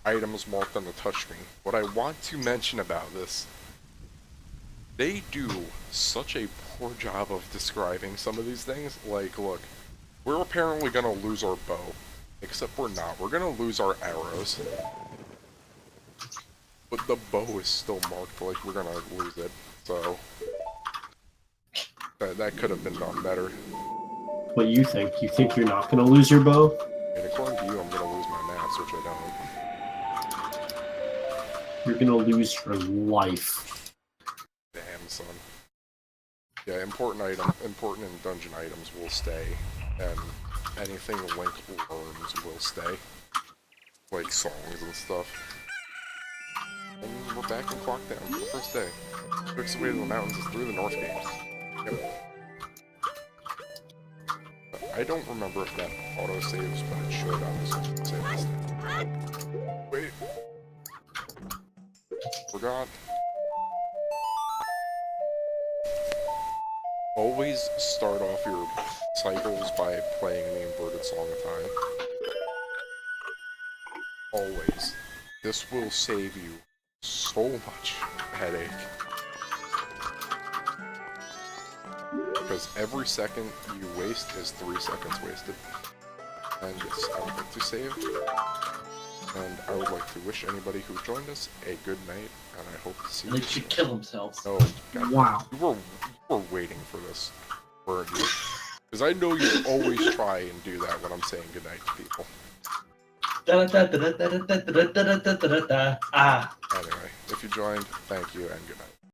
items marked on the touchscreen. What I want to mention about this, they do such a poor job of describing some of these things. Like, look, we're apparently going to lose our bow, except we're not. We're going to lose our arrows. But the bow is still marked like we're going to lose it, so that could have been done better. What do you think? You think you're not going to lose your bow? And according to you, I'm going to lose my maps, which I don't. You're going to lose your life. Damn, son. Yeah, important and dungeon items will stay, and anything Link learns will stay. Like songs and stuff. And we're back in Clockdown for the first day. Quickest way to the mountains is through the North Gate. Yep. I don't remember if that auto-saves, but it should auto-save this thing. Wait. Forgot. Always start off your cycles by playing the inverted song of time. Always. This will save you so much headache. because every second you waste is 3 seconds wasted. And yes, I would like to save. And I would like to wish anybody who joined us a good night, and I hope to see you They should soon. kill themselves. Oh, God. Wow. You were waiting for this, weren't you? Because I know you always try and do that when I'm saying goodnight to people. Ah. Anyway, if you joined, thank you and good night.